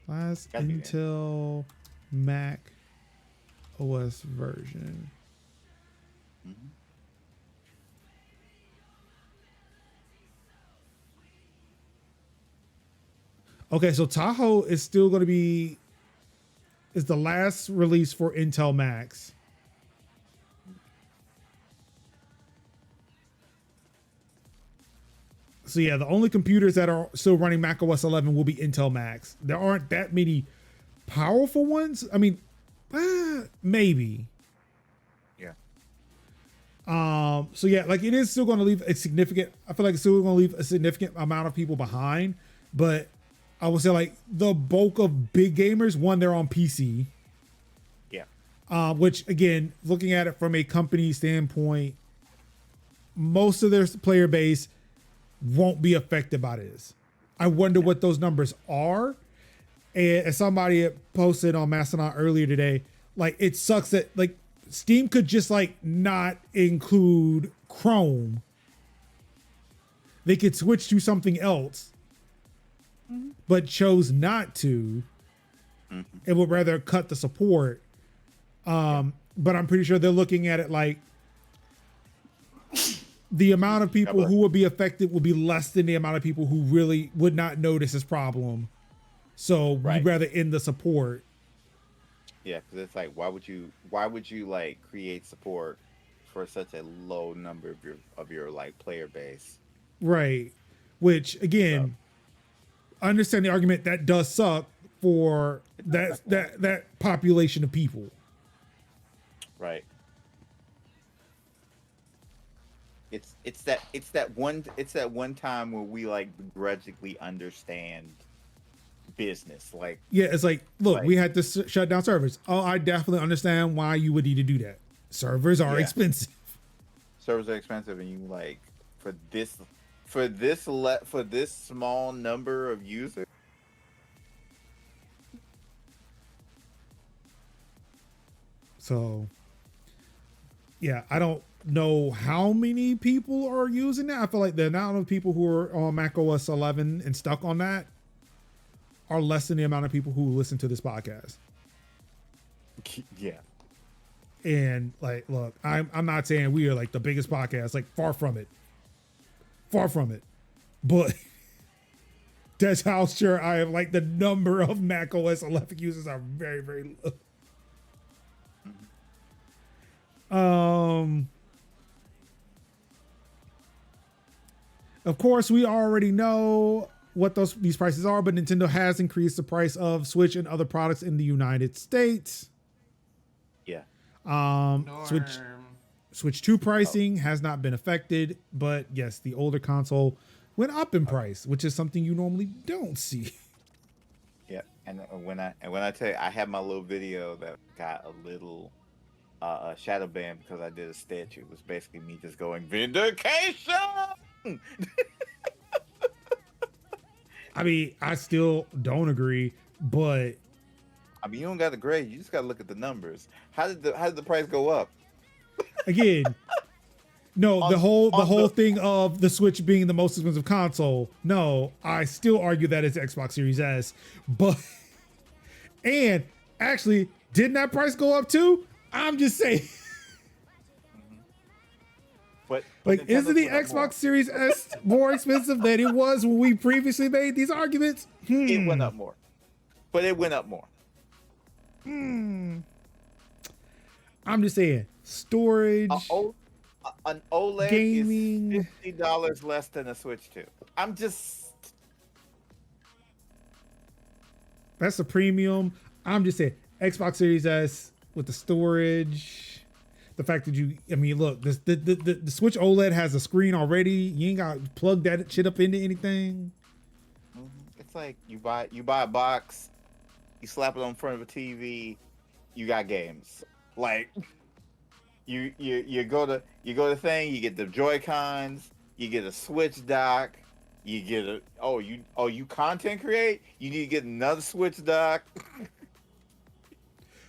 Last Intel Mac OS version. Mm-hmm. Okay, so Tahoe is still going to be is the last release for Intel Macs. So yeah, the only computers that are still running Mac OS 11 will be Intel Macs. There aren't that many powerful ones. I mean, maybe. Yeah. So yeah, like it is still going to leave a significant. I feel like it's still going to leave a significant amount of people behind. But I would say like the bulk of big gamers, one, they're on PC. Yeah. Which again, looking at it from a company standpoint, most of their player base won't be affected by this. I wonder what those numbers are. And as somebody posted on Mastodon earlier today, like it sucks that like Steam could just like not include Chrome. They could switch to something else, but chose not to, and would rather cut the support. But I'm pretty sure they're looking at it like the amount of people who would be affected would be less than the amount of people who really would not notice this problem. So we'd rather end the support. Yeah, because it's like, why would you like create support for such a low number of your like player base? Right. Which again, I understand the argument that does suck for that population of people. Right. It's that one time where we like begrudgingly understand business. Like, yeah, it's like, look, we had to shut down servers. Oh, I definitely understand why you would need to do that. Servers are expensive. Servers are expensive, and you like for this small number of users. So, yeah, I don't know how many people are using that. I feel like the amount of people who are on Mac OS 11 and stuck on that are less than the amount of people who listen to this podcast. Yeah. And like, look, I'm not saying we are like the biggest podcast, like far from it. But that's how sure I am. Like the number of Mac OS 11 users are very, very low. Of course, we already know what these prices are, but Nintendo has increased the price of Switch and other products in the United States. Yeah. Switch 2 pricing has not been affected, but yes, the older console went up in price, which is something you normally don't see. Yeah, and when I tell you, I had my little video that got a little shadow banned because I did a statue. It was basically me just going vindication. I mean, I still don't agree, but I mean, you don't got to grade. You just got to look at the numbers. How did the price go up? Again, no, the whole thing of the Switch being the most expensive console. No, I still argue that it's Xbox Series S, but And actually, didn't that price go up too? I'm just saying. But Like, isn't the Xbox Series S more expensive than it was when we previously made these arguments? It went up more. But it went up more. I'm just saying, storage, An OLED gaming. is $50 less than a Switch 2. I'm just... That's a premium. I'm just saying, Xbox Series S with the storage. The fact that look, the Switch OLED has a screen already. You ain't got to plug that shit up into anything. It's like you buy a box, you slap it on front of a TV, you got games. Like you go to thing, you get the Joy-Cons, you get a Switch dock, you get you content create, you need to get another Switch dock.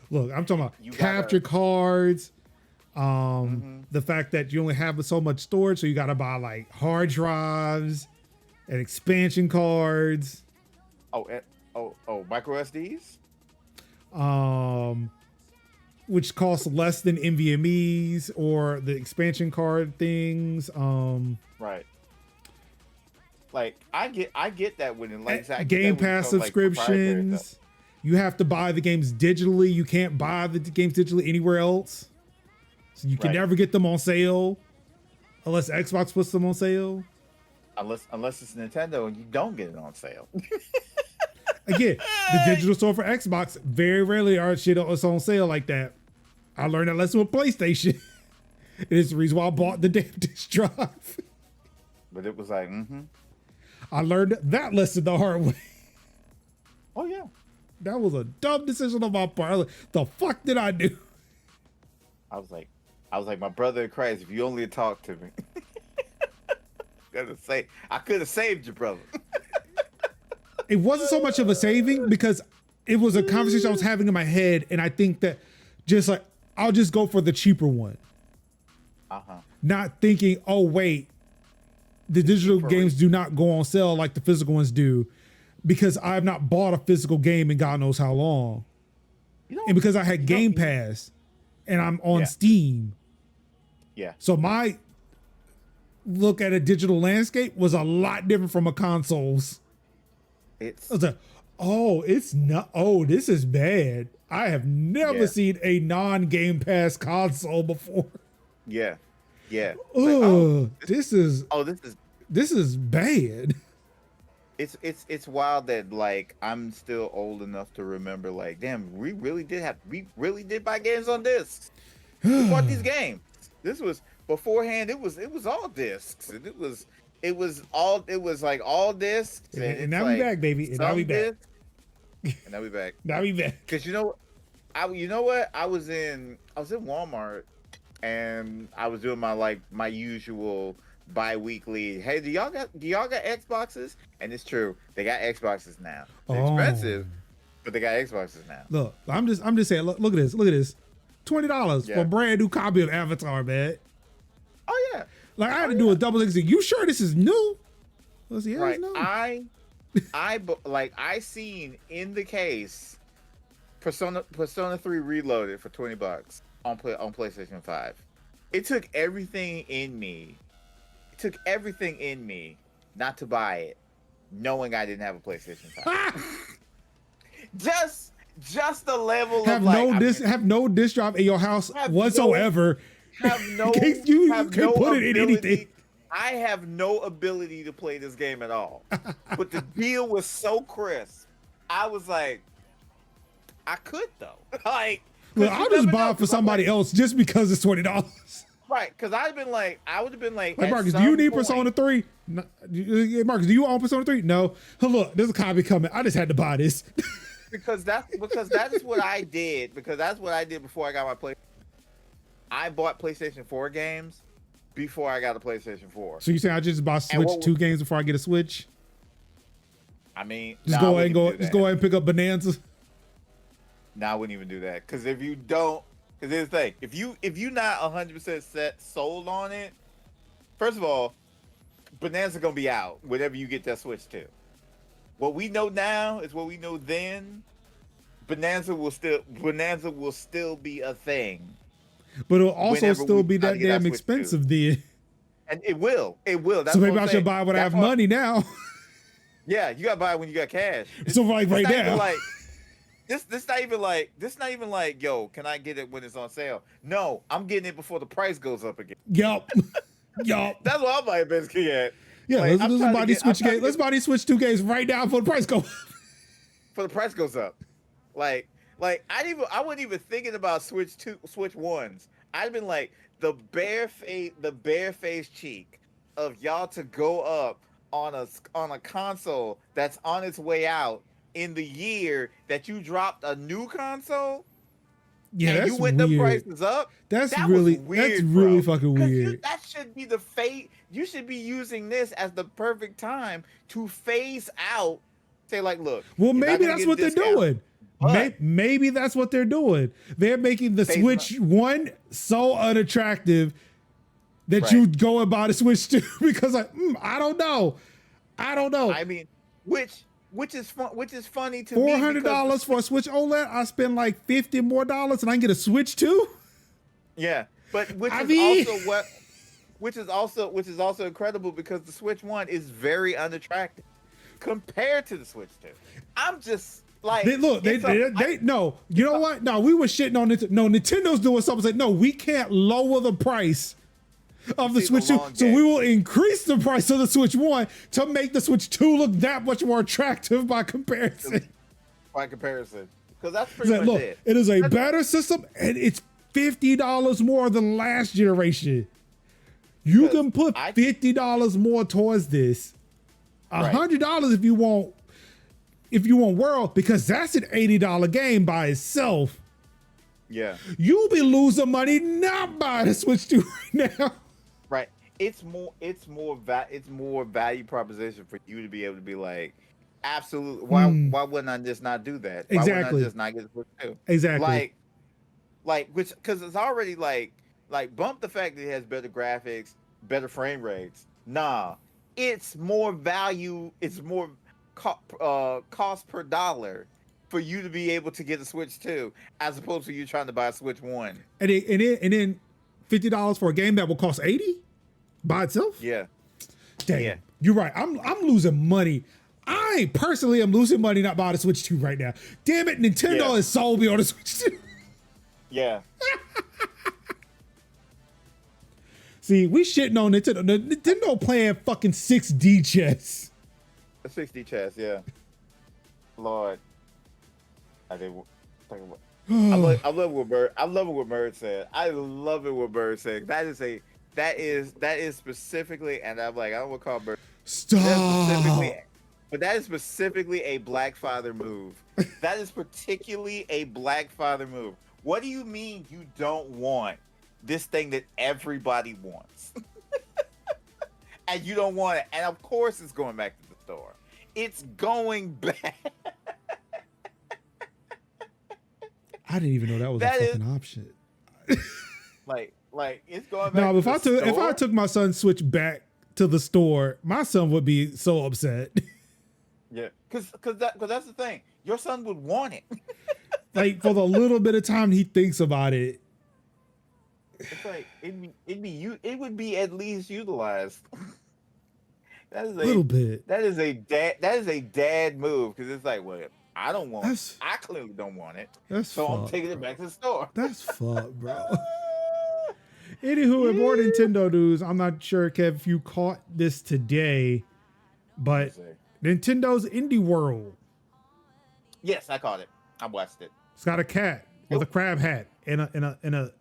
Look, I'm talking about capture cards. The fact that you only have so much storage, so you got to buy like hard drives and expansion cards. Micro SDs. Which cost less than NVMe's or the expansion card things. Right. Like I get that when Game Pass subscriptions. You have to buy the games digitally. You can't buy the games digitally anywhere else. So you can never get them on sale unless Xbox puts them on sale. Unless it's Nintendo and you don't get it on sale. Again, the digital store for Xbox, very rarely are shit on sale like that. I learned that lesson with PlayStation. It is the reason why I bought the damn disc drive. But it was like, I learned that lesson the hard way. Oh yeah. That was a dumb decision on my part. Like, the fuck did I do? I was like, my brother in Christ, if you only had talked to me. I could have saved you, brother. It wasn't so much of a saving because it was a conversation I was having in my head. And I think that just like, I'll just go for the cheaper one. Not thinking, oh, wait, the digital games do not go on sale like the physical ones do because I have not bought a physical game in God knows how long. And because I had Game Pass and I'm on Steam. Yeah. So my look at a digital landscape was a lot different from a console's. I was like, it's not. Oh, this is bad. I have never seen a non-Game Pass console before. Yeah. Oh, like, this is bad. It's wild that like I'm still old enough to remember like, damn, we really did buy games on discs. We bought these games. This was beforehand. It was all discs, and it was like all discs. And now we back, baby. And now we back. And now we back. Now we back. Cause you know what? I was in Walmart, and I was doing my usual bi-weekly. Hey, do y'all got Xboxes? And it's true, they got Xboxes now. They're expensive, but they got Xboxes now. Look, I'm just saying. Look at this. $20 for a brand new copy of Avatar, man. Oh yeah. Like I had to do a double exit. You sure this is new? Let's see. Right. New. I seen in the case Persona 3 Reloaded for $20 on PlayStation 5. It took everything in me not to buy it, knowing I didn't have a PlayStation 5. just the level have no disc drive in your house whatsoever. You can put it in anything. I have no ability to play this game at all. But the deal was so crisp. I was like, I could though. Like, look, I'll just buy it for somebody else just because it's $20. Right, because I would have been like, Marcus, do you need Persona 3? No, Marcus, do you own Persona 3? No. Look, there's a copy coming. I just had to buy this. because that is what I did. Because that's what I did before I got my PlayStation. I bought PlayStation 4 games before I got a PlayStation 4. So you saying I just buy Switch 2 games before I get a Switch? I mean, just go ahead and pick up Bonanza. No, I wouldn't even do that. Because if you don't, because here's the thing, if you not 100% sold on it, first of all, Bonanza gonna be out whenever you get that Switch 2. What we know now is what we know then. Bonanza will still be a thing. But it'll also Whenever still we be try to that get our damn Switch expensive then. And it will. That's So maybe what I I'm should saying. buy when I That's have why- money now. Yeah, you gotta buy it when you got cash. So like right not even now. like this not even like, yo, can I get it when it's on sale? No, I'm getting it before the price goes up again. Yup. Yup. That's what I'm buying basically at. Yeah, Like, let's buy these Switch games. Let's get- buy these Switch 2 games right now before the price goes up. before the price goes up. Like I wasn't even thinking about Switch 1s. I'd been like the bare-faced cheek of y'all to go up on a console that's on its way out in the year that you dropped a new console. Yeah, and that's you went weird. the prices up. That's That really was weird, that's really bro. fucking 'Cause weird. that should be the fate. You should be using this as the perfect time to phase out. Say like, look. Well, you're not maybe gonna that's get a what they're discount, doing. but- Maybe that's what they're doing. They're making the Phase Switch 1 so unattractive that Right. you go and buy the Switch 2 because like, I don't know. I mean, which is funny to me. $400 for a Switch OLED, I spend like $50 more and I can get a Switch 2? Yeah, but which is also incredible because the Switch 1 is very unattractive compared to the Switch 2. I'm just like, They no, you know what? No, we were shitting on it. No, Nintendo's doing something. Like, no, we can't lower the price of the See, Switch the 2. long So game. we will increase the price of the Switch 1 to make the Switch 2 look that much more attractive by comparison. because that's It's pretty like, much look, it. it is a better system and it's $50 more than last generation. You Because can put $50 more towards this. Right. $100 if you want World, because that's an $80 game by itself. Yeah, You'll be losing money not buying a Switch 2 right now. right. It's more value proposition for you to be able to be like, absolutely. Why wouldn't I just not do that? Why Exactly. wouldn't I just not get the Switch 2? Exactly. Like which, because it's already like bump the fact that it has better graphics, better frame rates. Nah, it's more value. It's more cost per dollar for you to be able to get a Switch 2 as opposed to you trying to buy a Switch 1. And then $50 for a game that will cost $80 by itself? Yeah. Damn. Yeah. You're right. I'm losing money. I personally am losing money not buying a Switch 2 right now. Damn it, Nintendo Yeah. has sold me on a Switch 2. Yeah. See, we shitting on Nintendo. Nintendo playing fucking 6D chess. A 60 chest, yeah. Lord. I did talking about. I love what Bird said. I love it what Bird said. That is specifically, and I'm like, I don't want to call Bird. Stop. But that is specifically a black father move. That is particularly a black father move. What do you mean you don't want this thing that everybody wants? And you don't want it. And of course it's going back to the store. It's going back. I didn't even know that was That a is- fucking option. Like it's going back No, to if I the took my son's Switch back to the store, my son would be so upset. Yeah, because that's the thing. Your son would want it. Like for the little bit of time he thinks about it. It's like it would be at least utilized. That is a Little bit. That is a dad move because it's like, well, I don't want it. That's- I clearly don't want it. That's So I'm fucked, taking it back to the store. That's fucked, bro. Anywho, in more Nintendo news, I'm not sure, Kev, if you caught this today, but Nintendo's Indie World. Yes, I caught it. I watched it. It's got a cat with a crab hat and a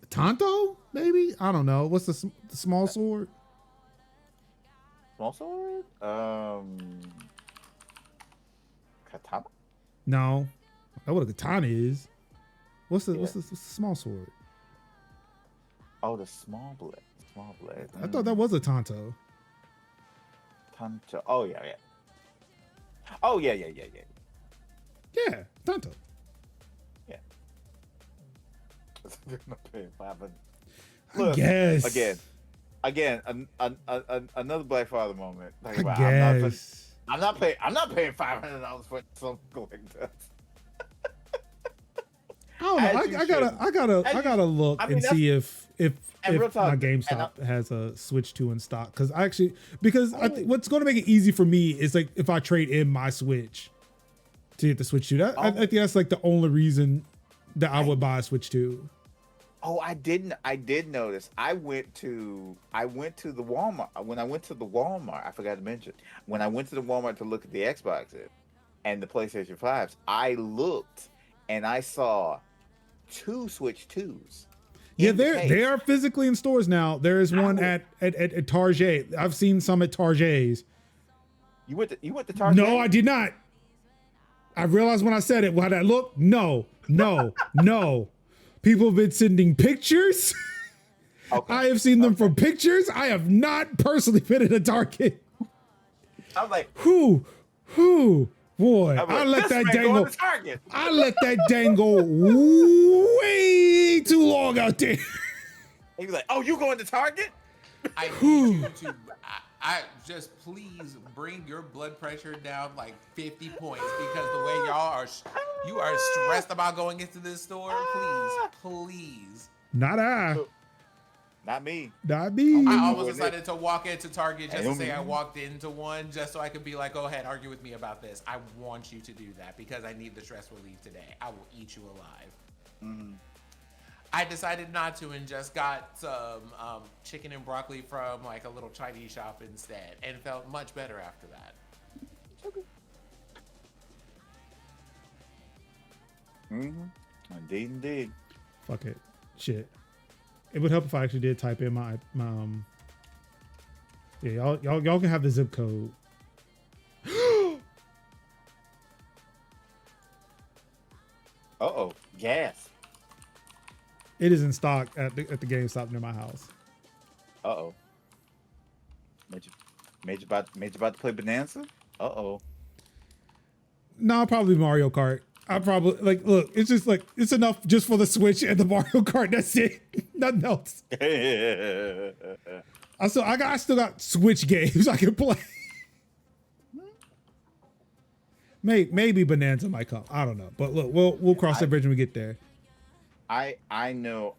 Tonto, maybe? I don't know. What's the small sword? Small sword? Katana? No. I know what a katana is. What's the small sword? Oh, the small blade. Small blade. I thought that was a Tonto. Tanto. Oh yeah. Oh yeah. Yeah, Tonto. Yeah. I'm not paying $500. I guess. Again, another Black Father moment. Like, I wow, guess. I'm not paying $500 for something like that. don't know. As you I gotta look I mean, and that's- see if and real talk, my and GameStop has a Switch 2 in stock. Because I Oh. what's going to make it easy for me is like if I trade in my Switch to get the Switch 2. I think that's like the only reason that I would buy a Switch 2. Oh, I did notice. I went to the Walmart. When I went to the Walmart, I forgot to mention. When I went to the Walmart to look at the Xboxes and the PlayStation 5s, I looked and I saw 2 Switch 2s. Yeah, in the they case. are physically in stores now. There is one at Target. I've seen some at Target's. You went to Target? No, I did not. I realized when I said it. When I look, no. People have been sending pictures. Okay. I have seen them from pictures. I have not personally been at a Target. I'm like, Boy, I'm like, I let this that man dang going go. to Target. I let that dang go way too long out there. He was like, "Oh, you going to Target?" I need you to. I just please bring your blood pressure down like 50 points because the way you are stressed about going into this store. Please. Not I. Not me. Not me. I almost Doing decided to walk into Target just to say I me. walked into one, just so I could be like, "Go ahead, argue with me about this." I want you to do that because I need the stress relief today. I will eat you alive. Mm-hmm. I decided not to and just got some chicken and broccoli from like a little Chinese shop instead and felt much better after that. Indeed. Fuck it. Shit. It would help if I actually did type in my yeah, y'all can have the zip code. Uh-oh. Gas. It is in stock at the GameStop near my house. Uh-oh. Made you about to play Bonanza? Uh-oh. No, probably Mario Kart. I probably look, it's just like it's enough just for the Switch and the Mario Kart. That's it. Nothing else. I still got Switch games I can play. Maybe Bonanza might come. I don't know. But look, we'll cross that bridge when we get there. I know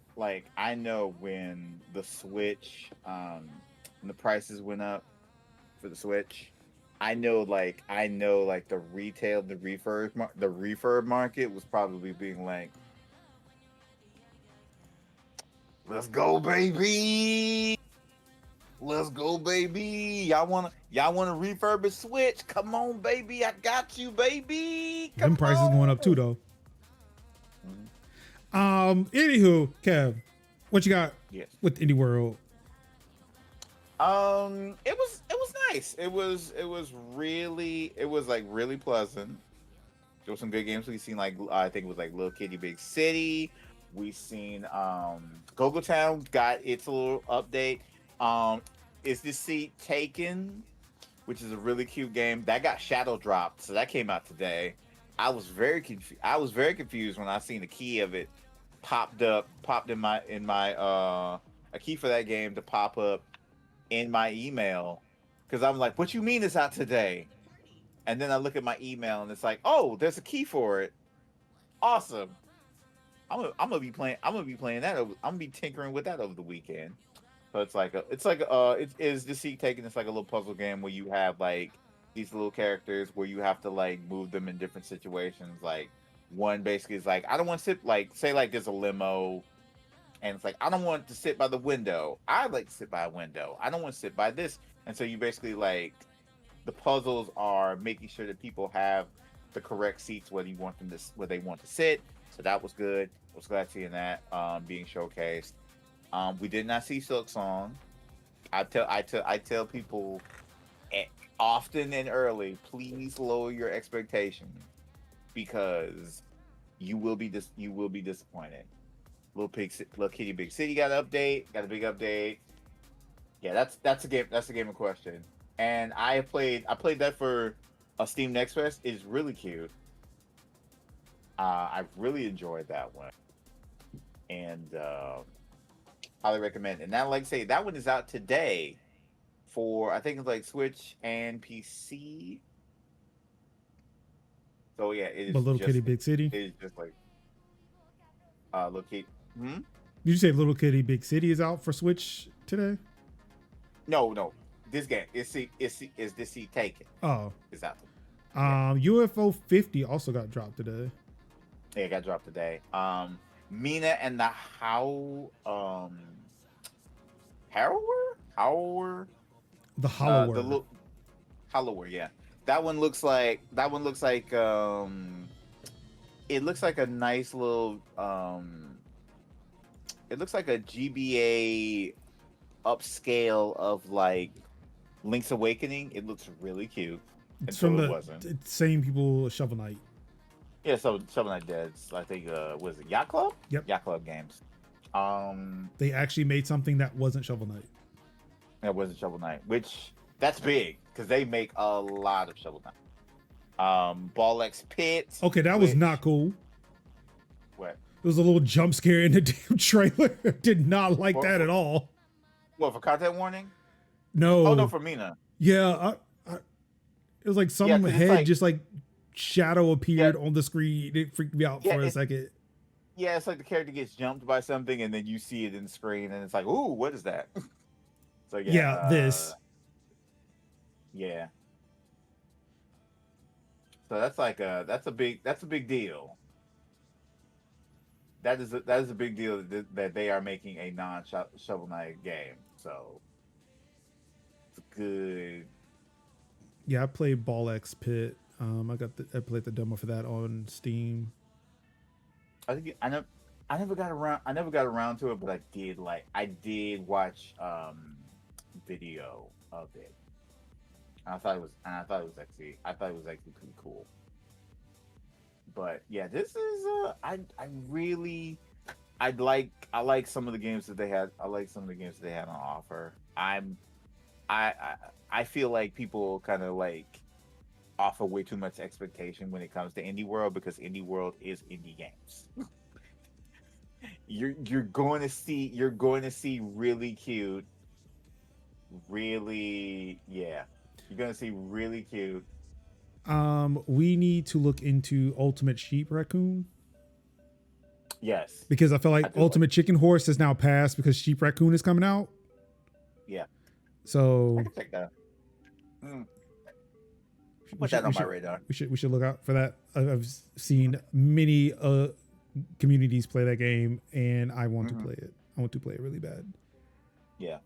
when the Switch when the prices went up for the Switch. I know the retail, the refurb market was probably being like, "Let's go, baby. Let's go, baby. Y'all wanna refurb a Switch? Come on, baby. I got you, baby. Come Them prices on." going up too though. Anywho, Kev, what you got Yes. with Indie World? It was nice. It was really pleasant. There were some good games. We seen I think it was like Little Kitty Big City. We seen Gogo Town got its little update. Is This Seat Taken, which is a really cute game that got shadow dropped, so that came out today. I was very confused when I seen the key of it popped in my a key for that game to pop up in my email, because I'm like, "What you mean it's out today?" And then I look at my email and it's like, "Oh, there's a key for it. Awesome. I'm gonna be playing that. I'm gonna be tinkering with that over the weekend." So it's the seat taking. It's like a little puzzle game where you have like these little characters where you have to like move them in different situations. Like one basically is like, I don't want to sit, like say like there's a limo and it's like, I don't want to sit by the window. I like to sit by a window. I don't want to sit by this. And so you basically like, the puzzles are making sure that people have the correct seats where they want to sit. So that was good. I was glad seeing that being showcased. We did not see Silk Song. I tell people often and early, please lower your expectations because you will be disappointed. Little Kitty Big City got a big update. Yeah, that's a game in question. And I played that for a Steam Next Fest. It's really cute. I really enjoyed that one, and highly recommend. And now, like I say, that one is out today for, I think it's like Switch and PC. So yeah, it is. But Little Kitty Big City. It is just like, Look, Did you say Little Kitty Big City is out for Switch today? no. This game is this seat taken? Oh, It's out. UFO 50 also got dropped today. Yeah, it got dropped today. Mina and the Harrower? The Hollower. The little Hollower, yeah. That one looks like it looks like a nice little it looks like a GBA upscale of like Link's Awakening. It looks really cute. It's from the wasn't. Same people, Shovel Knight. Yeah, so Shovel Knight Dead's, I think, was it Yacht Club? Yep. Yacht Club Games. They actually made something that wasn't Shovel Knight. That wasn't Shovel Knight, which that's big because they make a lot of Shovel Knight. Ball X Pit. Okay, that was not cool. What? There was a little jump scare in the damn trailer. Did not like that at all. What, for content warning? No. Oh no, for Mina. Yeah, it was like some head like, just like shadow appeared on the screen. It freaked me out for a second. Yeah, it's like the character gets jumped by something and then you see it in the screen and it's like, ooh, what is that? So yeah, this. Yeah. So that's like that's a big deal. That is a big deal that they are making a non-Shovel Knight game. So it's good. Yeah, I played Ball X Pit. I played the demo for that on Steam. I think I never got around to it, but I did watch video of it. And I thought it was actually pretty cool. But yeah, this is I like some of the games that they had. I like some of the games that they had on offer. I feel like people kind of like offer way too much expectation when it comes to indie world because indie world is indie games. you're going to see really cute, really You're going to see really cute. We need to look into Ultimate Sheep Raccoon. Yes. Because I feel like Ultimate Chicken Horse has now passed because Sheep Raccoon is coming out. Yeah. So I can check that. Put that on my radar. We should look out for that. I've seen many communities play that game, and I want to play it. I want to play it really bad. Yeah.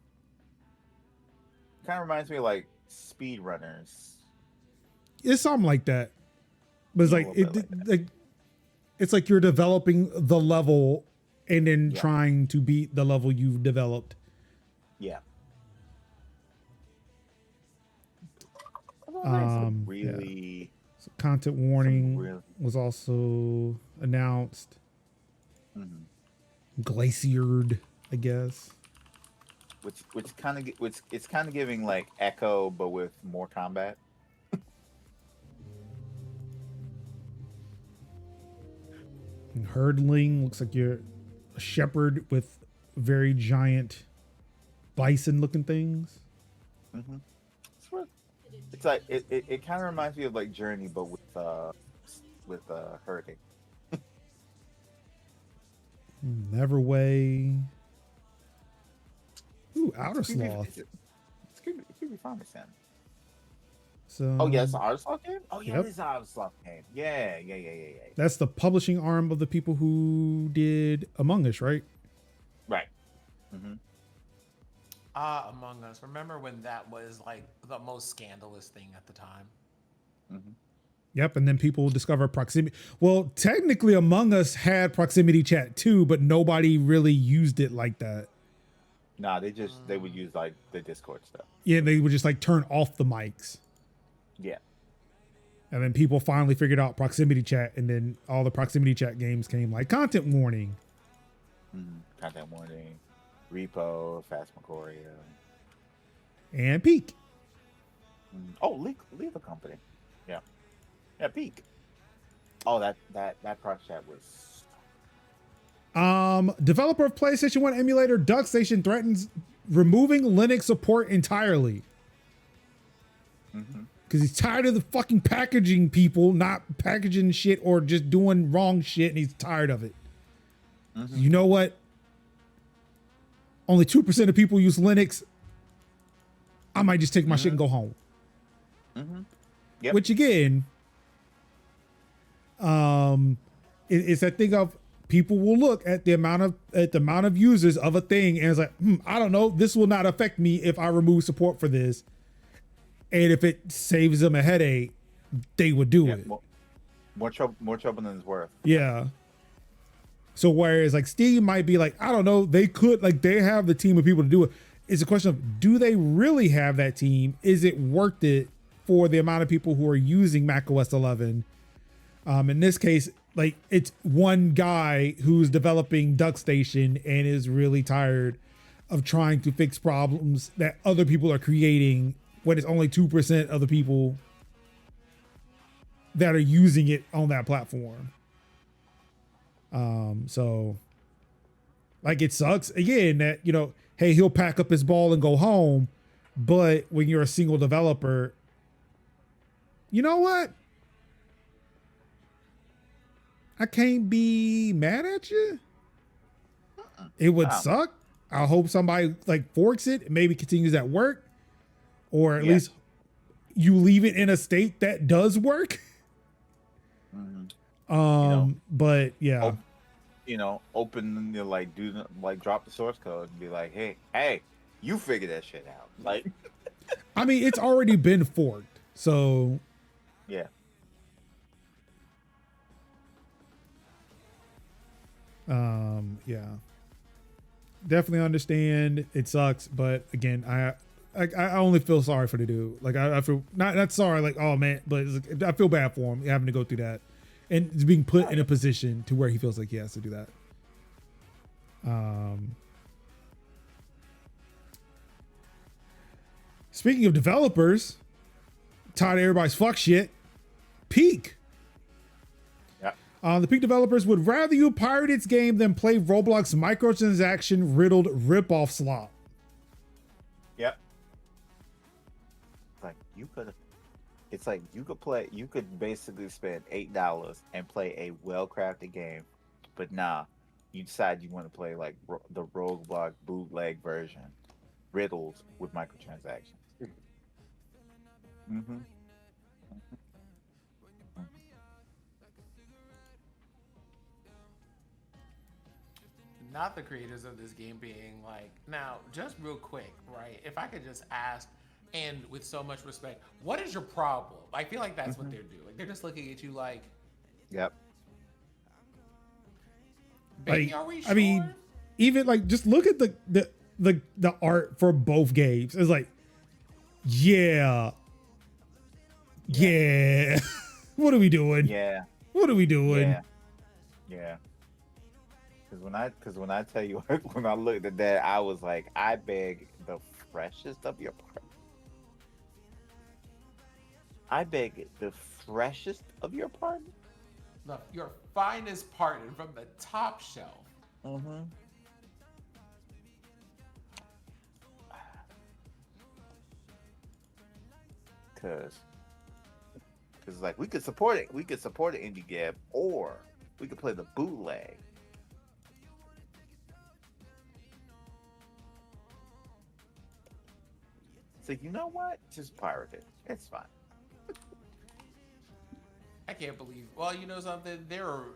Kind of reminds me of like speedrunners. It's something like that, but it's it's like you're developing the level and then trying to beat the level you've developed. Yeah. So content warning was also announced. Glaciered, I guess. Which it's kind of giving like Echo, but with more combat. And herdling looks like you're a shepherd with very giant bison-looking things. It's like it kind of reminds me of like Journey, but with herding. Neverway. Ooh, Outer Sloth. It could be fun, Sam. So. Oh yeah, it's an Outer Sloth game. Oh yeah, Yep. it is an Outer Sloth game. Yeah. That's the publishing arm of the people who did Among Us, right? Right. Among Us. Remember when that was like the most scandalous thing at the time? Yep, and then people discover proximity. Well, technically, Among Us had proximity chat too, but nobody really used it like that. Nah, they would use like the Discord stuff. Yeah, they would just like turn off the mics. Yeah. And then people finally figured out proximity chat, and then all the proximity chat games came like content warning. Content warning, Repo, Phasmagoria, and Peak. Oh, leave a company. Yeah, Peak. Oh, that proc chat was. Developer of PlayStation 1 emulator DuckStation threatens removing Linux support entirely. Because he's tired of the fucking packaging people not packaging shit or just doing wrong shit, and he's tired of it. You know what? Only 2% of people use Linux. I might just take my shit and go home. Yep. Which again, it's that thing of people will look at the amount of users of a thing and it's like, I don't know, this will not affect me if I remove support for this. And if it saves them a headache, they would do it. More trouble than it's worth. Yeah. So whereas like Steam might be like, I don't know, they could, like, they have the team of people to do it. It's a question of, do they really have that team? Is it worth it for the amount of people who are using macOS 11? In this case, like, it's one guy who's developing DuckStation and is really tired of trying to fix problems that other people are creating when it's only 2% of the people that are using it on that platform. So like, it sucks again that, you know, hey, he'll pack up his ball and go home. But when you're a single developer, you know what? I can't be mad at you. It would suck. I hope somebody like forks it, maybe continues at work, or at least you leave it in a state that does work. But yeah, open like drop the source code and be like, hey, you figure that shit out. Like, I mean, it's already been forked, so yeah. Yeah, definitely understand. It sucks, but again, I only feel sorry for the dude. Like, I feel not sorry, like, oh man, but it's like, I feel bad for him having to go through that and being put in a position to where he feels like he has to do that. Speaking of developers, tired of everybody's fuck shit, Peak. The Peak developers would rather you pirate its game than play Roblox microtransaction riddled ripoff slop. Yep. Like, it's like you could basically spend $8 and play a well-crafted game, but nah, you decide you want to play like the Roblox bootleg version, riddled with microtransactions. Not the creators of this game being like, now, just real quick, right? If I could just ask, and with so much respect, what is your problem? I feel like that's what they're doing. They're just looking at you like, yep. Baby, Like, are we sure? I mean, even like, just look at the art for both games. It's like, yeah. What are we doing? Yeah. What are we doing? Yeah. Because when I tell you, when I looked at that, I was like, I beg the freshest of your pardon. I beg the freshest of your pardon. Your finest pardon from the top shelf. Because like, we could support it. We could support an indie game, or we could play the bootleg. So you know what? Just pirate it. It's fine. I can't believe. Well, you know something? There are.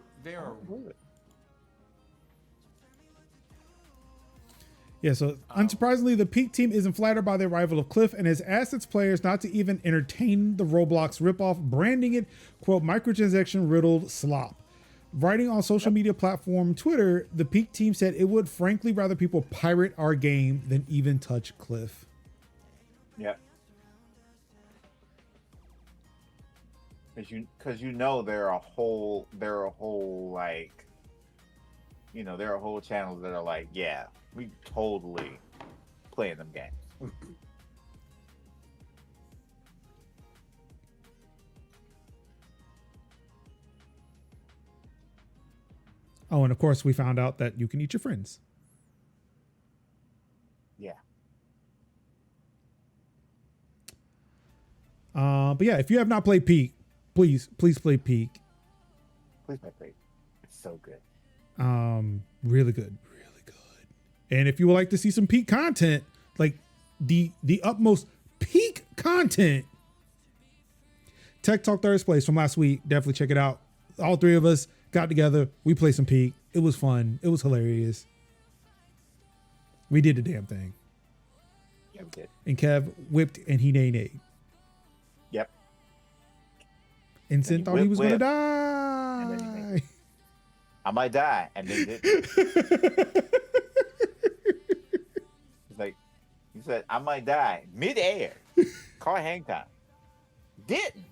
Yeah, so unsurprisingly, the Peak team isn't flattered by the arrival of Cliff and has asked its players not to even entertain the Roblox ripoff, branding it, quote, microtransaction riddled slop. Writing on social media platform Twitter, the Peak team said it would frankly rather people pirate our game than even touch Cliff. Yep. Because you know there are whole like, there are whole channels that are like, yeah, we totally playing them games. Oh, and of course we found out that you can eat your friends. Yeah. But yeah, if you have not played Peak, please play Peak. Please play Peak. It's so good. Really good, really good. And if you would like to see some peak content, like the utmost peak content, Tech Talk Thursday Place from last week, definitely check it out. All three of us got together, we played some peak. It was fun. It was hilarious. We did the damn thing. Yeah, we did. And Kev whipped and he nay-nayed. Yep. And Sin thought he was going to And then he die. made- I might die, and then did. It's like he said, I might die mid-air. Car hang time. Didn't.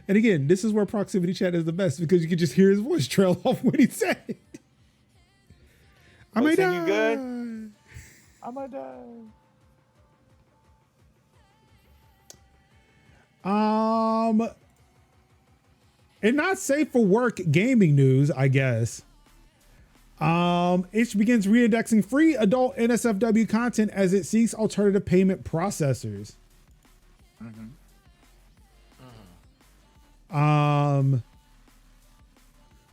And again, this is where proximity chat is the best because you can just hear his voice trail off when he said it. I might Sin, die. you good? I might die. And not safe for work gaming news, I guess. It begins reindexing free adult NSFW content as it seeks alternative payment processors.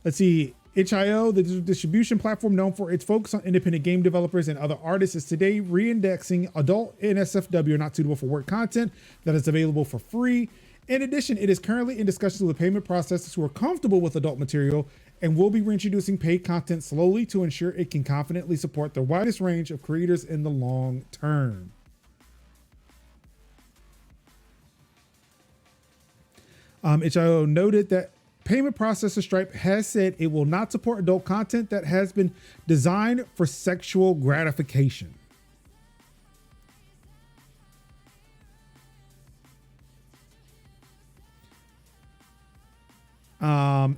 Let's see. itch.io, the distribution platform known for its focus on independent game developers and other artists, is today reindexing adult NSFW or not suitable for work content that is available for free. In addition, it is currently in discussions with payment processors who are comfortable with adult material and will be reintroducing paid content slowly to ensure it can confidently support the widest range of creators in the long term. itch.io noted that payment processor Stripe has said it will not support adult content that has been designed for sexual gratification.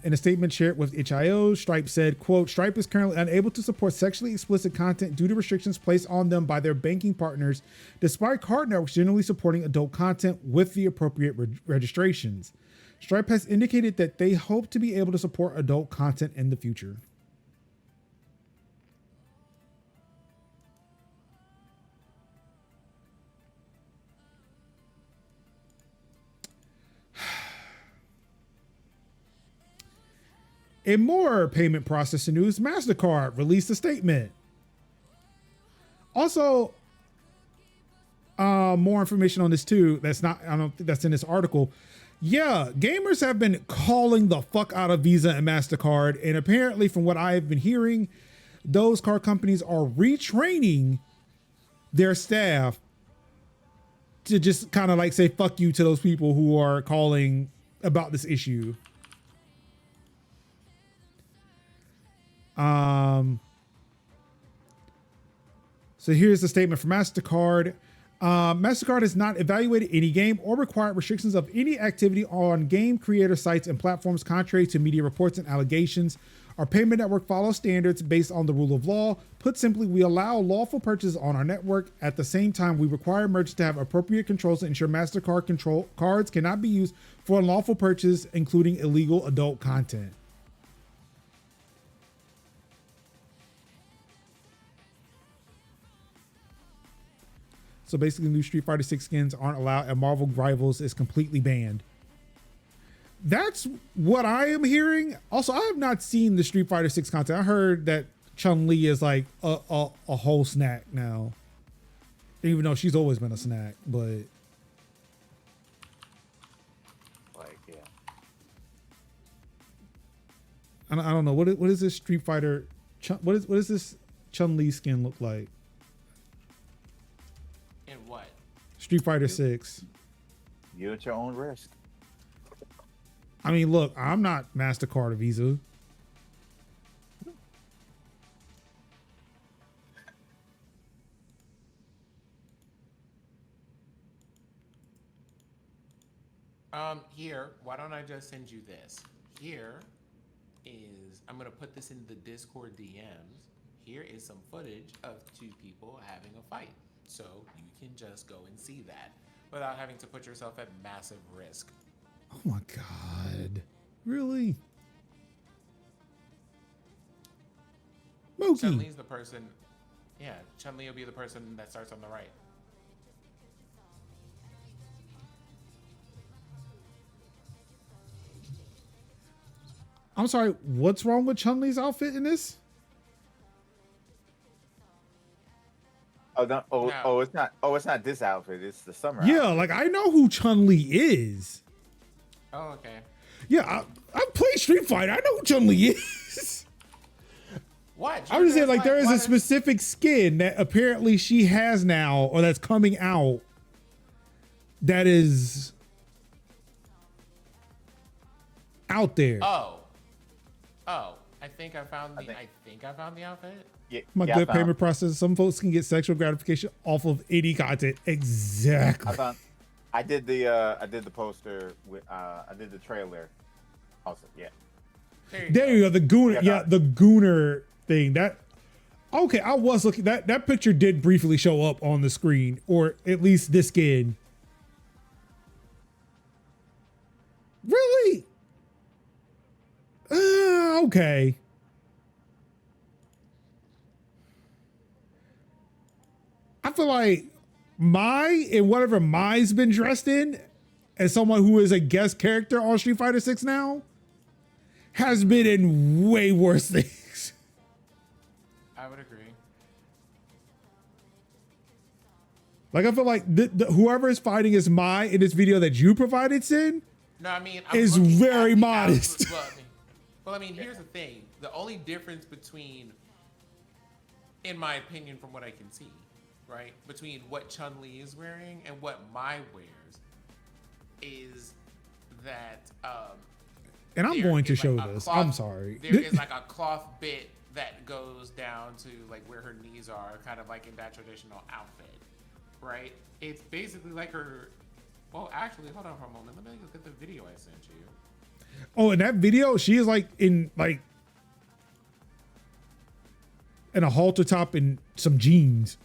In a statement shared with itch.io, Stripe said, quote, Stripe is currently unable to support sexually explicit content due to restrictions placed on them by their banking partners, despite card networks generally supporting adult content with the appropriate registrations. Stripe has indicated that they hope to be able to support adult content in the future. In more payment processing news, MasterCard released a statement. Also, more information on this too. I don't think that's in this article. Yeah, gamers have been calling the fuck out of Visa and MasterCard. And apparently, from what I've been hearing, those card companies are retraining their staff to just kind of like say fuck you to those people who are calling about this issue. So here's the statement from MasterCard. MasterCard has not evaluated any game or required restrictions of any activity on game creator sites and platforms, contrary to media reports and allegations. Our payment network follows standards based on the rule of law. Put simply, we allow lawful purchases on our network. At the same time, we require merchants to have appropriate controls to ensure MasterCard cards cannot be used for unlawful purchase, including illegal adult content. So basically, new Street Fighter 6 skins aren't allowed, and Marvel Rivals is completely banned. That's what I am hearing. Also, I have not seen the Street Fighter 6 content. I heard that Chun-Li is like a whole snack now, even though she's always been a snack. But Like, yeah. I don't know what is this Street Fighter. What is this Chun-Li skin look like? In what? Street Fighter 6. You at your own risk. I mean, look, I'm not MasterCard or Visa. Here, why don't I just send you this? Here is, I'm gonna put this in the Discord DMs. Here is some footage of two people having a fight. So you can just go and see that without having to put yourself at massive risk. Oh my God. Really? Mookie. Chun-Li's the person, yeah, Chun-Li will be the person that starts on the right. I'm sorry, what's wrong with Chun-Li's outfit in this? Oh no! Oh, No. oh, it's not. Oh, it's not this outfit. It's the summer. Yeah, outfit. like I know who Chun-Li is. Oh, okay. Yeah, I played Street Fighter. I know who Chun-Li is. What? I was saying, like, there is a what specific skin that apparently she has now, or that's coming out, that is out there. Oh. I think I found the outfit. Yeah, My yeah, good payment process. Some folks can get sexual gratification off of any content. Exactly. I did the poster with. I did the trailer. Also, yeah. There you go. The Gooner. Yeah, The Gooner thing. That. Okay, I was looking. That picture did briefly show up on the screen, or at least this skin. Really? Okay. I feel like Mai and whatever Mai's been dressed in, as someone who is a guest character on Street Fighter 6 now, has been in way worse things. I would agree. Like, I feel like whoever is fighting as Mai in this video that you provided, Sin, No, I mean, is looking at very the modest. outfit- well, I mean, here's the thing. The only difference between, in my opinion, from what I can see, right, between what Chun-Li is wearing and what Mai wears is that and I'm there going to is, show like, a this. cloth- I'm sorry. There is like a cloth bit that goes down to like where her knees are, kind of like in that traditional outfit, right? It's basically like her. Well, actually, hold on for a moment. Let me look at the video I sent you. Oh, in that video, she is like in a halter top and some jeans.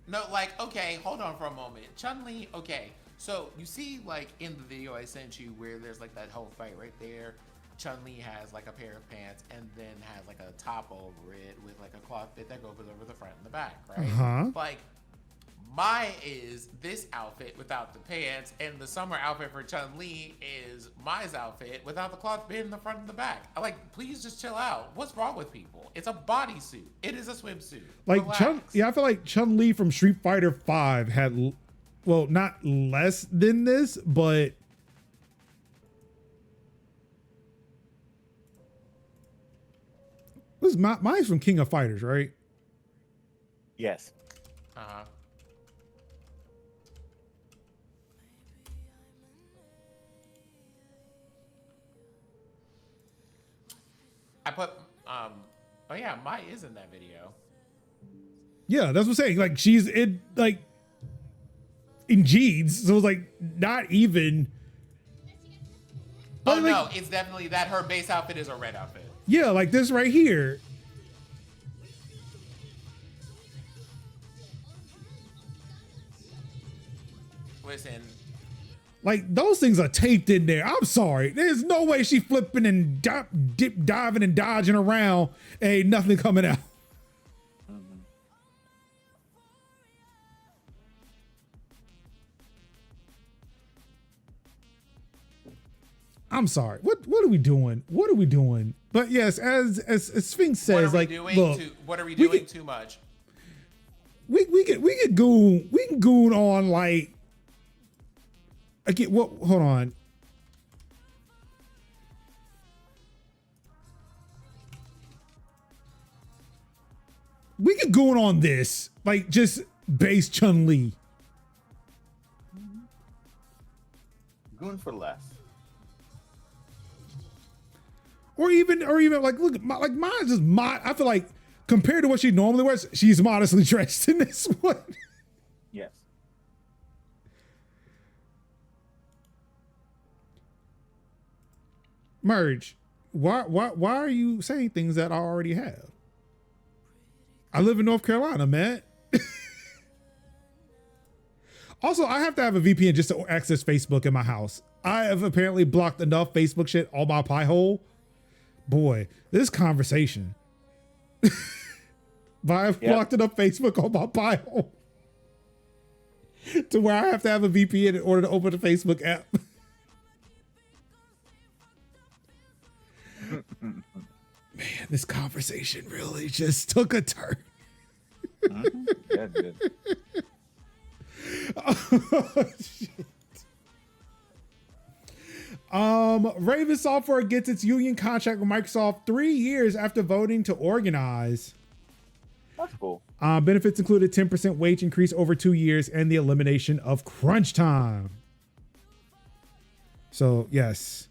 No, like, okay, hold on for a moment. Chun-Li, okay. So you see, like, in the video I sent you where there's like that whole fight right there. Chun-Li has like a pair of pants and then has like a top over it with like a cloth bit that goes over the front and the back, right? Uh-huh. Like, Mai is this outfit without the pants, and the summer outfit for Chun-Li is Mai's outfit without the cloth bit in the front and the back. I'm like, please just chill out. What's wrong with people? It's a bodysuit. It is a swimsuit. Like Relax. I feel like Chun-Li from Street Fighter 5 had, well, not less than this, but mine's from King of Fighters, right? Yes. Uh-huh. I put, oh yeah, Mai is in that video. Yeah, that's what I'm saying. Like, she's in, like, in jeans, so it's like not even. Oh Like, no, it's definitely that her base outfit is a red outfit. yeah, like this right here. Listen, Like, those things are taped in there. I'm sorry. There's no way she flipping and diving and dodging around and ain't nothing coming out. I'm sorry. What are we doing? What are we doing? But yes, as Sphinx says, like, look, what are we we doing could- too much? we can goon on, like, again. What? Hold on. We could goon on this, like, just base Chun-Li. Goon for less. Or even like, look, like, mine's just I feel like compared to what she normally wears, she's modestly dressed in this one. Yes. Merge. Why are you saying things that I already have? I live in North Carolina, man. Also, I have to have a VPN just to access Facebook in my house. I have apparently blocked enough Facebook shit on my pie hole. Boy, this conversation. But I've blocked enough Facebook on my pie hole to where I have to have a VPN in order to open the Facebook app. Man, this conversation really just took a turn. Mhm. Yeah, it did. Oh, shit. Raven Software gets its union contract with Microsoft 3 years after voting to organize. That's cool. Benefits include a 10% wage increase over 2 years and the elimination of crunch time. So, yes.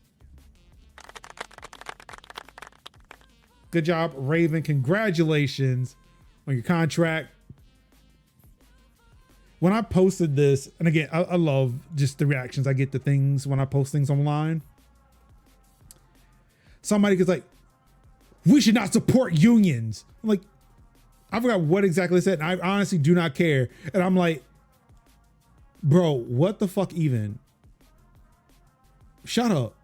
Good job, Raven. Congratulations on your contract. When I posted this, and again, I love just the reactions I get to things when I post things online. Somebody gets like, we should not support unions. I'm like, I forgot what exactly I said, and I honestly do not care. And I'm like, bro, what the fuck even? Shut up.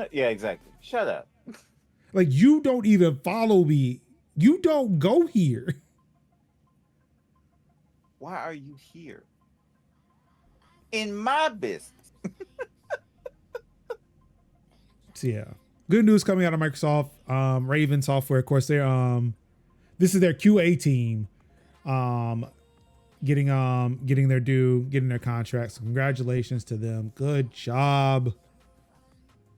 Yeah, exactly. Shut up. Like, you don't even follow me. You don't go here. Why are you here? In my business. So yeah, good news coming out of Microsoft. Raven Software, of course, they're this is their QA team, getting their due, getting their contracts. So congratulations to them. Good job.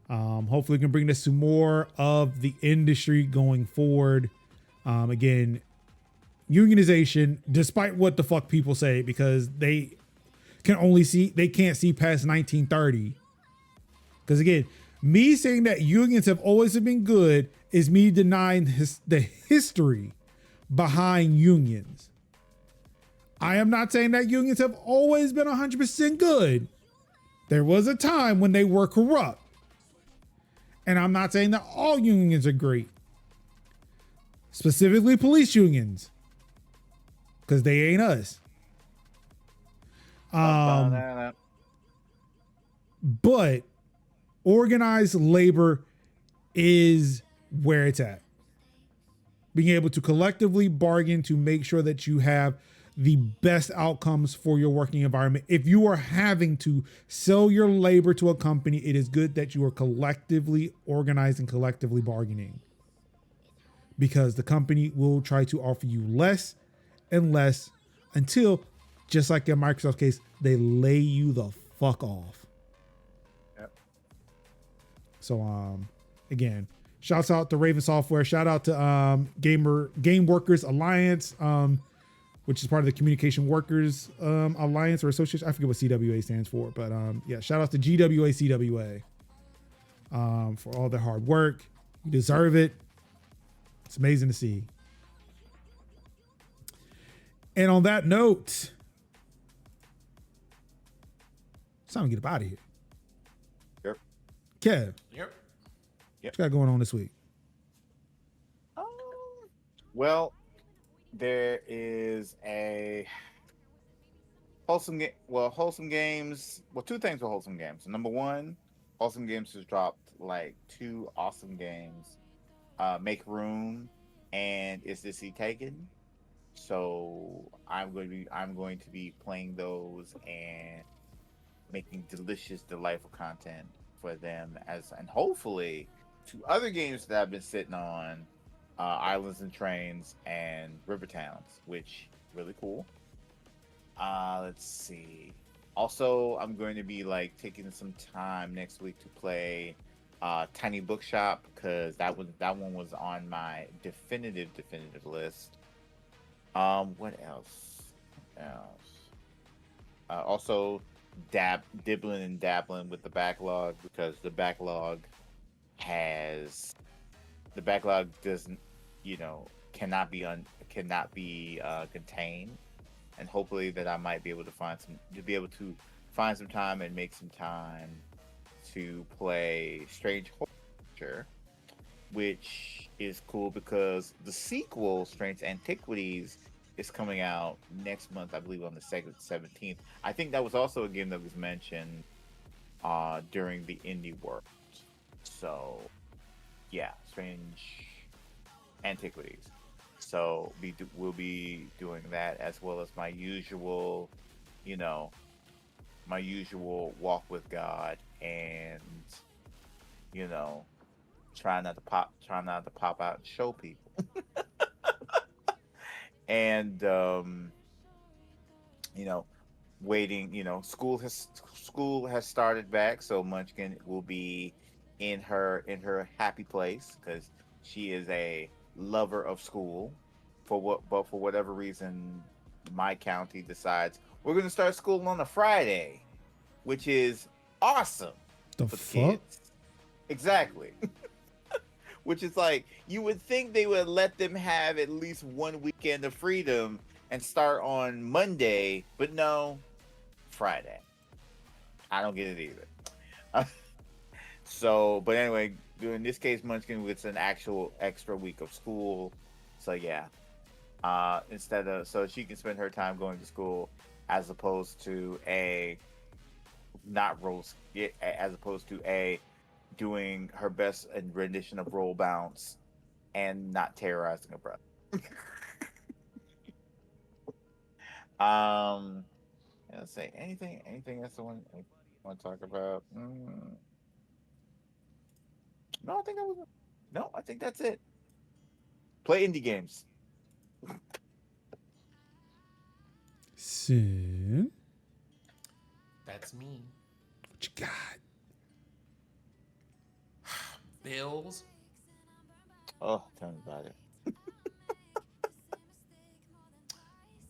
Hopefully we can bring this to more of the industry going forward. Again, unionization, despite what the fuck people say, because they can't see past 1930. Because again, me saying that unions have always been good is me denying the history behind unions. I am not saying that unions have always been 100% good. There was a time when they were corrupt. And I'm not saying that all unions are great. Specifically police unions. Because they ain't us. But organized labor is where it's at. Being able to collectively bargain to make sure that you have the best outcomes for your working environment. If you are having to sell your labor to a company, it is good that you are collectively organizing, collectively bargaining, because the company will try to offer you less and less until, just like in Microsoft case, they lay you the fuck off. Yep. So, again, shouts out to Raven Software. Shout out to Game Workers Alliance, which is part of the Communication Workers Alliance or Association. I forget what CWA stands for, but yeah, shout out to GWA CWA for all their hard work. You deserve it. It's amazing to see. And on that note, it's time to get up out of here. Yep. Kev, Yep. what you got going on this week? Well, there is a wholesome game. Well, wholesome games. Well, two things for wholesome games. Number one, wholesome games has dropped like 2 awesome games. Make Room and Is This He Taken? So I'm going to be playing those and making delicious, delightful content for them, and hopefully 2 other games that I've been sitting on. Islands and Trains and River Towns, which really cool. Let's see. Also, I'm going to be like taking some time next week to play Tiny Bookshop, because that one was on my definitive list. What else? Also dibbling and dabbling with the backlog, because the backlog doesn't, cannot be contained, and hopefully that I might be able to find some time and make some time to play Strange Horror, which is cool because the sequel, Strange Antiquities, is coming out next month, I believe on the 17th. I think that was also a game that was mentioned during the Indie World. So yeah, Strange Antiquities. So we'll be doing that, as well as my usual walk with God and trying not to pop out and show people. And you know, waiting, school has started back, so Munchkin will be in her happy place because she is a lover of school. But for whatever reason, my county decides we're going to start school on a Friday, which is awesome The for the fuck? kids. Exactly. Which is like, you would think they would let them have at least one weekend of freedom and start on Monday, but no, Friday. I don't get it either. So, but anyway, in this case, Munchkin gets an actual extra week of school. So yeah, so she can spend her time going to school as opposed to as opposed to doing her best rendition of roll bounce and not terrorizing her brother. Let's say anything else I want to talk about. No, I think that's it. Play indie games. Sin, That's me. what you got? Bills. Oh, tell me about it.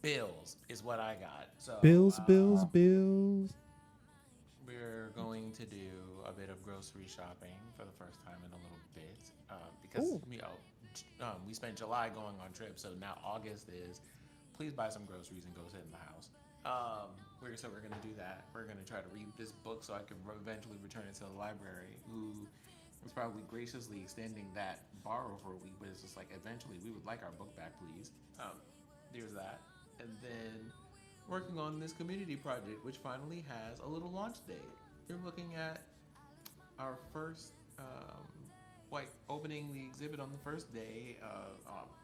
Bills is what I got. So Bills. we're going to do a bit of grocery shopping for the first time in a little bit because we spent July going on trips, so now August is please buy some groceries and go sit in the house. We're going to do that. We're going to try to read this book so I can eventually return it to the library, who is probably graciously extending that borrow for a week, but it's just like eventually we would like our book back, please. There's that. And then working on this community project, which finally has a little launch date. We're looking at our first, opening the exhibit on the first day.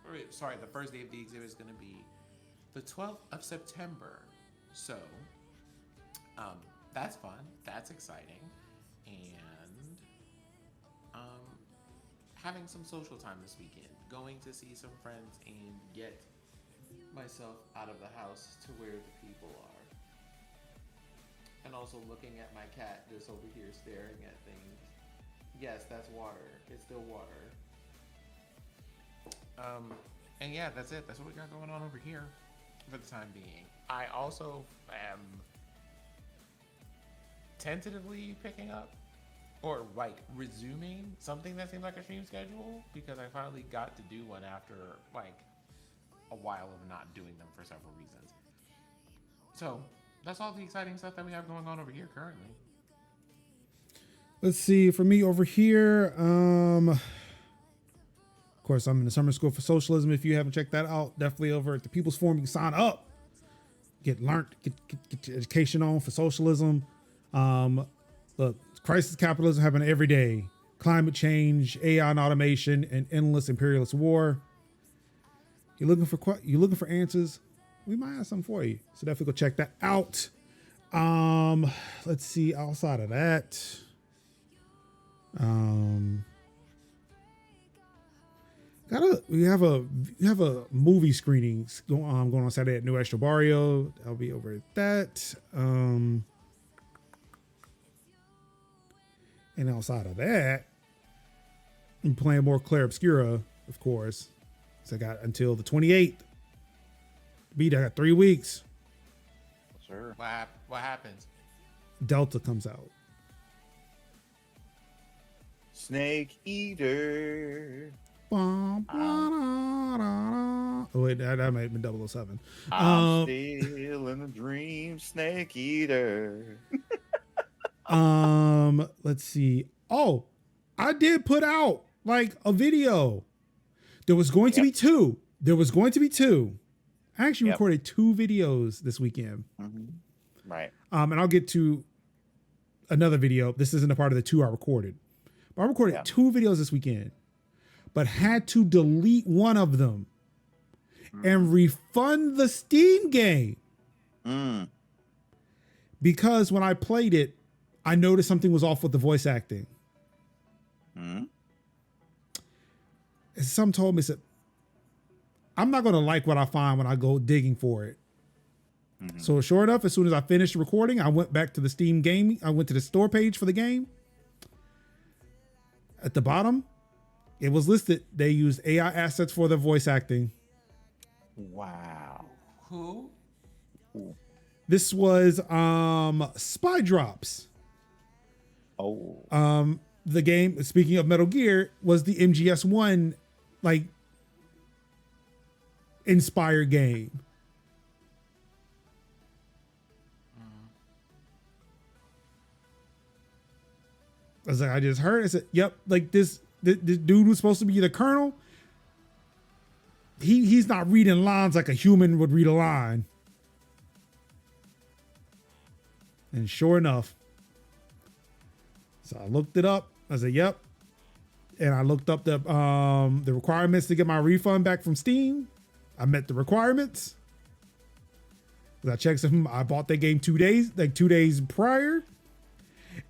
The first day of the exhibit is going to be the 12th of September. So, that's fun. That's exciting. And having some social time this weekend. Going to see some friends and get myself out of the house to where the people are. And also looking at my cat just over here staring at things. Yes, that's water. It's still water. And yeah, that's it. That's what we got going on over here for the time being. I also am tentatively picking up or resuming something that seems like a stream schedule because I finally got to do one after a while of not doing them for several reasons. So that's all the exciting stuff that we have going on over here currently. Let's see. For me over here, of course, I'm in the summer school for socialism. If you haven't checked that out, definitely over at the People's Forum, you can sign up, get your education on for socialism. Look, crisis capitalism happening every day. Climate change, AI and automation, and endless imperialist war. You're looking for answers? We might have something for you. So definitely go check that out. Let's see. Outside of that, we have a movie screenings going on Saturday at New Extra Barrio. I'll be over at that. And outside of that, I'm playing more Clair Obscura, of course. So I got until the 28th. I got 3 weeks. Sure. What happens? Delta comes out. Snake Eater. Oh wait, that might have been 007. I'm still in a dream, Snake Eater. Let's see. Oh, I did put out a video. There was going to be two. I actually recorded 2 videos this weekend. Mm-hmm. Right. And I'll get to another video. This isn't a part of the 2 I recorded. But I recorded 2 videos this weekend, but had to delete one of them and refund the Steam game. Because when I played it, I noticed something was off with the voice acting. some told me, said, I'm not going to like what I find when I go digging for it. Mm-hmm. So sure enough, as soon as I finished recording, I went back to the Steam game. I went to the store page for the game. At the bottom, it was listed. They used AI assets for their voice acting. Wow. Who? Ooh. This was Spy Drops. Oh. The game, speaking of Metal Gear, was the MGS1 like inspired game. I was like, I just heard. I said, "Yep, like this dude was supposed to be the colonel. He's not reading lines like a human would read a line." And sure enough, so I looked it up. I said, "Yep," and I looked up the requirements to get my refund back from Steam. I met the requirements. I checked some. I bought that game 2 days prior.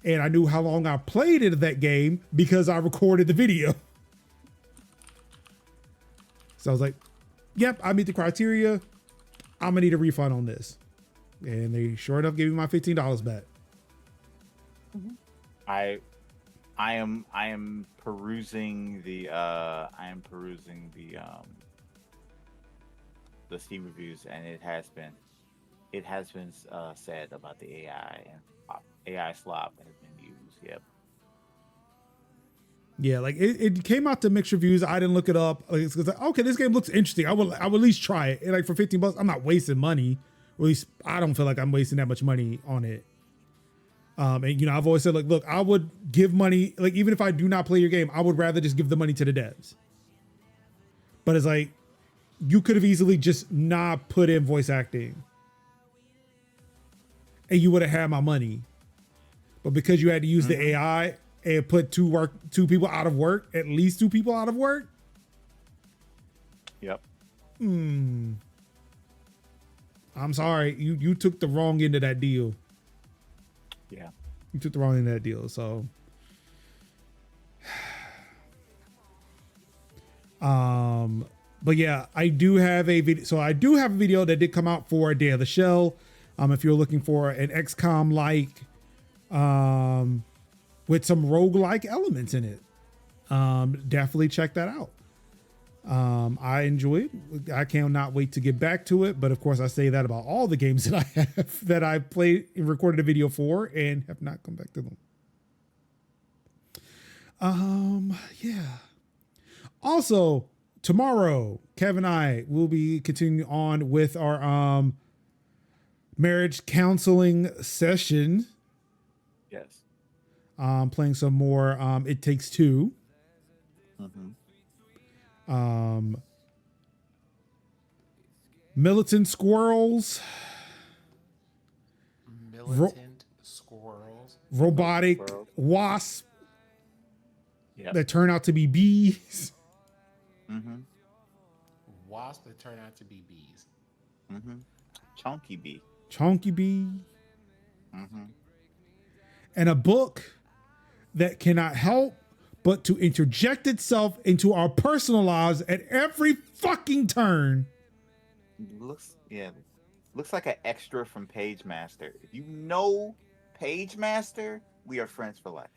And I knew how long I played into that game because I recorded the video. So I was like, yep, I meet the criteria. I'm gonna need a refund on this. And they sure enough gave me my $15 back. Mm-hmm. I am perusing the Steam reviews, and it has been said about the AI, and AI slop has been used. Yep. Yeah, like it came out to mixed reviews. I didn't look it up. It's like, okay, this game looks interesting. I would at least try it. And like for $15, I'm not wasting money. Or at least I don't feel like I'm wasting that much money on it. And I've always said, like, look, I would give money, like even if I do not play your game, I would rather just give the money to the devs. But it's like, you could have easily just not put in voice acting, and you would have had my money. But because you had to use the AI and put two people out of work, at least 2 people out of work. Yep. I'm sorry. You took the wrong end of that deal. Yeah. You took the wrong end of that deal. So but yeah, I do have a video. So I do have a video that did come out for Day of the Shell. If you're looking for an XCOM like with some roguelike elements in it, definitely check that out. I enjoy it. I cannot wait to get back to it. But of course, I say that about all the games that I have that I played and recorded a video for and have not come back to them. Yeah. Also, tomorrow, Kev and I will be continuing on with our marriage counseling session. Yes. Playing some more It Takes Two. Militant Squirrels. Militant squirrels. Robotic wasps. Yep. That turn out to be bees. Wasps that turn out to be bees. Chunky bee. Chunky bee. And a book that cannot help but to interject itself into our personal lives at every fucking turn. Looks like an extra from Page Master. If you know Page Master, we are friends for life.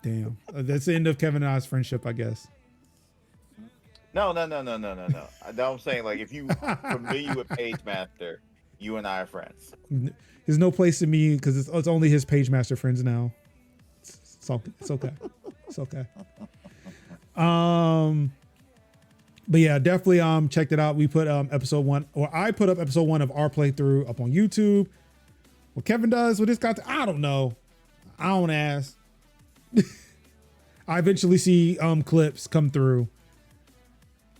Damn. That's the end of Kevin and I's friendship, I guess. No. I'm saying, like, if you familiar with Page Master, you and I are friends. There's no place in me because it's only his Page Master friends now. It's okay. It's okay. But yeah, definitely checked it out. We put episode 1, or I put up episode 1 of our playthrough up on YouTube. What Kevin does with this content, I don't know. I don't ask. I eventually see clips come through.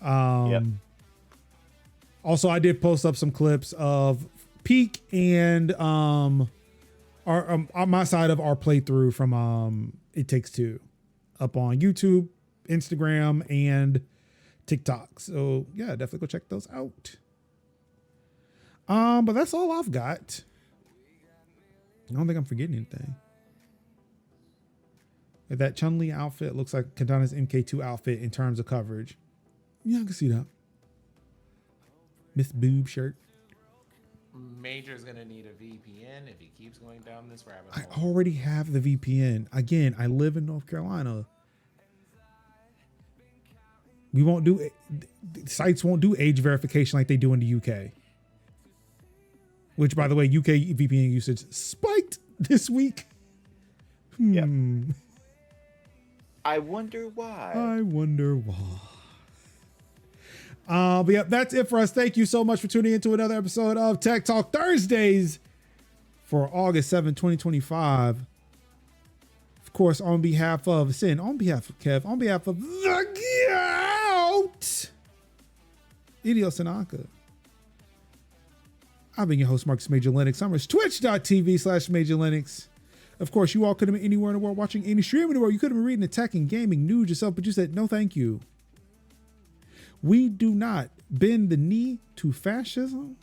Yep. Also, I did post up some clips of Peak and our on my side of our playthrough from It Takes Two up on YouTube, Instagram, and TikTok. So yeah, definitely go check those out. But that's all I've got. I don't think I'm forgetting anything. That Chun-Li outfit looks like Katana's MK2 outfit in terms of coverage. Yeah, I can see that. Miss Boob shirt. Major's gonna need a VPN if he keeps going down this rabbit I hole. already have the VPN. Again, I live in North Carolina. We won't do sites won't do age verification like they do in the UK. Which, by the way, UK VPN usage spiked this week. Yep. I wonder why. I wonder why. But yeah, that's it for us. Thank you so much for tuning into another episode of Tech Talk Thursdays for August 7, 2025. Of course, on behalf of Sin, on behalf of Kev, on behalf of the Goat, Idio Sanaka. I've been your host, Marcus Major Linux. I'm twitch.tv/Major Linux. Of course, you all could have been anywhere in the world watching any stream in the world. You could have been reading the tech and gaming news yourself, but you said, no, thank you. We do not bend the knee to fascism.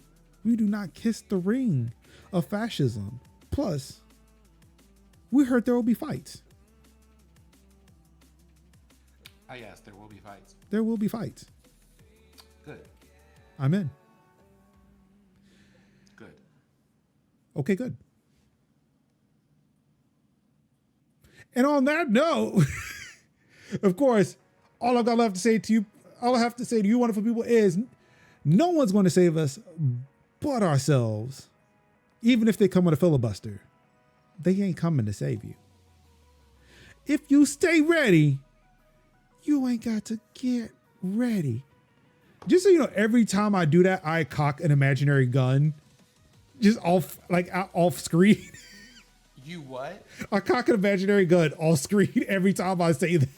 We do not kiss the ring of fascism. Plus, we heard there will be fights. Ah, yes, there will be fights. There will be fights. Good. I'm in. Good. Okay, good. And on that note, of course, all I've got left to say to you, all I have to say to you wonderful people is no one's going to save us but ourselves. Even if they come with a filibuster, they ain't coming to save you. If you stay ready, you ain't got to get ready. Just so you know, every time I do that, I cock an imaginary gun just off screen. You what? I cock an imaginary gun off screen every time I say that.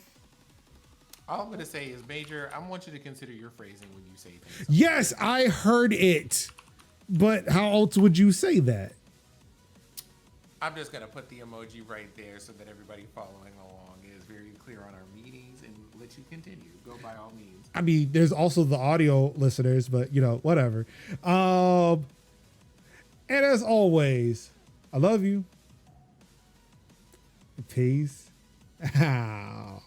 All I'm gonna say is, Major, I want you to consider your phrasing when you say things. Yes, I heard it. But how else would you say that? I'm just gonna put the emoji right there so that everybody following along is very clear on our meetings and let you continue. Go by all means. I mean, there's also the audio listeners, but you know, whatever. And as always, I love you. Peace out.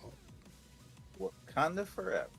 Wakanda forever.